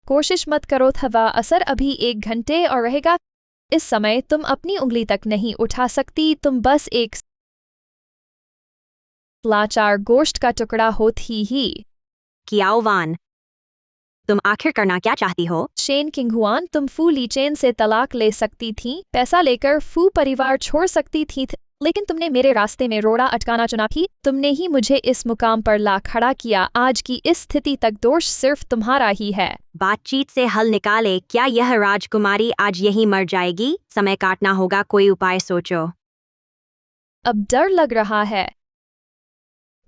कोशिश मत करो। थवा असर अभी 1 घंटे और रहेगा। इस समय तुम अपनी उंगली तक नहीं उठा सकती। तुम बस एक लाचार गोश्त का टुकड़ा होती ही। कियाओवान, तुम आखिर करना क्या चाहती हो? शेन किंगहुआन, तुम फू लीचेन से तलाक ले सकती थी, पैसा लेकर फू परिवार छोड़ सकती थी, लेकिन तुमने मेरे रास्ते में रोड़ा अटकाना चुना थी। तुमने ही मुझे इस मुकाम पर ला खड़ा किया। आज की इस स्थिति तक दोष सिर्फ तुम्हारा ही है। बातचीत से हल निकाले। क्या यह राजकुमारी आज यही मर जाएगी? समय काटना होगा, कोई उपाय सोचो। अब डर लग रहा है।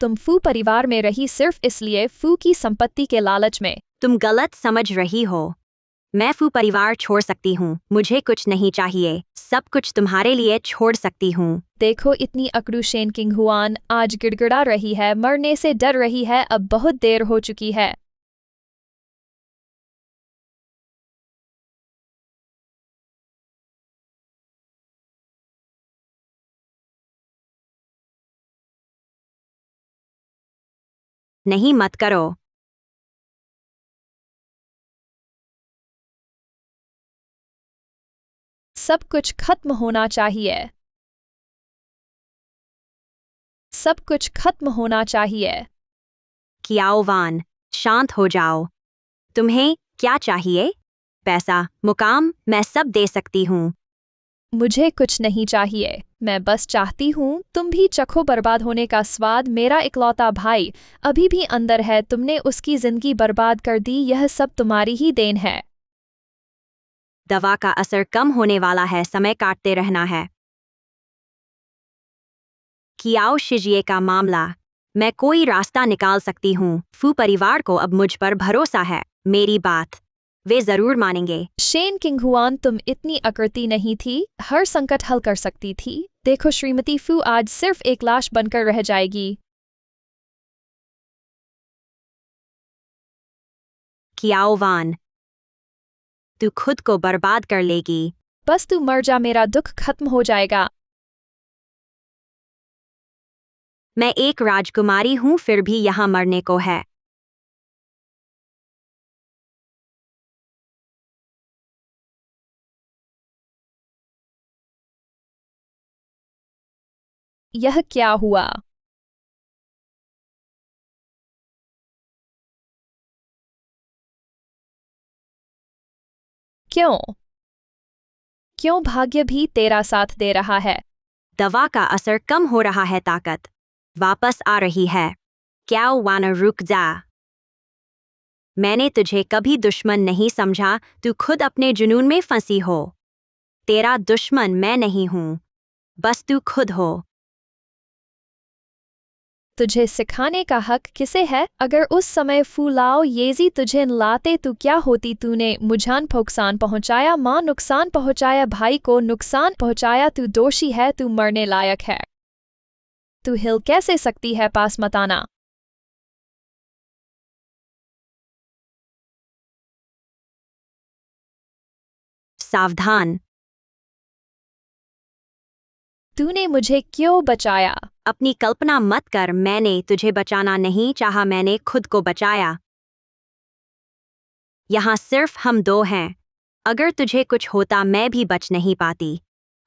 तुम फू परिवार में रही सिर्फ इसलिए, फू की संपत्ति के लालच में। तुम गलत समझ रही हो। मैं फू परिवार छोड़ सकती हूँ। मुझे कुछ नहीं चाहिए। सब कुछ तुम्हारे लिए छोड़ सकती हूँ। देखो, इतनी अकड़ू शेन किंगहुआन आज गिड़गिड़ा रही है, मरने से डर रही है। अब बहुत देर हो चुकी है। नहीं, मत करो। सब कुछ खत्म होना चाहिए। सब कुछ खत्म होना चाहिए। कियाओवान, शांत हो जाओ। तुम्हें क्या चाहिए? पैसा, मुकाम, मैं सब दे सकती हूँ। मुझे कुछ नहीं चाहिए। मैं बस चाहती हूँ तुम भी चखो बर्बाद होने का स्वाद। मेरा इकलौता भाई अभी भी अंदर है। तुमने उसकी जिंदगी बर्बाद कर दी। यह सब तुम्हारी ही देन है। दवा का असर कम होने वाला है। समय काटते रहना है। कियाओ शिजिए का मामला, मैं कोई रास्ता निकाल सकती हूँ। फू परिवार को अब मुझ पर भरोसा है। मेरी बात वे जरूर मानेंगे। शेन किंगहुआन, तुम इतनी अकड़ती नहीं थी। हर संकट हल कर सकती थी। देखो, श्रीमती फू आज सिर्फ एक लाश बनकर रह जाएगी। कियाओवान, तू खुद को बर्बाद कर लेगी। बस तू मर जा, मेरा दुख खत्म हो जाएगा। मैं एक राजकुमारी हूँ, फिर भी यहाँ मरने को है। यह क्या हुआ? क्यों? क्यों भाग्य भी तेरा साथ दे रहा है? दवा का असर कम हो रहा है। ताकत वापस आ रही है। क्या वाना रुक जा। मैंने तुझे कभी दुश्मन नहीं समझा, तू खुद अपने जुनून में फंसी हो। तेरा दुश्मन मैं नहीं हूं, बस तू खुद हो। तुझे सिखाने का हक किसे है? अगर उस समय फूलाओ येजी तुझे लाते तो क्या होती? तूने मुझान नुकसान पहुंचाया, माँ नुकसान पहुंचाया, भाई को नुकसान पहुंचाया। तू दोषी है, तू मरने लायक है। तू हिल कैसे सकती है? पास मत आना। सावधान। तूने मुझे क्यों बचाया? अपनी कल्पना मत कर, मैंने तुझे बचाना नहीं चाहा, मैंने खुद को बचाया। यहाँ सिर्फ हम दो हैं। अगर तुझे कुछ होता मैं भी बच नहीं पाती।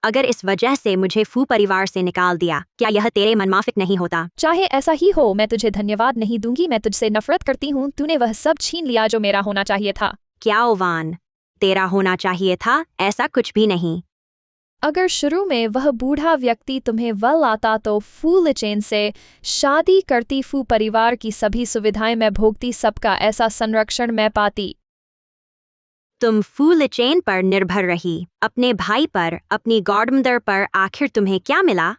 अगर इस वजह से मुझे फू परिवार से निकाल दिया, क्या यह तेरे मनमाफिक नहीं होता? चाहे ऐसा ही हो, मैं तुझे धन्यवाद नहीं दूंगी। मैं तुझसे नफरत करती हूँ। तूने वह सब छीन लिया जो मेरा होना चाहिए था। क्या ओवान, तेरा होना चाहिए था? ऐसा कुछ भी नहीं। अगर शुरू में वह बूढ़ा व्यक्ति तुम्हें वल आता तो फू लिचेन से शादी करती। फू परिवार की सभी सुविधाएं मैं भोगती, सबका ऐसा संरक्षण मैं पाती। तुम फू लिचेन पर निर्भर रही, अपने भाई पर, अपनी गॉडमदर पर। आखिर तुम्हें क्या मिला?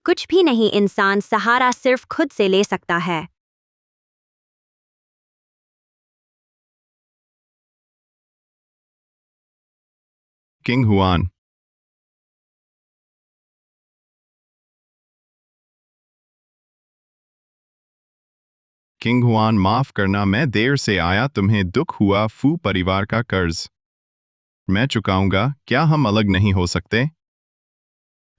कुछ भी नहीं। इंसान सहारा सिर्फ खुद से ले सकता है। King Hwan. किंग हुआन, माफ करना, मैं देर से आया। तुम्हें दुख हुआ। फू परिवार का कर्ज मैं चुकाऊंगा। क्या हम अलग नहीं हो सकते?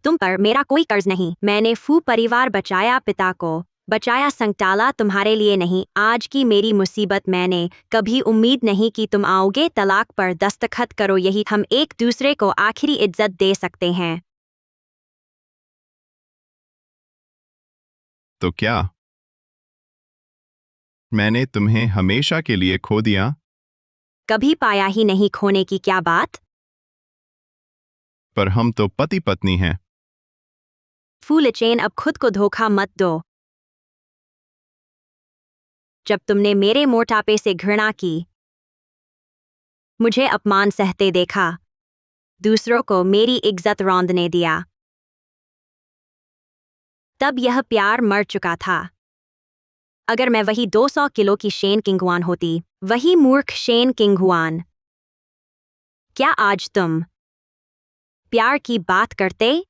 तुम पर मेरा कोई कर्ज नहीं। मैंने फू परिवार बचाया, पिता को बचाया, संगटाला तुम्हारे लिए नहीं। आज की मेरी मुसीबत, मैंने कभी उम्मीद नहीं कि तुम आओगे। तलाक पर दस्तखत करो, यही हम एक दूसरे को आखिरी इज्जत दे सकते हैं। तो क्या मैंने तुम्हें हमेशा के लिए खो दिया? कभी पाया ही नहीं। खोने की क्या बात? पर हम तो पति पत्नी हैं। फू लिचेन, अब खुद को धोखा मत दो। जब तुमने मेरे मोटापे से घृणा की, मुझे अपमान सहते देखा, दूसरों को मेरी इज्जत रौंदने दिया, तब यह प्यार मर चुका था। अगर मैं वही 200 किलो की शेन किंगहुआन होती, वही मूर्ख शेन किंगहुआन, क्या आज तुम प्यार की बात करते?